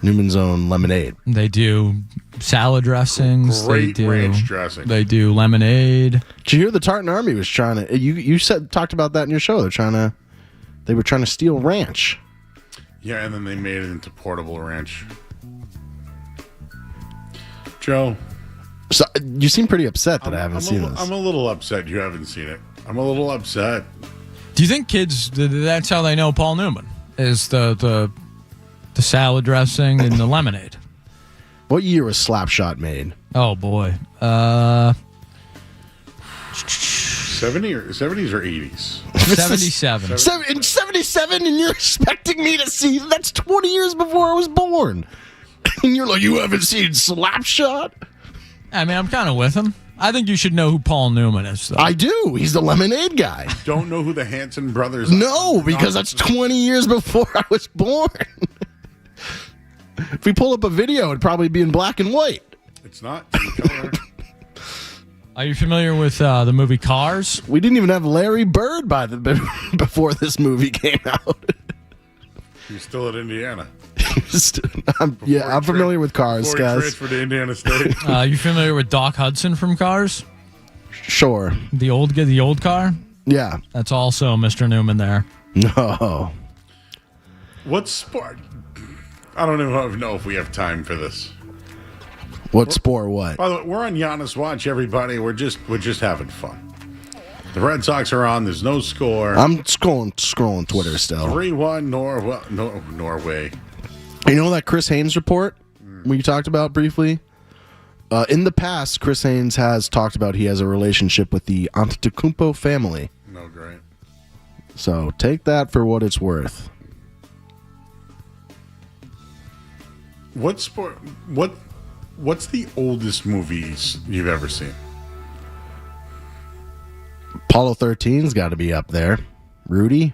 Newman's Own Lemonade. They do salad dressings. Great they do ranch dressing. They do lemonade. Did you hear the Tartan Army was trying to? You talked about that in your show. They were trying to steal ranch. Yeah, and then they made it into portable ranch. Joe, so you seem pretty upset that I haven't seen this. I'm a little upset you haven't seen it. I'm a little upset. Do you think kids? That's how they know Paul Newman is the salad dressing and the lemonade. What year was Slapshot made? Oh boy, 70s or 80s? 77. In 77, and you're expecting me to see? That's 20 years before I was born. And you're like, you haven't seen Slapshot? I mean, I'm kind of with him. I think you should know who Paul Newman is, though. I do. He's the lemonade guy. Don't know who the Hanson brothers are? No, because that's 20 years before I was born. If we pull up a video, it'd probably be in black and white. It's not. It's in color. Are you familiar with the movie Cars? We didn't even have Larry Bird before this movie came out. He's still at Indiana. I'm familiar with Cars, before guys. He transferred to Indiana State. You familiar with Doc Hudson from Cars? Sure. The old car? Yeah. That's also Mr. Newman there. No. What sport? I don't even know if we have time for this. What sport? What? By the way, we're on Giannis Watch, everybody. We're just having fun. The Red Sox are on. There's no score. I'm scrolling Twitter still. 3-1 Norway. You know that Chris Haynes report we talked about briefly? In the past, Chris Haynes has talked about he has a relationship with the Antetokounmpo family. No, great. So take that for what it's worth. What sport? What's the oldest movies you've ever seen? Apollo 13's got to be up there. Rudy?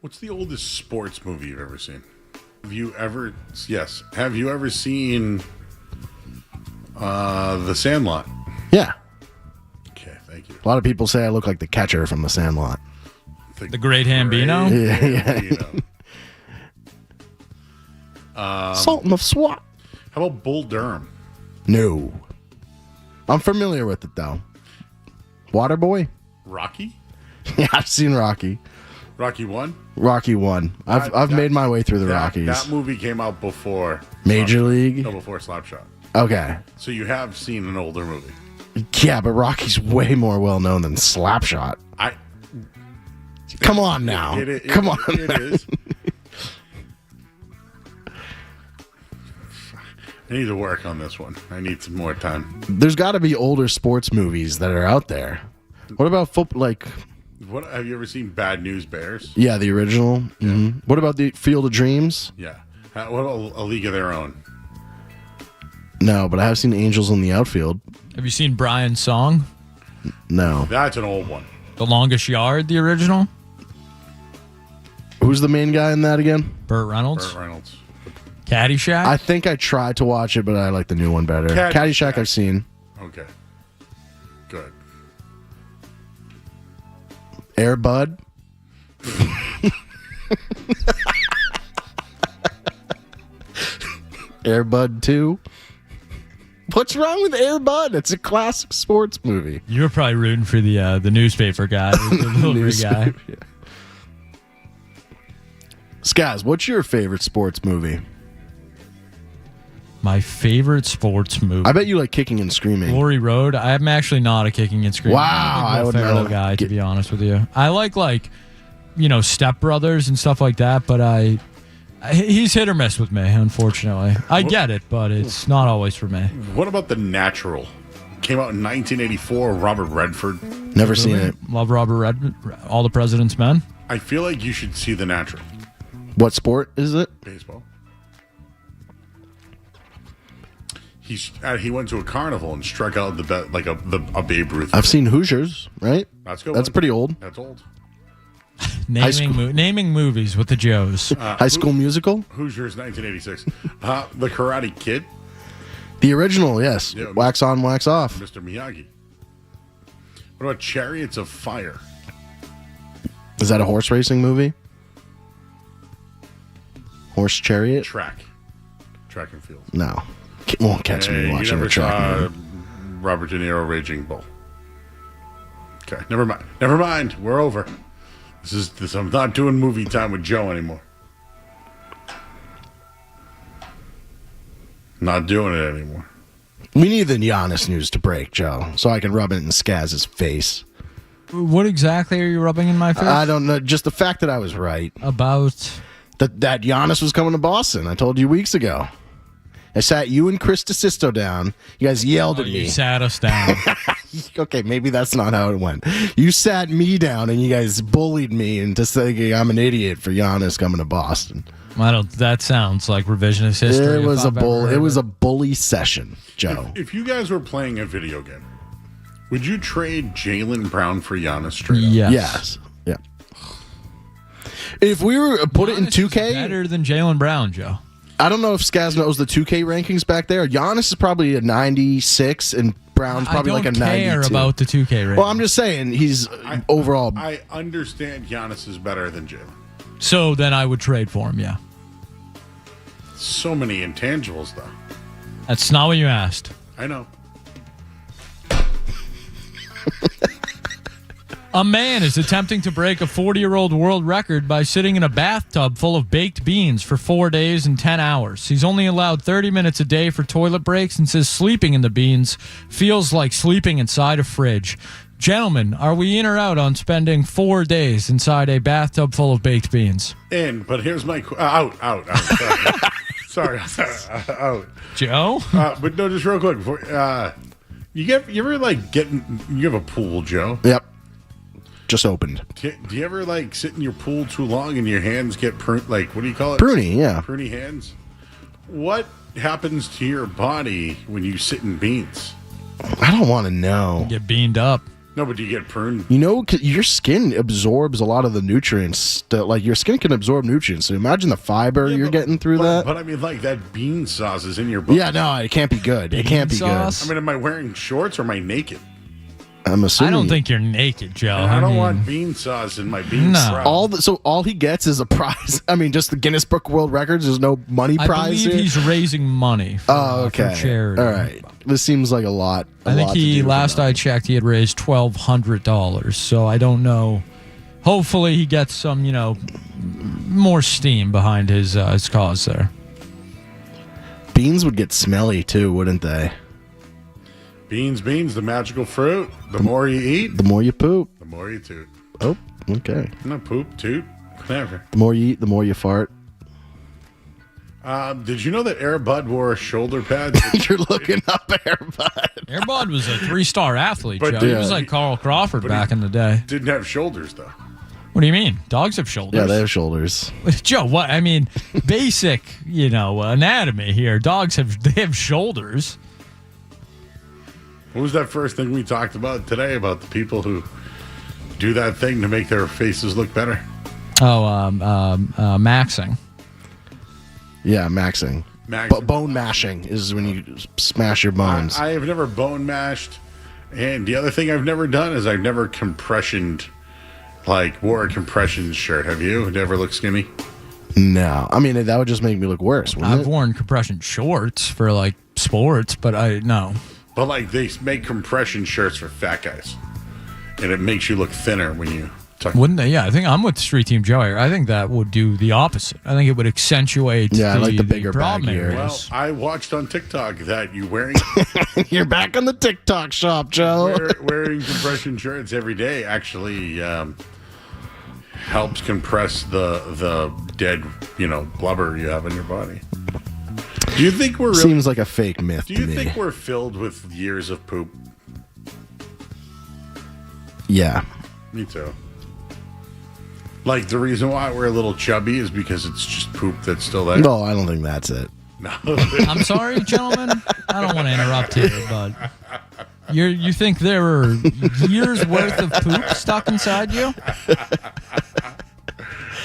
What's the oldest sports movie you've ever seen? Have you ever seen The Sandlot? Yeah. Okay, thank you. A lot of people say I look like the catcher from The Sandlot. The Great Hambino? Sultan of SWAT. How about Bull Durham? No. I'm familiar with it, though. Waterboy? Rocky? Yeah, I've seen Rocky. Rocky 1? Rocky 1. I've made my way through the Rockies. That movie came out before Major League? No, before Slapshot. Okay. So you have seen an older movie. Yeah, but Rocky's way more well known than Slapshot. Come on now. Come on. It is. I need to work on this one. I need some more time. There's got to be older sports movies that are out there. What about football? Like, what have you ever seen? Bad News Bears? Yeah, the original. Yeah. Mm-hmm. What about the Field of Dreams? Yeah. What about A League of Their Own? No, but I have seen Angels in the Outfield. Have you seen Brian's Song? No. That's an old one. The Longest Yard, the original? Who's the main guy in that again? Burt Reynolds. Burt Reynolds. Caddyshack? I think I tried to watch it, but I like the new one better. Caddyshack I've seen. Okay. Good. Air Bud. Air Bud 2. What's wrong with Air Bud? It's a classic sports movie. You were probably rooting for the newspaper guy, the delivery guy. Yeah. Skaz, what's your favorite sports movie? My favorite sports movie. I bet you like Kicking and Screaming. Glory Road. I'm actually not a Kicking and Screaming. Wow, I would Ferrell guy, to be honest with you. I like Step Brothers and stuff like that, but he's hit or miss with me, unfortunately. I get it, but it's not always for me. What about The Natural? Came out in 1984. Robert Redford. Never seen it. Love Robert Redford. All the President's Men. I feel like you should see The Natural. What sport is it? Baseball. He went to a carnival and struck out a Babe Ruth. I've seen Hoosiers, right? That's good. That's pretty old. That's old. Naming movies with the Joes. High School Musical? Hoosiers, 1986. The Karate Kid. The original, yes. Yeah, wax on, wax off. Mr. Miyagi. What about Chariots of Fire? Is that a horse racing movie? Horse chariot? Track and field. No. Won't catch me watching a track movie. Robert De Niro Raging Bull. Okay, never mind. We're over. This. I'm not doing movie time with Joe anymore. Not doing it anymore. We need the Giannis news to break, Joe, so I can rub it in Skaz's face. What exactly are you rubbing in my face? I don't know. Just the fact that I was right. About? That Giannis was coming to Boston. I told you weeks ago. I sat you and Chris DeSisto down. You guys yelled at me. You sat us down. Okay, maybe that's not how it went. You sat me down and you guys bullied me into saying I'm an idiot for Giannis coming to Boston. That sounds like revisionist history. It was a bully session, Joe. If you guys were playing a video game, would you trade Jaylen Brown for Giannis straight up? Yes. Yeah. If we were put it in 2K, better than Jaylen Brown, Joe. I don't know if Skaz knows the 2K rankings back there. Giannis is probably a 96, and Brown's probably like a 92. I don't care about the 2K rankings. Well, I'm just saying he's overall. I understand Giannis is better than Jaylen. So then I would trade for him, yeah. So many intangibles, though. That's not what you asked. I know. A man is attempting to break a 40-year-old world record by sitting in a bathtub full of baked beans for 4 days and 10 hours. He's only allowed 30 minutes a day for toilet breaks and says sleeping in the beans feels like sleeping inside a fridge. Gentlemen, are we in or out on spending 4 days inside a bathtub full of baked beans? In, but here's my... out. Sorry, out. Joe? But no, just real quick. Before, you have a pool, Joe? Yep. Just opened. Do you ever sit in your pool too long and your hands get what do you call it? Pruny, yeah. Pruny hands. What happens to your body when you sit in beans? I don't want to know. You get beaned up. No, but do you get pruned? You know, your skin absorbs a lot of the nutrients. Your skin can absorb nutrients. So imagine the fiber you're getting through that. But I mean, that bean sauce is in your body. Yeah, no, it can't be good. It can't be good. I mean, am I wearing shorts or am I naked? I'm assuming. I don't think you're naked, Joe. I don't mean, want bean sauce in my bean sprout. All he gets is a prize. I mean, just the Guinness Book of World Records. There's no money I prize believe here. he's raising money for charity. All right. This seems like a lot. I think last I checked, he had raised $1,200. So I don't know. Hopefully he gets some, more steam behind his cause there. Beans would get smelly too, wouldn't they? Beans, the magical fruit. The more you eat, the more you poop. The more you toot. Oh, okay. No, poop, toot, whatever. The more you eat, the more you fart. Did you know that Air Bud wore shoulder pads? You're looking up Air Bud. Air Bud was a 3-star athlete, But Joe. He was like Carl Crawford back in the day. Didn't have shoulders, though. What do you mean? Dogs have shoulders. Yeah, they have shoulders. Joe, what? I mean, basic, anatomy here. Dogs have shoulders. What was that first thing we talked about today about the people who do that thing to make their faces look better? Oh, maxing. Yeah, maxing. Bone mashing is when you smash your bones. I have never bone mashed, and the other thing I've never done is I've never compressioned, wore a compression shirt. Have you? Never looked skinny? No. I mean, that would just make me look worse, wouldn't I've worn compression shorts for, sports, but no. But, they make compression shirts for fat guys, and it makes you look thinner when you tuck. Wouldn't they? Yeah, I think I'm with Street Team Joe here. I think that would do the opposite. I think it would accentuate the bigger problem bag here. areas. Well, I watched on TikTok that you wearing... You're back on the TikTok shop, Joe. wearing compression shirts every day actually helps compress the dead, blubber you have in your body. Do you think we're really... Seems like a fake myth Do to you me. think we're filled with years of poop? Yeah. Me too. The reason why we're a little chubby is because it's just poop that's still there. No, I don't think that's it. No. I'm sorry, gentlemen. I don't want to interrupt you, but you think there were years worth of poop stuck inside you?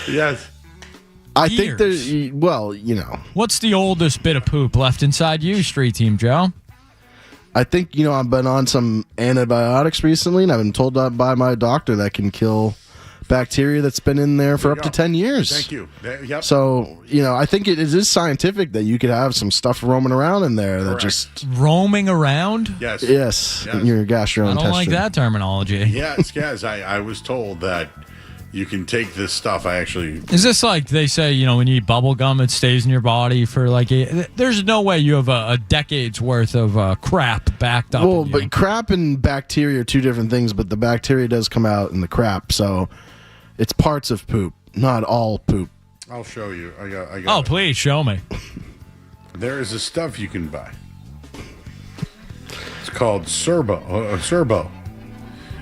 Yes. I think there's, What's the oldest bit of poop left inside you, Street Team Joe? I think, I've been on some antibiotics recently, and I've been told by my doctor that can kill bacteria that's been in there for up to 10 years. Thank you. Yep. So, I think it is scientific that you could have some stuff roaming around in there that just... Roaming around? Yes. Yes, in your gastrointestinal. I don't like that terminology. Yes, guys, I was told that you can take this stuff. Is this like they say, when you eat bubble gum, it stays in your body for there's no way you have a decade's worth of crap backed up. Well, but crap and bacteria are two different things, but the bacteria does come out in the crap, so it's parts of poop, not all poop. I'll show you. I got Oh, please show me. There is a stuff you can buy. It's called Serbo.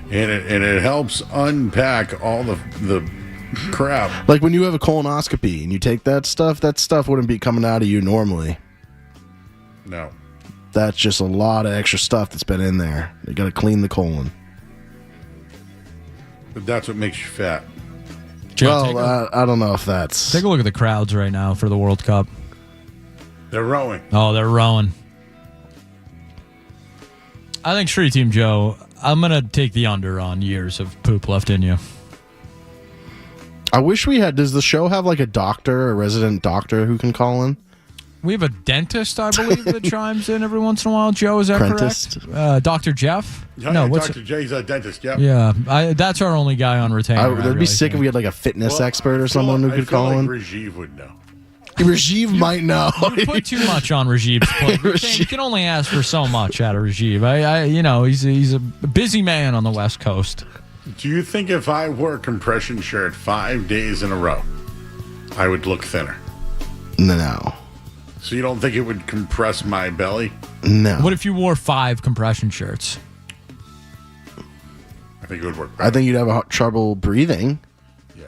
And it helps unpack all the crap. Like when you have a colonoscopy and you take that stuff wouldn't be coming out of you normally. No. That's just a lot of extra stuff that's been in there. You got to clean the colon. But that's what makes you fat. Well, I don't know if that's... Take a look at the crowds right now for the World Cup. They're rowing. Oh, they're rowing. I think Street Team Joe, I'm going to take the under on years of poop left in you. I wish we had... Does the show have a doctor, a resident doctor who can call in? We have a dentist, I believe, that chimes in every once in a while. Joe, is that Prentist? correct? Dr. Jeff? Dr. J's a dentist, yep. Yeah, that's our only guy on retainer. That'd be sick if we had a fitness expert or someone who could call in. Rajiv would know. Rajiv might know. You put too much on Rajiv's plate. You can only ask for so much out of Rajiv. He's a busy man on the West Coast. Do you think if I wore a compression shirt 5 days in a row, I would look thinner? No. So you don't think it would compress my belly? No. What if you wore 5 compression shirts? I think it would work better. I think you'd have trouble breathing. Yeah.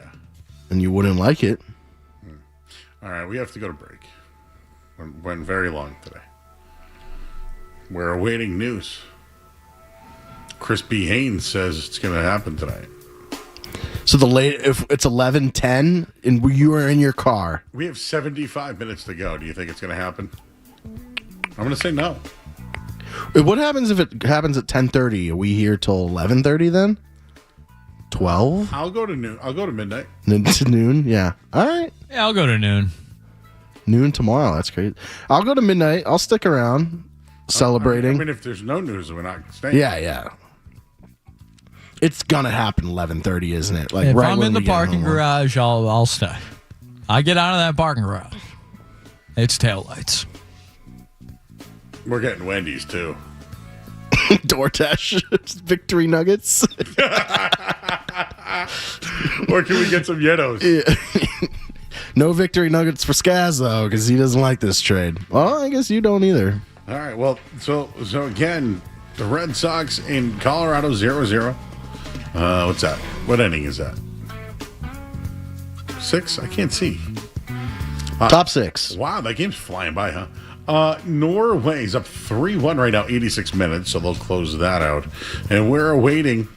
And you wouldn't like it. All right, we have to go to break. Went very long today. We're awaiting news. Chris B. Haynes says it's going to happen tonight. So if it's 11:10 and you are in your car. We have 75 minutes to go. Do you think it's going to happen? I'm going to say no. What happens if it happens at 10:30? Are we here till 11:30 then? 12? I'll go to noon. I'll go to midnight. To noon? Yeah. All right. Yeah, I'll go to noon. Noon tomorrow. That's great. I'll go to midnight. I'll stick around celebrating. I mean, if there's no news, we're not staying. Yeah. It's gonna happen 11:30, isn't it? Like if right I'm when in the we get parking home. garage, I'll stay. I get out of that parking garage. It's taillights. We're getting Wendy's too. DoorDash victory nuggets. Or can we get some Yetos? Yeah. No victory nuggets for Skaz though, because he doesn't like this trade. Well, I guess you don't either. All right. Well, so again, the Red Sox in Colorado 0-0. What's that? What inning is that? 6? I can't see. Top 6. Wow, that game's flying by, huh? Norway's up 3-1 right now, 86 minutes, so they'll close that out. And we're awaiting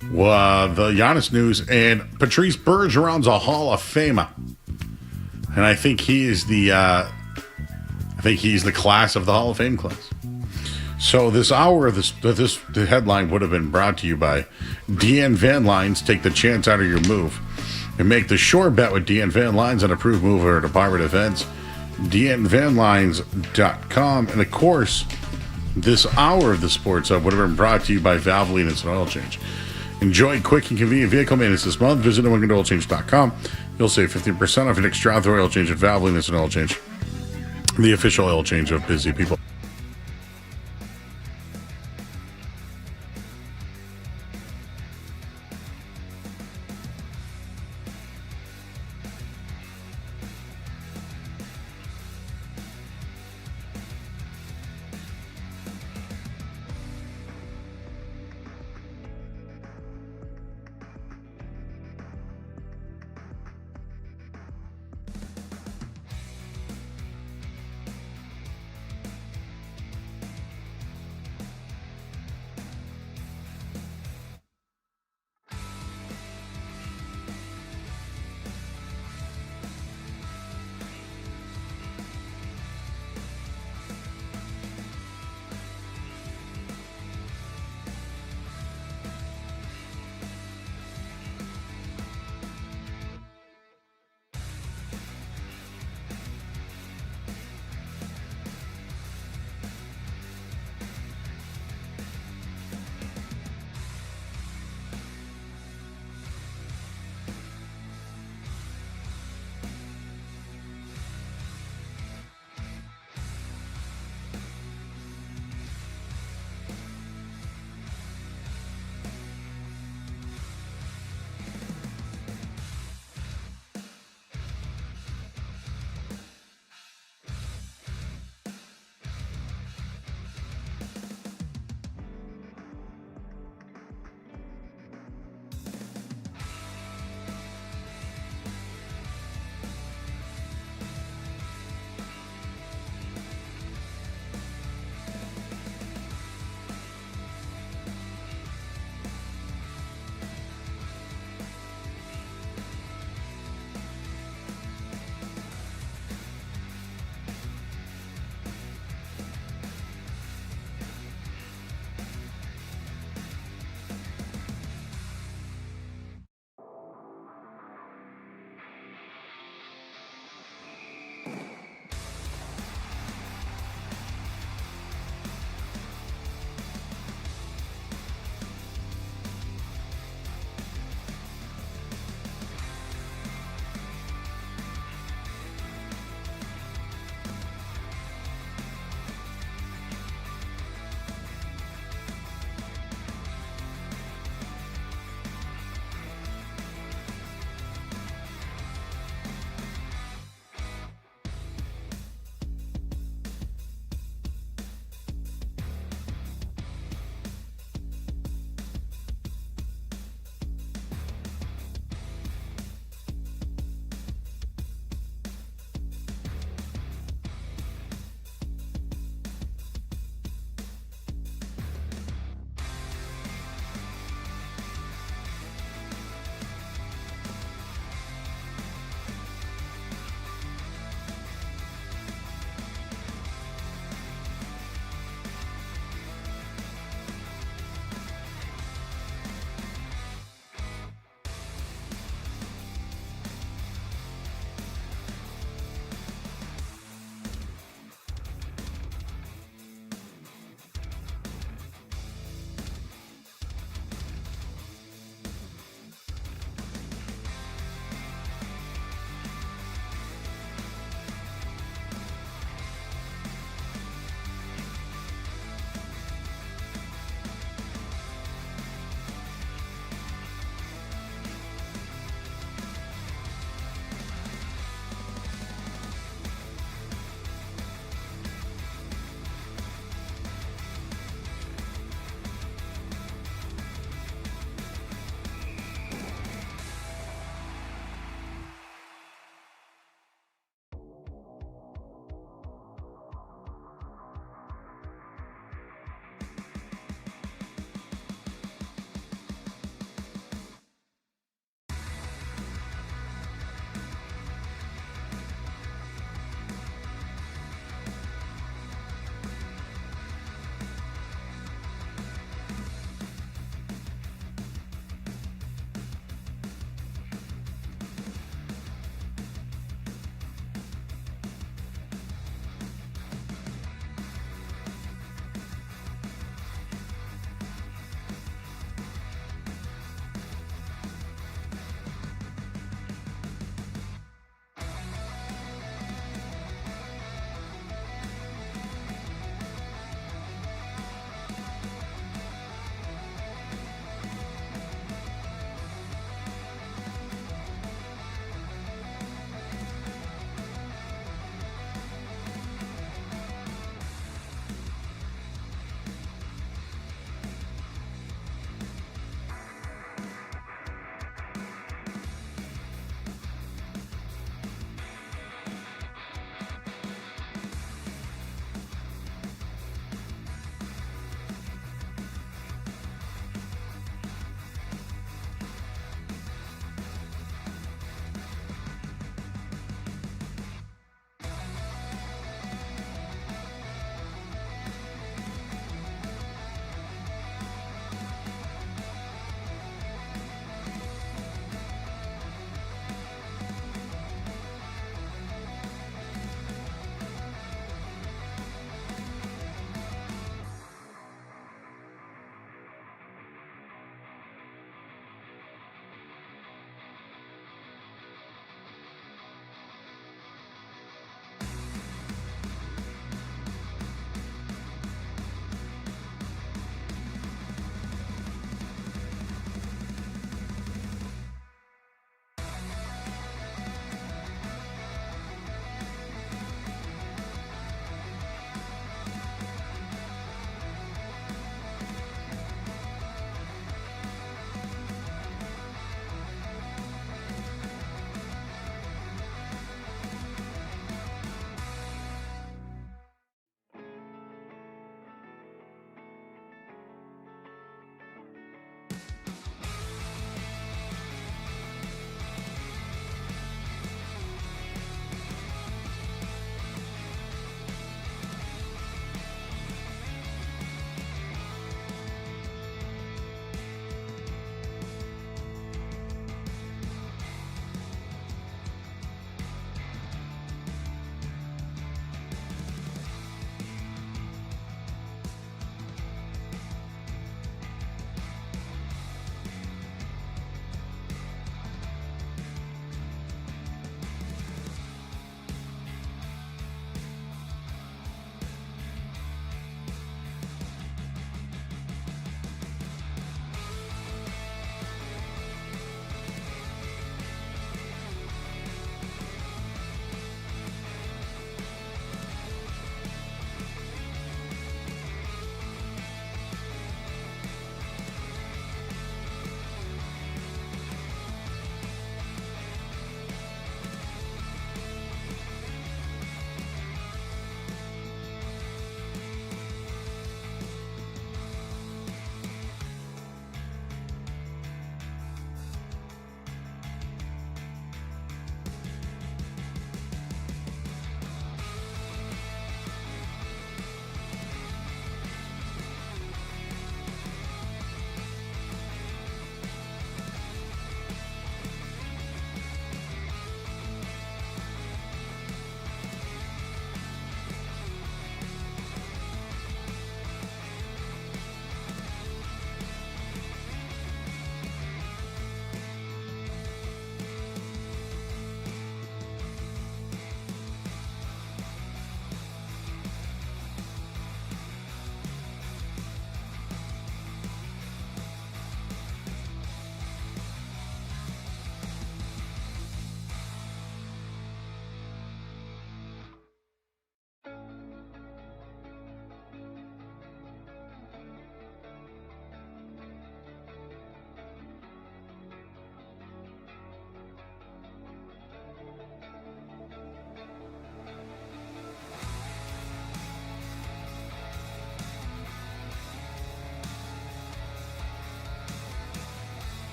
the Giannis news, and Patrice Bergeron's a Hall of Famer. And I think he is the class of the Hall of Fame class. So this hour, the headline would have been brought to you by DN Van Lines. Take the chance out of your move and make the sure bet with DN Van Lines, an approved mover at Department of Defense. DNVanlines.com. And of course, this hour of the Sports Hub would have been brought to you by Valvoline Instant Oil Change. Enjoy quick and convenient vehicle maintenance this month. Visit NewEnglandoilChange.com. You'll save 15% off your next drive through oil change at Valvoline Instant Oil Change, the official oil change of busy people.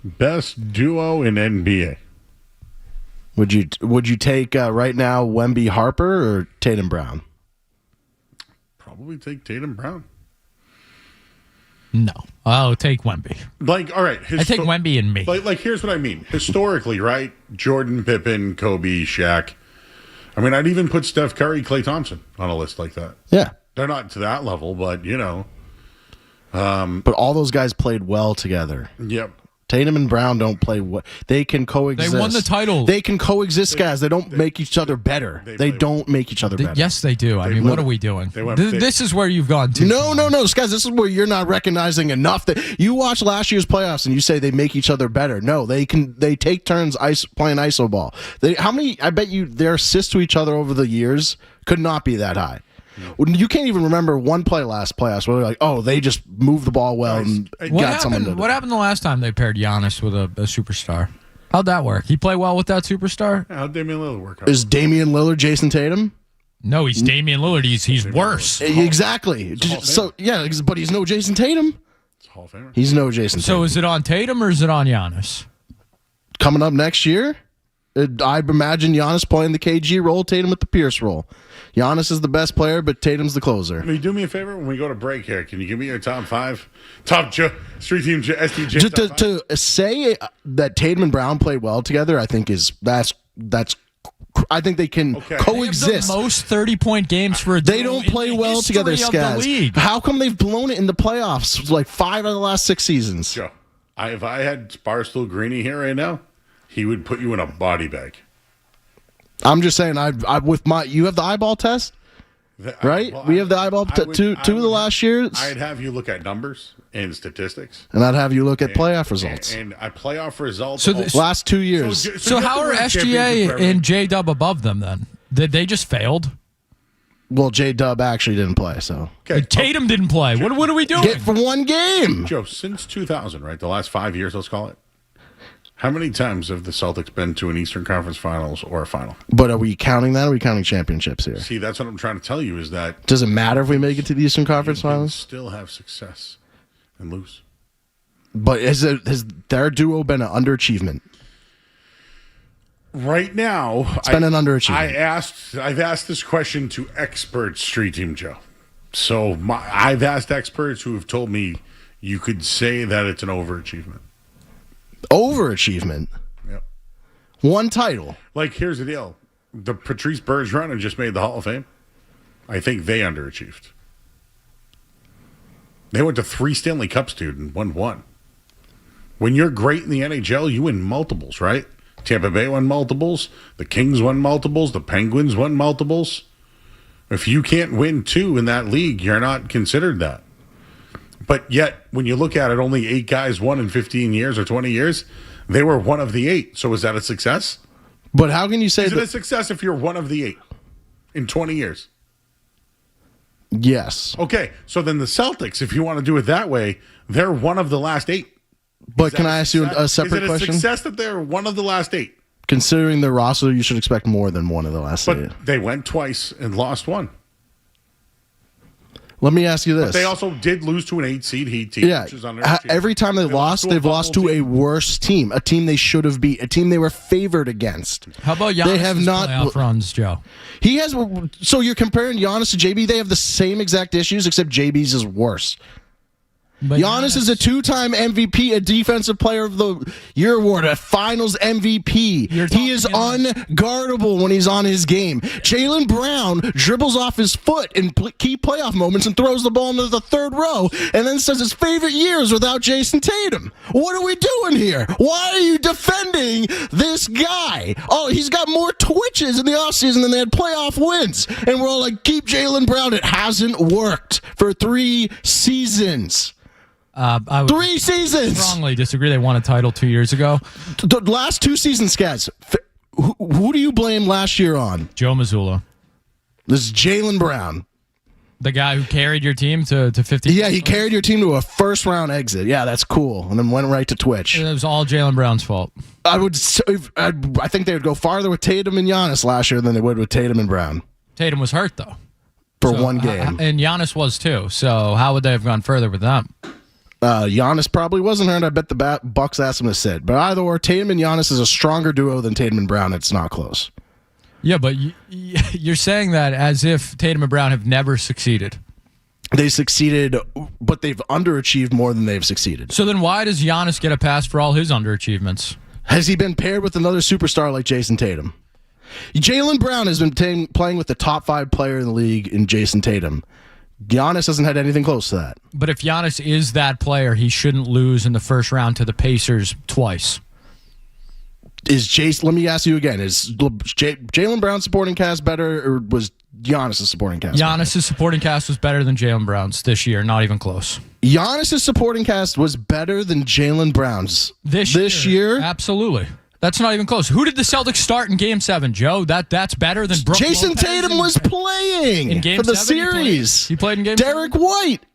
Best duo in NBA. Would you take right now Wemby Harper or Tatum Brown? Probably take Tatum Brown. No, I'll take Wemby. Like, all right. I take Wemby and me. Like, here's what I mean. Historically, right? Jordan, Pippen, Kobe, Shaq. I mean, I'd even put Steph Curry, Klay Thompson on a list like that. Yeah. They're not to that level, but, you know. But all those guys played well together. Yep. Tatum and Brown don't play what they can coexist. They won the title. They can coexist, guys. They don't make each other better. They don't make each other better. Yes, they do. I mean, what are we doing? This is where you've gone to. No, guys. This is where you're not recognizing enough that you watch last year's playoffs and you say they make each other better. No, they take turns playing iso ball. I bet you their assists to each other over the years could not be that high. You can't even remember one play last playoffs where they're like, oh, they just moved the ball well and got someone to do. What happened the last time they paired Giannis with a superstar? How'd that work? He play well with that superstar? Yeah, how'd Damian Lillard work out? Is Damian Lillard Jason Tatum? No, he's Damian Lillard. He's worse. Exactly. So yeah, but he's no Jason Tatum. Hall of Famer. He's no Jason Tatum. So is it on Tatum or is it on Giannis? Coming up next year, I'd imagine Giannis playing the KG role, Tatum with the Pierce role. Giannis is the best player, but Tatum's the closer. Can you do me a favor when we go to break here? Can you give me your top 5? Street team STJ. Just to say that Tatum and Brown played well together, I think that's I think they can coexist. They have the most 30-point games for a They don't play well together, Skaz. How come they've blown it in the playoffs like 5 out of the last 6 seasons? Joe, if I had Barstool Greeny here right now, he would put you in a body bag. I'm just saying, you have the eyeball test, right? We have the eyeball two of the last years. I'd have you look at numbers and statistics, and I'd have you look at playoff results. And playoff results. So last 2 years. So how are SGA and J-Dub above them then? Did they just failed? Well, J-Dub actually didn't play, so. Okay. Tatum didn't play. What are we doing? Get for one game. Joe, since 2000, right? The last 5 years, let's call it. How many times have the Celtics been to an Eastern Conference Finals or a final? But are we counting that or are we counting championships here? See, that's what I'm trying to tell you is that... Does it matter if we make it to the Eastern Conference Finals? Still have success and lose. But has their duo been an underachievement? Right now... It's been an underachievement. I've asked this question to experts, Street Team Joe. So I've asked experts who have told me you could say that it's an overachievement. Overachievement. Yep. One title. Like, here's the deal. The Patrice Bergeron just made the Hall of Fame. I think they underachieved. They went to 3 Stanley Cups, dude, and won 1. When you're great in the NHL, you win multiples, right? Tampa Bay won multiples. The Kings won multiples. The Penguins won multiples. If you can't win 2 in that league, you're not considered that. But yet, when you look at it, only 8 guys won in 15 years or 20 years. They were one of the 8. So is that a success? But how can you say is it a success if you're one of the 8 in 20 years? Yes. Okay, so then the Celtics, if you want to do it that way, they're one of the last 8. But can I ask you a separate question? Is it a success that they're one of the last 8? Considering their roster, you should expect more than one of the last 8. But they went twice and lost 1. Let me ask you this. But they also did lose to an 8-seed Heat team, which is every time they've lost to a worse team, a team they should have beat, a team they were favored against. How about Giannis' playoff runs, Joe? He has. So you're comparing Giannis to JB? They have the same exact issues, except JB's is worse. But Giannis is a 2-time MVP, a Defensive Player of the Year award, a Finals MVP. He is unguardable when he's on his game. Jaylen Brown dribbles off his foot in key playoff moments and throws the ball into the 3rd row and then says his favorite year is without Jason Tatum. What are we doing here? Why are you defending this guy? Oh, he's got more twitches in the offseason than they had playoff wins. And we're all like, keep Jaylen Brown. It hasn't worked for 3 seasons. I would 3 seasons. Strongly disagree. They won a title 2 years ago. The last 2 seasons, guys. Who do you blame last year on? Joe Mazzulla. This is Jaylen Brown. The guy who carried your team to 50. Yeah, he carried your team to a 1st-round exit. Yeah, that's cool. And then went right to Twitch. It was all Jaylen Brown's fault. I think they would go farther with Tatum and Giannis last year than they would with Tatum and Brown. Tatum was hurt, though. For 1 game. And Giannis was, too. So how would they have gone further with them? Giannis probably wasn't hurt. I bet the Bucks asked him to sit. But either or, Tatum and Giannis is a stronger duo than Tatum and Brown. It's not close. Yeah, but you're saying that as if Tatum and Brown have never succeeded. They succeeded, but they've underachieved more than they've succeeded. So then why does Giannis get a pass for all his underachievements? Has he been paired with another superstar like Jason Tatum? Jaylen Brown has been playing with the top 5 player in the league in Jason Tatum. Giannis hasn't had anything close to that. But if Giannis is that player, he shouldn't lose in the first round to the Pacers twice. Let me ask you again, is Jaylen Brown's supporting cast better, or was Giannis' supporting cast better? Giannis' supporting cast was better than Jaylen Brown's this year, not even close. Giannis' supporting cast was better than Jaylen Brown's this year? Absolutely. That's not even close. Who did the Celtics start in Game 7, Joe? That's better than Brook Jason Lopez Tatum was playing in Game for the 7, series. He played in Game Derek 7? White.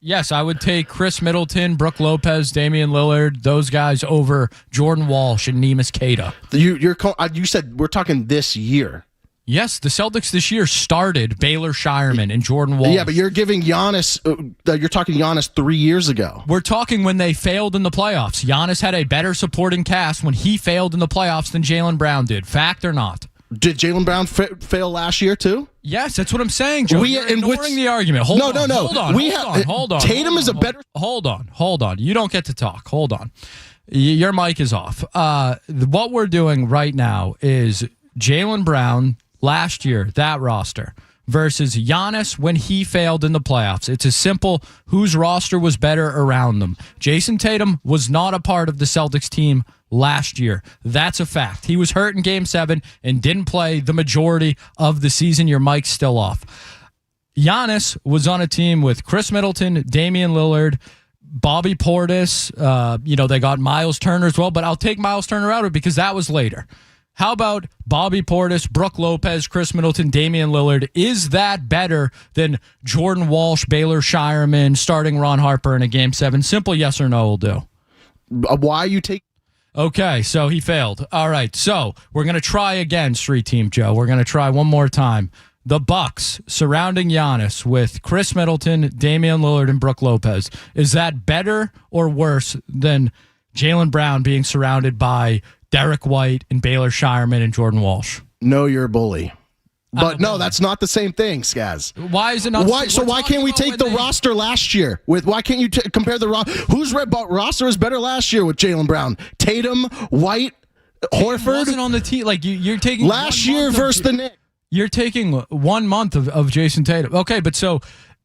Yes, I would take Chris Middleton, Brook Lopez, Damian Lillard, those guys over Jordan Walsh and Neemias Queta. You said we're talking this year. Yes, the Celtics this year started Baylor Shireman and Jordan Walsh. Yeah, but you're giving Giannis, you're talking Giannis 3 years ago. We're talking when they failed in the playoffs. Giannis had a better supporting cast when he failed in the playoffs than Jaylen Brown did. Fact or not? Did Jaylen Brown fail last year too? Yes, that's what I'm saying, Joe. You're ignoring the argument. Hold on. Hold on. Tatum is a better... Hold on. You don't get to talk. Hold on. Your mic is off. What we're doing right now is Jaylen Brown last year, that roster, versus Giannis when he failed in the playoffs. It's as simple whose roster was better around them. Jason Tatum was not a part of the Celtics team last year. That's a fact. He was hurt in Game 7 and didn't play the majority of the season. Your mic's still off. Giannis was on a team with Chris Middleton, Damian Lillard, Bobby Portis. They got Miles Turner as well, but I'll take Miles Turner out of it because that was later. How about Bobby Portis, Brook Lopez, Chris Middleton, Damian Lillard? Is that better than Jordan Walsh, Baylor Shireman, starting Ron Harper in a Game 7? Simple yes or no will do. Why you take... Okay, so he failed. All right, so we're going to try again, Street Team Joe. We're going to try one more time. The Bucks surrounding Giannis with Chris Middleton, Damian Lillard, and Brook Lopez. Is that better or worse than Jaylen Brown being surrounded by Derek White and Baylor Shireman and Jordan Walsh? No, you're a bully. But no, that's not the same thing, Skaz. Why is it not? Why can't we take the roster last year? Why can't you compare the roster? Whose roster is better last year with Jaylen Brown? Tatum, White, Horford wasn't on the team. Like you're taking last year versus the Knicks. You're taking 1 month of Jason Tatum. Okay, but so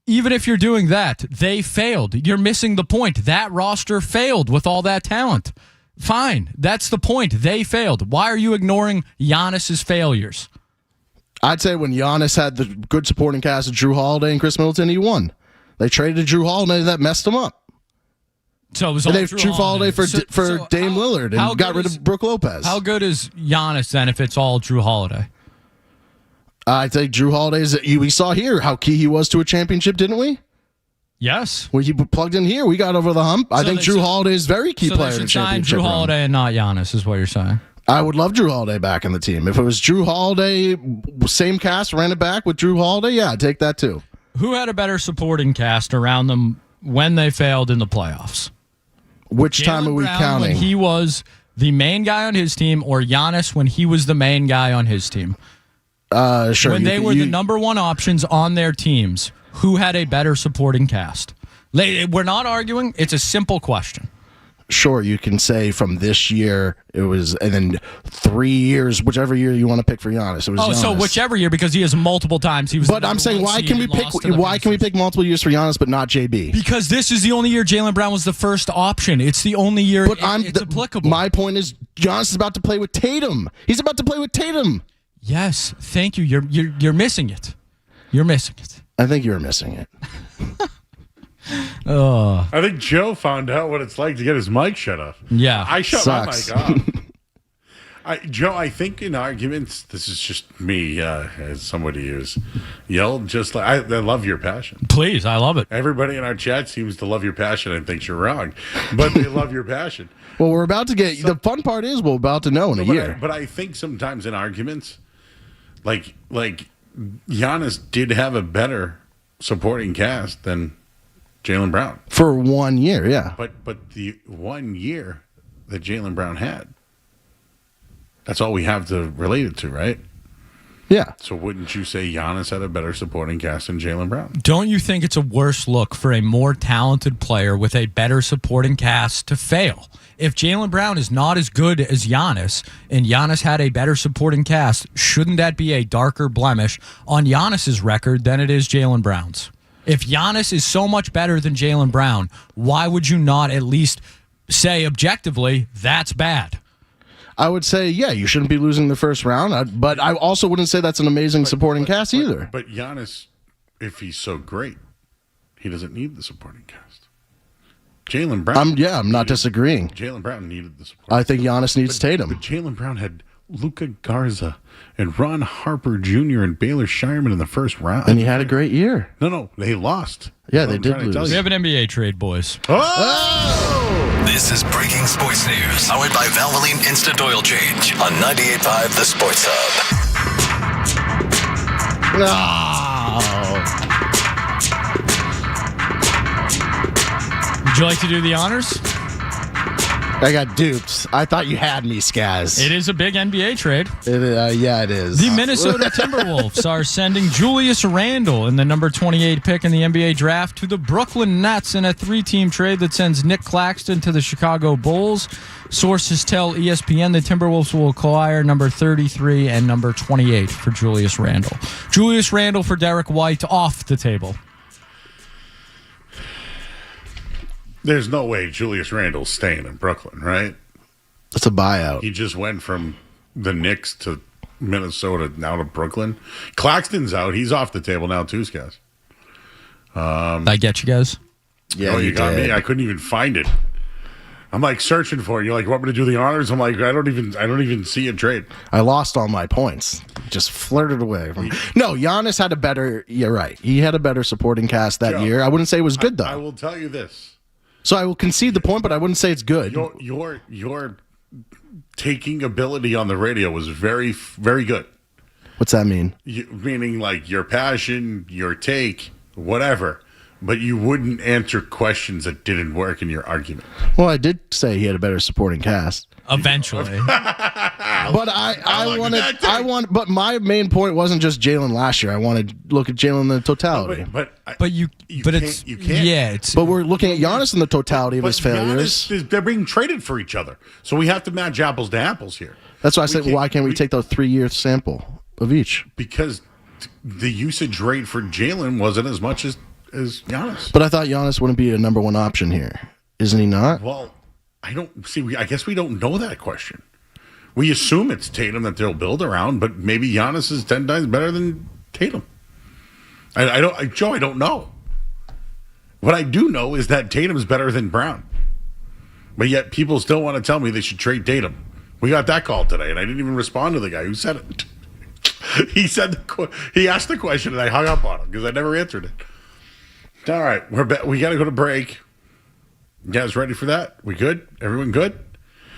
even if you're doing that, they failed. You're missing the point. That roster failed with all that talent. Fine, that's the point. They failed. Why are you ignoring Giannis's failures? I'd say when Giannis had the good supporting cast of Drew Holiday and Chris Middleton, he won. They traded Drew Holiday, that messed him up. So it was all Drew Holiday for Dame Lillard and got rid of Brook Lopez. How good is Giannis then if it's all Drew Holiday? I think Drew Holiday we saw here how key he was to a championship, didn't we? Yes. When he plugged in here, we got over the hump. I think Drew Holiday is very key player in the championship. Drew Holiday and not Giannis is what you're saying. I would love Drew Holiday back in the team. If it was Drew Holiday, same cast, ran it back with Drew Holiday, yeah, I'd take that too. Who had a better supporting cast around them when they failed in the playoffs? Which time are we counting? When he was the main guy on his team, or Giannis when he was the main guy on his team? Sure. When they were the number one options on their teams, who had a better supporting cast? We're not arguing. It's a simple question. Sure, you can say from this year it was, and then 3 years, whichever year you want to pick for Giannis. It was Giannis. So whichever year, because he has multiple times he was. But I'm saying, why can we pick multiple years for Giannis, but not JB? Because this is the only year Jaylen Brown was the first option. It's the only year it's applicable. My point is, Giannis is about to play with Tatum. He's about to play with Tatum. Yes, thank you. You're missing it. You're missing it. I think you're missing it. I think Joe found out what it's like to get his mic shut off. Yeah. I shut my mic off. Joe, I think in arguments, this is just me as somebody who's yelled just like, I love your passion. Please, I love it. Everybody in our chat seems to love your passion and thinks you're wrong, but they love your passion. Well, we're about to get, the fun part is we're about to know in a year. But I think sometimes in arguments, like Giannis did have a better supporting cast than Jaylen Brown. For 1 year, yeah. But the 1 year that Jaylen Brown had, that's all we have to relate it to, right? Yeah. So wouldn't you say Giannis had a better supporting cast than Jaylen Brown? Don't you think it's a worse look for a more talented player with a better supporting cast to fail? If Jaylen Brown is not as good as Giannis, and Giannis had a better supporting cast, shouldn't that be a darker blemish on Giannis's record than it is Jaylen Brown's? If Giannis is so much better than Jaylen Brown, why would you not at least say objectively that's bad? I would say, yeah, you shouldn't be losing the first round, but I also wouldn't say that's an amazing supporting cast either. But Giannis, if he's so great, he doesn't need the supporting cast. Jaylen Brown. I'm not disagreeing. Jaylen Brown needed the support. I think Giannis needs Tatum. But Jaylen Brown had Luka Garza and Ron Harper Jr. and Baylor Shireman in the first round. And he had a great year. No, they lost. Yeah, they did lose. We have an NBA trade, boys. This is Breaking Sports News, powered by Valvoline Instant Oil Change on 98.5 The Sports Hub. Would you like to do the honors? I got duped. I thought you had me, Skaz. It is a big NBA trade. Yeah, it is. The Minnesota Timberwolves are sending Julius Randle in the number 28 pick in the NBA draft to the Brooklyn Nets in a 3-team trade that sends Nick Claxton to the Chicago Bulls. Sources tell ESPN the Timberwolves will acquire number 33 and number 28 for Julius Randle. Julius Randle for Derek White off the table. There's no way Julius Randle's staying in Brooklyn, right? It's a buyout. He just went from the Knicks to Minnesota, now to Brooklyn. Claxton's out. He's off the table now, too, guys. I get you guys. Yeah, you got me. I couldn't even find it. I'm like searching for it. You're like, want me to do the honors? I'm like, I don't even see a trade. I lost all my points. Just flirted away. No, Giannis had a better. You're right. He had a better supporting cast that year. I wouldn't say it was good though. I will tell you this. So I will concede the point, but I wouldn't say it's good. Your taking ability on the radio was very, very good. What's that mean? Meaning like your passion, your take, whatever. But you wouldn't answer questions that didn't work in your argument. Well, I did say he had a better supporting cast. Eventually. But but my main point wasn't just Jalen last year. I wanted to look at Jalen in the totality. But you can't. Yeah, but we're looking at Giannis in the totality of his failures. They're being traded for each other. So we have to match apples to apples here. That's why I said, why can't we take the 3-year sample of each? Because the usage rate for Jalen wasn't as much as Giannis. But I thought Giannis wouldn't be a number one option here. Isn't he not? Well, I don't see. I guess we don't know that question. We assume it's Tatum that they'll build around, but maybe Giannis is 10 times better than Tatum. I don't know. What I do know is that Tatum's better than Brown. But yet people still want to tell me they should trade Tatum. We got that call today, and I didn't even respond to the guy who said it. He asked the question, and I hung up on him because I never answered it. All right, we got to go to break. You guys ready for that? We good? Everyone good?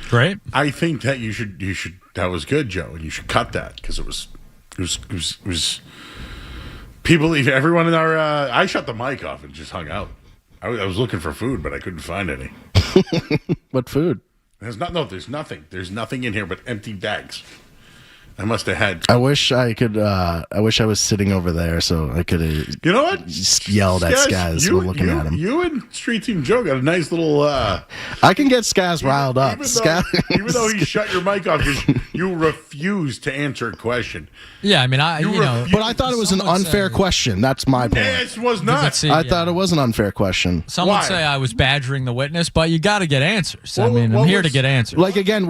Great. I think that you should. That was good, Joe, and you should cut that because it was. People, everyone in our. I shut the mic off and just hung out. I was looking for food, but I couldn't find any. What food? There's nothing. There's nothing in here but empty bags. I must have had. I wish I could. I wish I was sitting over there so I could have. You know what? Yelled at Skaz while looking at him. You and Street Team Joe got a nice little. I can get Skaz riled up. Even though he shut your mic off, you refused to answer a question. Yeah, I mean, but I thought it was an unfair question. That's my point. It was not. I thought it was an unfair question. Some would say I was badgering the witness, but you got to get answers. I'm here to get answers. Like again,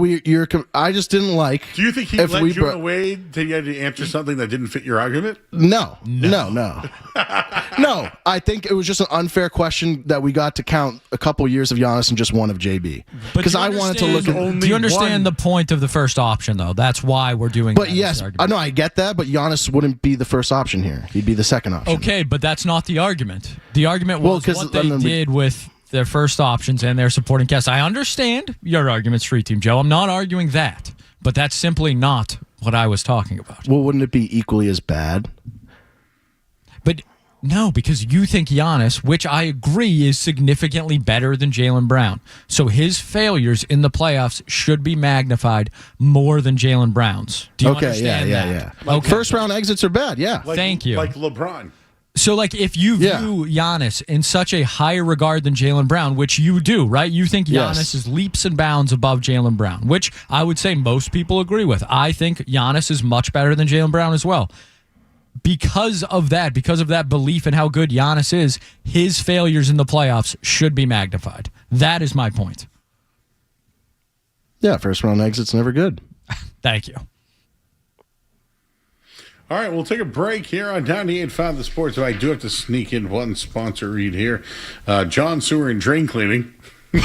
I just didn't like. Do you think he let you away to you had to answer something that didn't fit your argument? No. No, I think it was just an unfair question that we got to count a couple years of Giannis and just one of JB. Because I wanted to look at. Do you understand the point of the first option, though? That's why we're doing. But yes, I know I get that. But Giannis wouldn't be the first option here. He'd be the second option. Okay, but that's not the argument. The argument was what they did with their first options and their supporting cast. I understand your argument, Street Team Joe. I'm not arguing that, but that's simply not what I was talking about. Well, wouldn't it be equally as bad? But No, because you think Giannis, which I agree is significantly better than Jaylen Brown. So his failures in the playoffs should be magnified more than Jaylen Brown's. Do you understand that? Okay. First round exits are bad, yeah. Thank you. Like LeBron. So, like, if you view Giannis in such a higher regard than Jaylen Brown, which you do, right? You think Giannis is leaps and bounds above Jaylen Brown, which I would say most people agree with. I think Giannis is much better than Jaylen Brown as well. Because of that belief in how good Giannis is, his failures in the playoffs should be magnified. That is my point. Yeah, first round exit's never good. Thank you. All right, we'll take a break here on 98.5 The Sports. So I do have to sneak in one sponsor read here. John Sewer and Drain Cleaning. We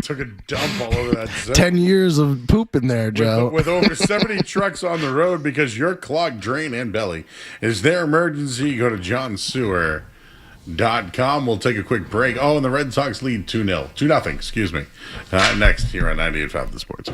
took a dump all over that zone. 10 years of poop in there, Joe. With over 70 trucks on the road because your clogged drain and belly is their emergency. Go to johnsewer.com. We'll take a quick break. Oh, and the Red Sox lead 2-0. 2-0, excuse me. Next here on 98.5 The Sports.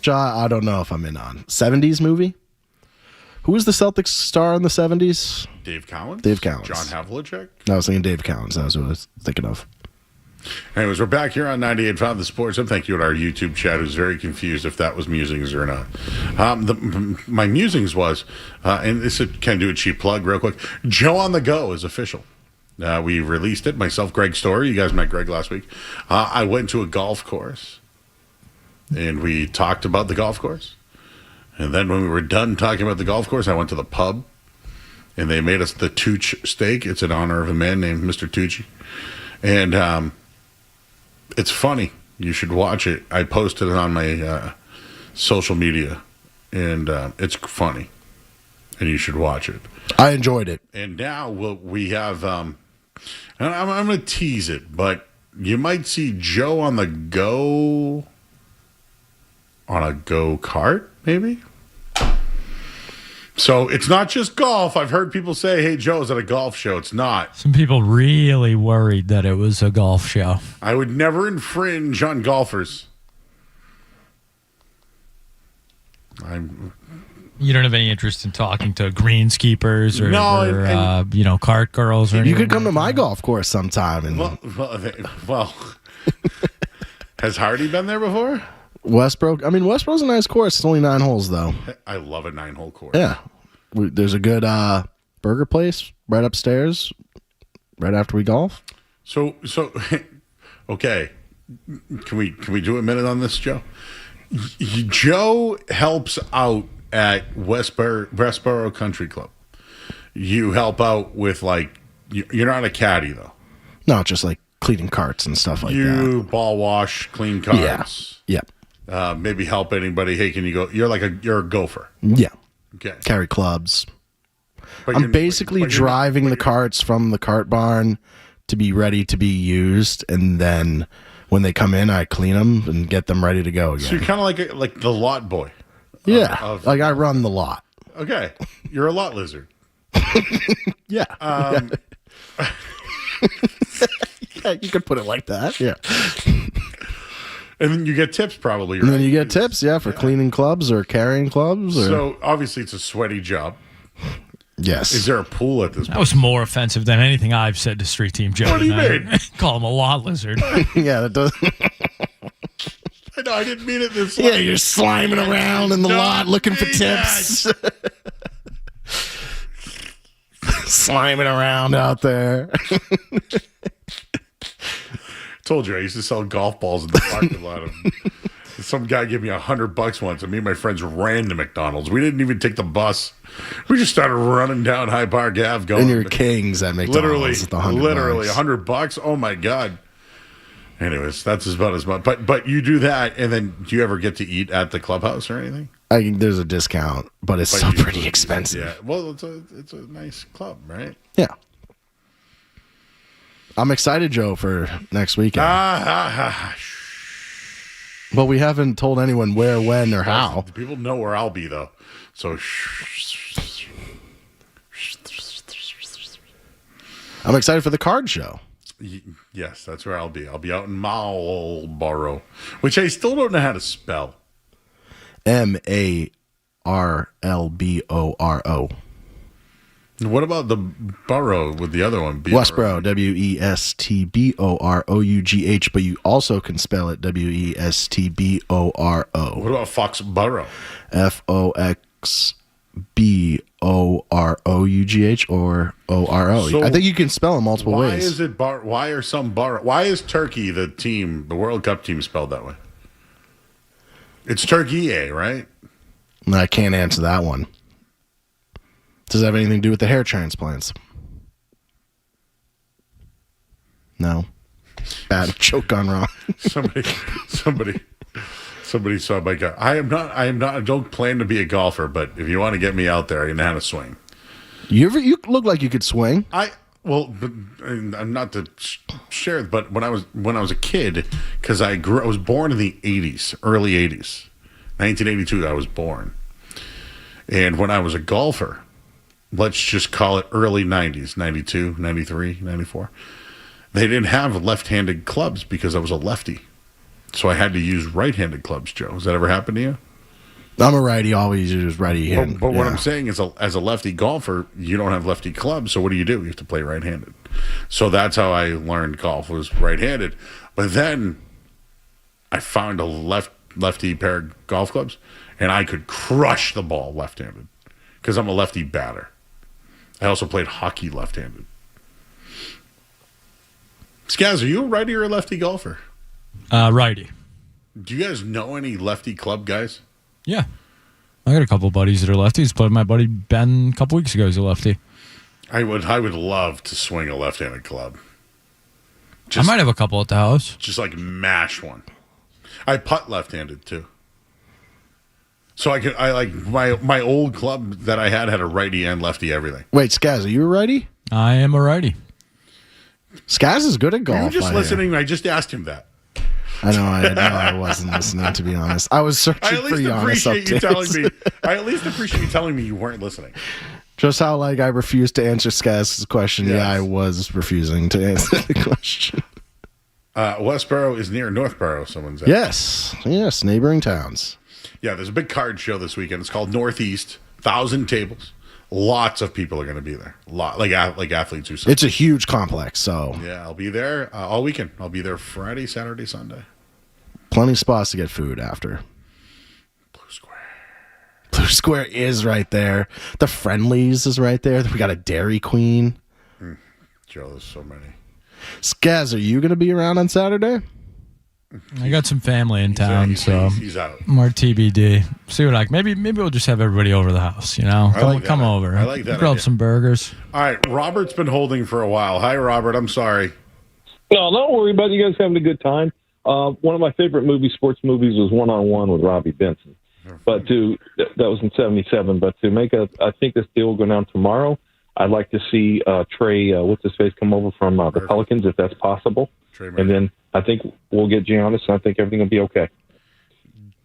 which I don't know if I'm in on. 70s movie? Who was the Celtics star in the 70s? Dave Cowens? Dave Cowens. John Havlicek? No, I was thinking Dave Cowens. That was what I was thinking of. Anyways, we're back here on 98.5 The Sports. And thank you to our YouTube chat who's very confused if that was musings or not. My musings was, and this can do a cheap plug real quick. Joe on the Go is official. We released it. Myself, Greg Story. You guys met Greg last week. I went to a golf course, and we talked about the golf course. And then when we were done talking about the golf course, I went to the pub, and they made us the Tooch steak. It's in honor of a man named Mr. Tucci. And it's funny. You should watch it. I posted it on my social media, and it's funny, and you should watch it. I enjoyed it. And now we have, and I'm going to tease it, but you might see Joe on the go on a go-kart, maybe? So it's not just golf. I've heard people say, hey, Joe's at a golf show. It's not. Some people really worried that it was a golf show. I would never infringe on golfers. You don't have any interest in talking to greenskeepers or, kart girls or anything? You could come to my golf course sometime. And well has Hardy been there before? Westbrook. I mean, Westbrook's a nice course. It's only 9 holes, though. I love a 9-hole course. Yeah. There's a good burger place right upstairs, right after we golf. So, okay. Can we do a minute on this, Joe? Joe helps out at Westboro Country Club. You help out with, you're not a caddy, though. No, just cleaning carts and stuff like that. You ball wash, clean carts. Yeah. Maybe help anybody. Hey, can you go? You're a gopher. Yeah. Okay. Carry clubs. I'm basically driving the carts from the cart barn to be ready to be used, and then when they come in, I clean them and get them ready to go again. So you're kind of like the lot boy. Yeah. I run the lot. Okay. You're a lot lizard. Yeah. Yeah, you could put it like that. Yeah. And then you get tips probably, right? And then you get tips, for cleaning clubs or carrying clubs. Or... So obviously it's a sweaty job. Yes. Is there a pool at this point? That was more offensive than anything I've said to Street Team Joe. What do you mean? Call him a lot lizard. Yeah, that does. I know, I didn't mean it this way. Yeah, you're sliming around in the lot looking for tips. Sliming around out there. Told you I used to sell golf balls in the parking lot. Some guy gave me $100 once, and me and my friends ran to McDonald's. We didn't even take the bus. We just started running down High Park Ave going. And you're kings at McDonald's. Literally $100. Oh my god. Anyways, that's about as much. But you do that, and then do you ever get to eat at the clubhouse or anything? There's a discount, but it's still pretty expensive. Yeah. Well, it's a nice club, right? Yeah. I'm excited, Joe, for next weekend. But we haven't told anyone where, when, or how. People know where I'll be, though. So I'm excited for the card show. Yes, that's where I'll be. I'll be out in Marlboro, which I still don't know how to spell. Marlboro. What about the borough with the other one? Westboro, Westborogh, but you also can spell it Westboro. What about Foxborough? Foxborough or ORO. So I think you can spell it multiple ways. Why is it why are some borough? Why is Turkey the World Cup team spelled that way? It's Turkey, right? I can't answer that one. Does it have anything to do with the hair transplants? No. Bad joke gone wrong. Somebody saw my guy. I don't plan to be a golfer, but if you want to get me out there, I know how to swing. You look like you could swing. I'm not to share, but when I was a kid, because I was born in the 80s, early 80s. 1982, I was born. And when I was a golfer, let's just call it early 90s, 92, 93, 94, they didn't have left-handed clubs because I was a lefty. So I had to use right-handed clubs, Joe. Has that ever happened to you? I'm a righty, always use righty hand. But what I'm saying is, as a lefty golfer, you don't have lefty clubs, so what do? You have to play right-handed. So that's how I learned golf, was right-handed. But then I found a lefty pair of golf clubs, and I could crush the ball left-handed because I'm a lefty batter. I also played hockey left-handed. Skaz, are you a righty or a lefty golfer? Righty. Do you guys know any lefty club guys? Yeah. I got a couple buddies that are lefties. Played with my buddy Ben a couple weeks ago. He's a lefty. I would love to swing a left-handed club. I might have a couple at the house. Just like mash one. I putt left-handed too. So I like my old club that I had a righty and lefty everything. Wait, Skaz, are you a righty? I am a righty. Skaz is good at golf. You were just listening. I just asked him that. I know I wasn't listening, to be honest. I was searching for Giannis updates. I at least appreciate you telling me you weren't listening. Just how I refused to answer Skaz's question. Yes. Yeah, I was refusing to answer the question. Westboro is near Northborough, someone said. Yes, neighboring towns. Yeah, there's a big card show this weekend. It's called Northeast, 1,000 tables. Lots of people are going to be there. Like athletes who say. It's a huge complex, so. Yeah, I'll be there all weekend. I'll be there Friday, Saturday, Sunday. Plenty of spots to get food after. Blue Square is right there. The Friendlies is right there. We got a Dairy Queen. Joe, there's so many. Skaz, are you going to be around on Saturday? I got some family in town, so he's out. More TBD. See what maybe we'll just have everybody over the house. Come over. I like that. Grill up idea. some burgers. All right, Robert's been holding for a while. Hi, Robert. I'm sorry. No, don't worry about it. You guys having a good time. One of my favorite sports movies, was One on One with Robbie Benson. But that was in '77. But to make I think this deal will go down tomorrow. I'd like to see Trey, what's his face, come over from the Pelicans if that's possible. And then I think we'll get Giannis, and I think everything will be okay.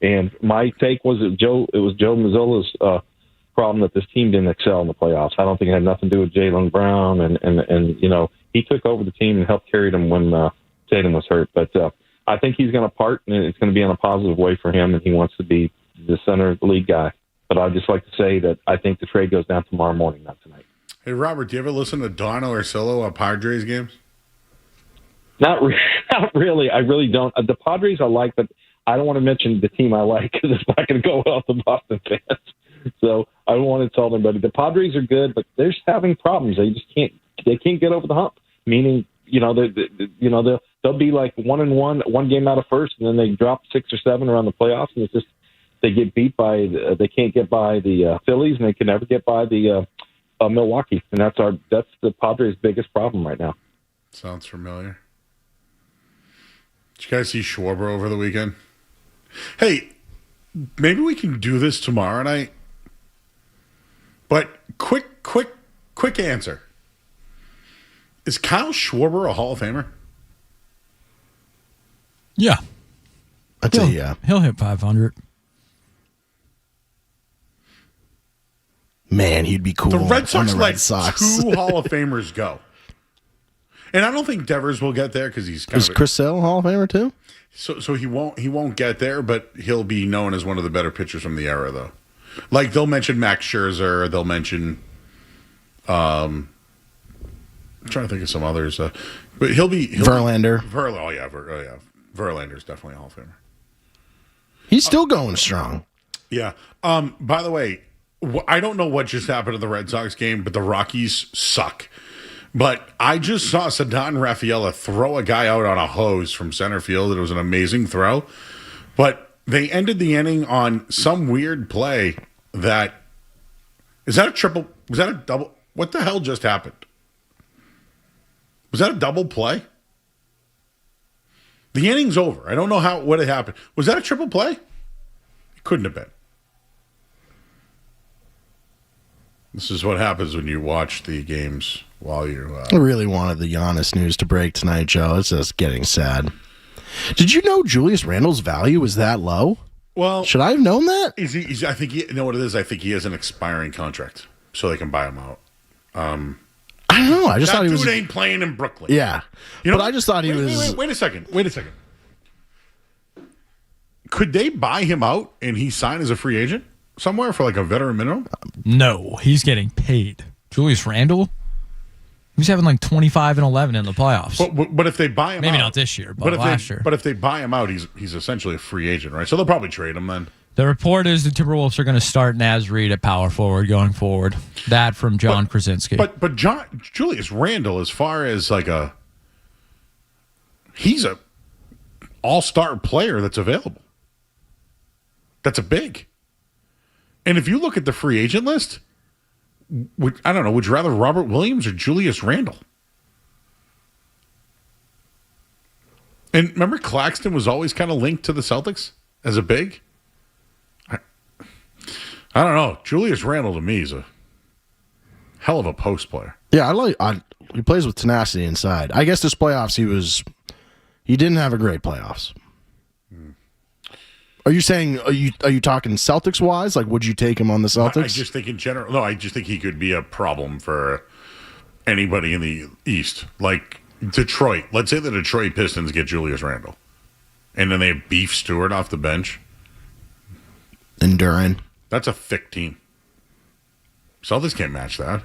And my take was that it was Joe Mazzulla's problem that this team didn't excel in the playoffs. I don't think it had nothing to do with Jaylen Brown, and he took over the team and helped carry them when Tatum was hurt. But I think he's going to part, and it's going to be in a positive way for him, and he wants to be the center league guy. But I'd just like to say that I think the trade goes down tomorrow morning, not tonight. Hey, Robert, do you ever listen to Don Orsillo at Padres games? Not really. I really don't. The Padres I like, but I don't want to mention the team I like because it's not going to go well with the Boston fans. So I don't want to insult anybody. The Padres are good, but they're just having problems. They just can't. They can't get over the hump. Meaning, they'll be like 1-1, one game out of first, and then they drop 6 or 7 around the playoffs, and it's just they get beat by. They can't get by the Phillies, and they can never get by the Milwaukee, and that's the Padres' biggest problem right now. Sounds familiar. Did you guys see Schwarber over the weekend? Hey, maybe we can do this tomorrow night. But quick answer. Is Kyle Schwarber a Hall of Famer? Yeah. I'd say yeah. He'll hit 500. Man, he'd be cool. The Red Sox let Sox. 2 Hall of Famers go. And I don't think Devers will get there because he's Is Chris Sale Hall of Famer too? So he won't get there, but he'll be known as one of the better pitchers from the era, though. Like they'll mention Max Scherzer, they'll mention, I'm trying to think of some others, but he'll be Verlander. Verlander's definitely a Hall of Famer. He's still going strong. Yeah. By the way, I don't know what just happened in the Red Sox game, but the Rockies suck. But I just saw Ceddanne Rafaela throw a guy out on a hose from center field. It was an amazing throw. But they ended the inning on some weird play that... Was that a double? What the hell just happened? Was that a double play? The inning's over. I don't know what had happened. Was that a triple play? It couldn't have been. This is what happens when you watch the games while you... I really wanted the Giannis news to break tonight, Joe. It's just getting sad. Did you know Julius Randle's value is that low? Well... Should I have known that? You know what it is? I think he has an expiring contract, so they can buy him out. I don't know. I just thought he was... That dude ain't playing in Brooklyn. Yeah. But I just thought he was... Wait a second. Could they buy him out and he sign as a free agent somewhere for like a veteran minimum? No, he's getting paid. Julius Randle? He's having like 25 and 11 in the playoffs. But if they buy him Maybe out. not this year, but last year. But if they buy him out, he's essentially a free agent, right? So they'll probably trade him then. The report is the Timberwolves are going to start Naz Reid at power forward going forward. That from John Krasinski. But Julius Randle, as far as like he's a all-star player that's available. That's a big. And if you look at the free agent list, I don't know, would you rather Robert Williams or Julius Randle? And remember Claxton was always kind of linked to the Celtics as a big? I don't know. Julius Randle to me is a hell of a post player. Yeah, he plays with tenacity inside. I guess this playoffs he didn't have a great playoffs. Are you saying are you talking Celtics wise? Like, would you take him on the Celtics? I just think in general. No, I just think he could be a problem for anybody in the East. Like Detroit. Let's say the Detroit Pistons get Julius Randle, and then they have Beef Stewart off the bench. And Duran. That's a thick team. Celtics can't match that.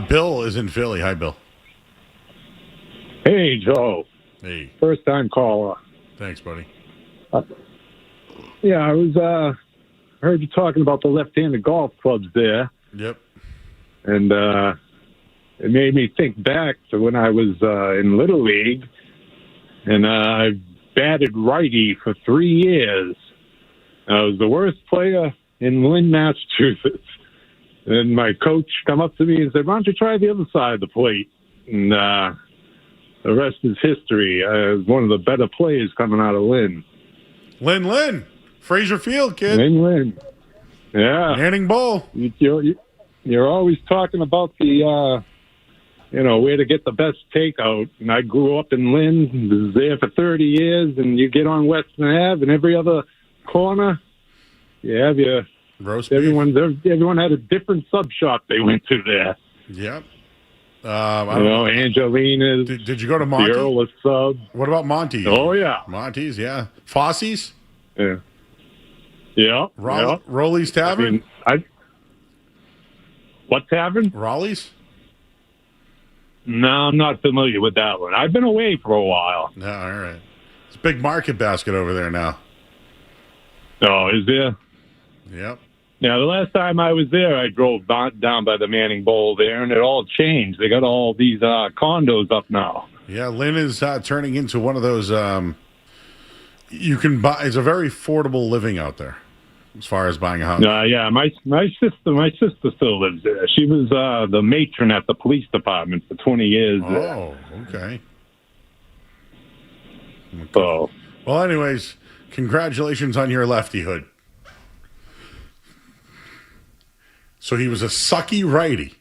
Bill is in Philly. Hi, Bill. Hey, Joe. Hey. First time caller. Thanks, buddy. Yeah, I was heard you talking about the left-handed golf clubs there. Yep. And it made me think back to when I was in Little League, and I batted righty for 3 years. I was the worst player in Lynn, Massachusetts. And my coach come up to me and said, "Why don't you try the other side of the plate?" And the rest is history. I was one of the better players coming out of Lynn. Lynn. Fraser Field, kid. Lynn. Yeah. Manning Bowl. You're always talking about the, where to get the best takeout. And I grew up in Lynn, was there for 30 years, and you get on Western Ave, and every other corner, you have your roast everyone had a different sub shop they went to there. Yep. Angelina's. Did you go to Monty? The Earl of Sub. What about Monty? Oh, yeah. Monty's, yeah. Fosse's? Yeah. Yeah. Rowley's Tavern? What tavern? Raleigh's? No, I'm not familiar with that one. I've been away for a while. No, all right. It's a big market basket over there now. Oh, is there? Yep. Yeah, the last time I was there, I drove down by the Manning Bowl there, and it all changed. They got all these condos up now. Yeah, Lynn is turning into one of those. You can buy. It's a very affordable living out there, as far as buying a house. Yeah, my sister still lives there. She was the matron at the police department for 20 years. Oh, okay. So, well, anyways, congratulations on your lefty hood. So he was a sucky righty.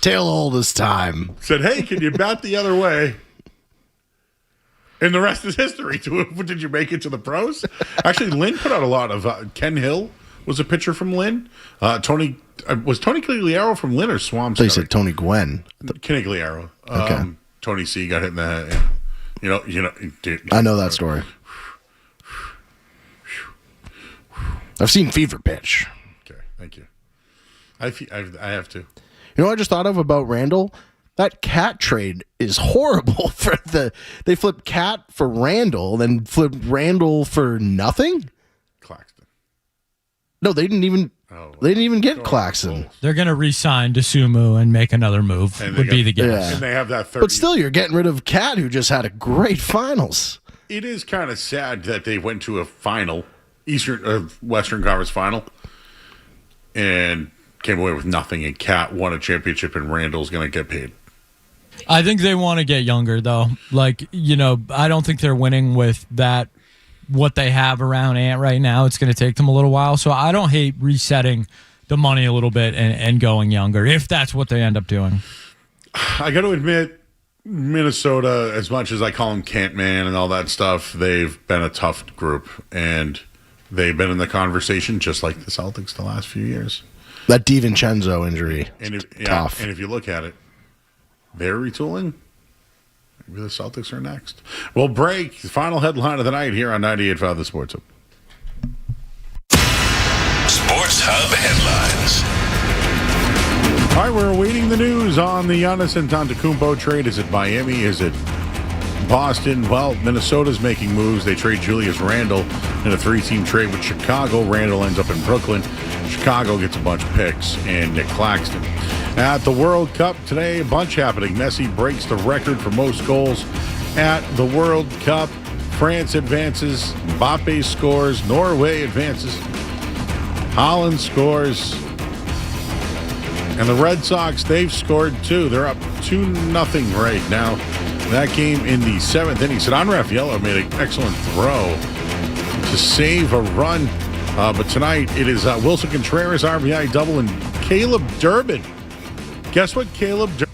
Tale all this time. Said, "Hey, can you bat the other way?" And the rest is history. Did you make it to the pros? Actually, Lynn put out a lot of. Ken Hill was a pitcher from Lynn. Was Tony Canigliaro from Lynn or Swamp? They said Tony Gwynn. Canigliaro. Okay. Tony C got hit in the head. You know. Dude, I know that story. I've seen Fever Pitch. Okay, thank you. I have to. You know what I just thought of about Randall? That Cat trade is horrible for they flipped Cat for Randall, then flipped Randall for nothing? Claxton. No, they didn't even get Claxton. They're going to re-sign DeSumo and make another move, would be the guess. Yeah. And they have that 30. But still, you're getting rid of Cat, who just had a great finals. It is kind of sad that they went to a final, Western Conference final, and came away with nothing, and Cat won a championship, and Randall's going to get paid. I think they want to get younger, though. Like, I don't think they're winning with that, what they have around Ant right now. It's going to take them a little while. So I don't hate resetting the money a little bit and going younger, if that's what they end up doing. I got to admit, Minnesota, as much as I call them Can't Man and all that stuff, they've been a tough group, and they've been in the conversation just like the Celtics the last few years. That DiVincenzo injury, tough. And if you look at it, they're retooling. Maybe the Celtics are next. We'll break. Final headline of the night here on 98.5 The Sports Hub. Sports Hub headlines. All right, we're awaiting the news on the Giannis Antetokounmpo trade. Is it Miami? Is it Boston? Well, Minnesota's making moves. They trade Julius Randle in a 3-team trade with Chicago. Randle ends up in Brooklyn. Chicago gets a bunch of picks and Nick Claxton. At the World Cup today, a bunch happening. Messi breaks the record for most goals at the World Cup. France advances. Mbappe scores. Norway advances. Holland scores. And the Red Sox, they've scored too. They're up 2-0 right now. That game in the 7th inning. Cedon Rafaela made an excellent throw to save a run. But tonight it is Wilson Contreras RBI double and Caleb Durbin. Guess what Caleb Durbin?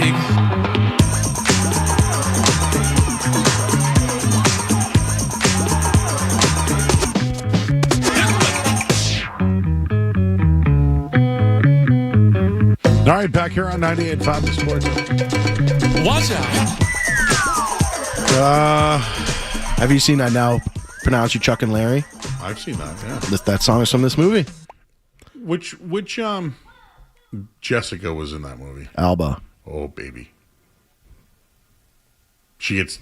big. All right, back here on 98.5 The Sports. Watch out. Have you seen I Now Pronounce You Chuck and Larry? I've seen that, yeah. That song is from this movie. Which Jessica was in that movie? Alba. Oh, baby. She gets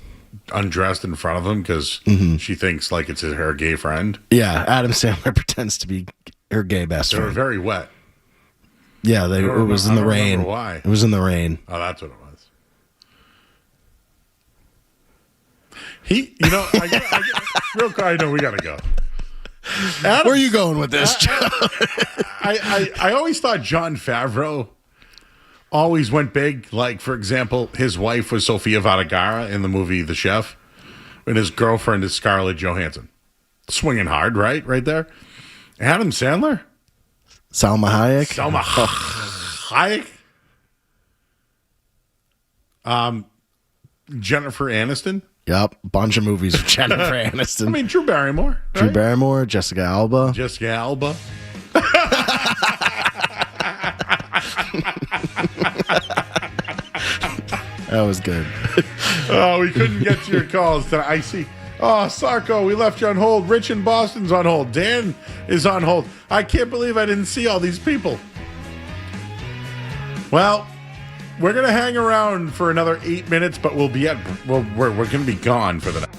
undressed in front of him because she thinks like it's her gay friend. Yeah, Adam Sandler pretends to be her gay best They friend. were very wet. Yeah, it was in the rain. Why? It was in the rain. Oh, that's what it was. Real quick, I know we got to go. Where are you going with this, Joe? I always thought Jon Favreau always went big. Like, for example, his wife was Sofia Vergara in the movie The Chef, and his girlfriend is Scarlett Johansson. Swinging hard, right? Right there. Adam Sandler? Salma Hayek. Jennifer Aniston. Yep, bunch of movies with Jennifer Aniston. I mean, Drew Barrymore. Right? Drew Barrymore, Jessica Alba. That was good. Oh, we couldn't get to your calls tonight. I see. Oh, Sarko, we left you on hold. Rich in Boston's on hold. Dan is on hold. I can't believe I didn't see all these people. Well, we're going to hang around for another 8 minutes, but we're going to be gone for the night.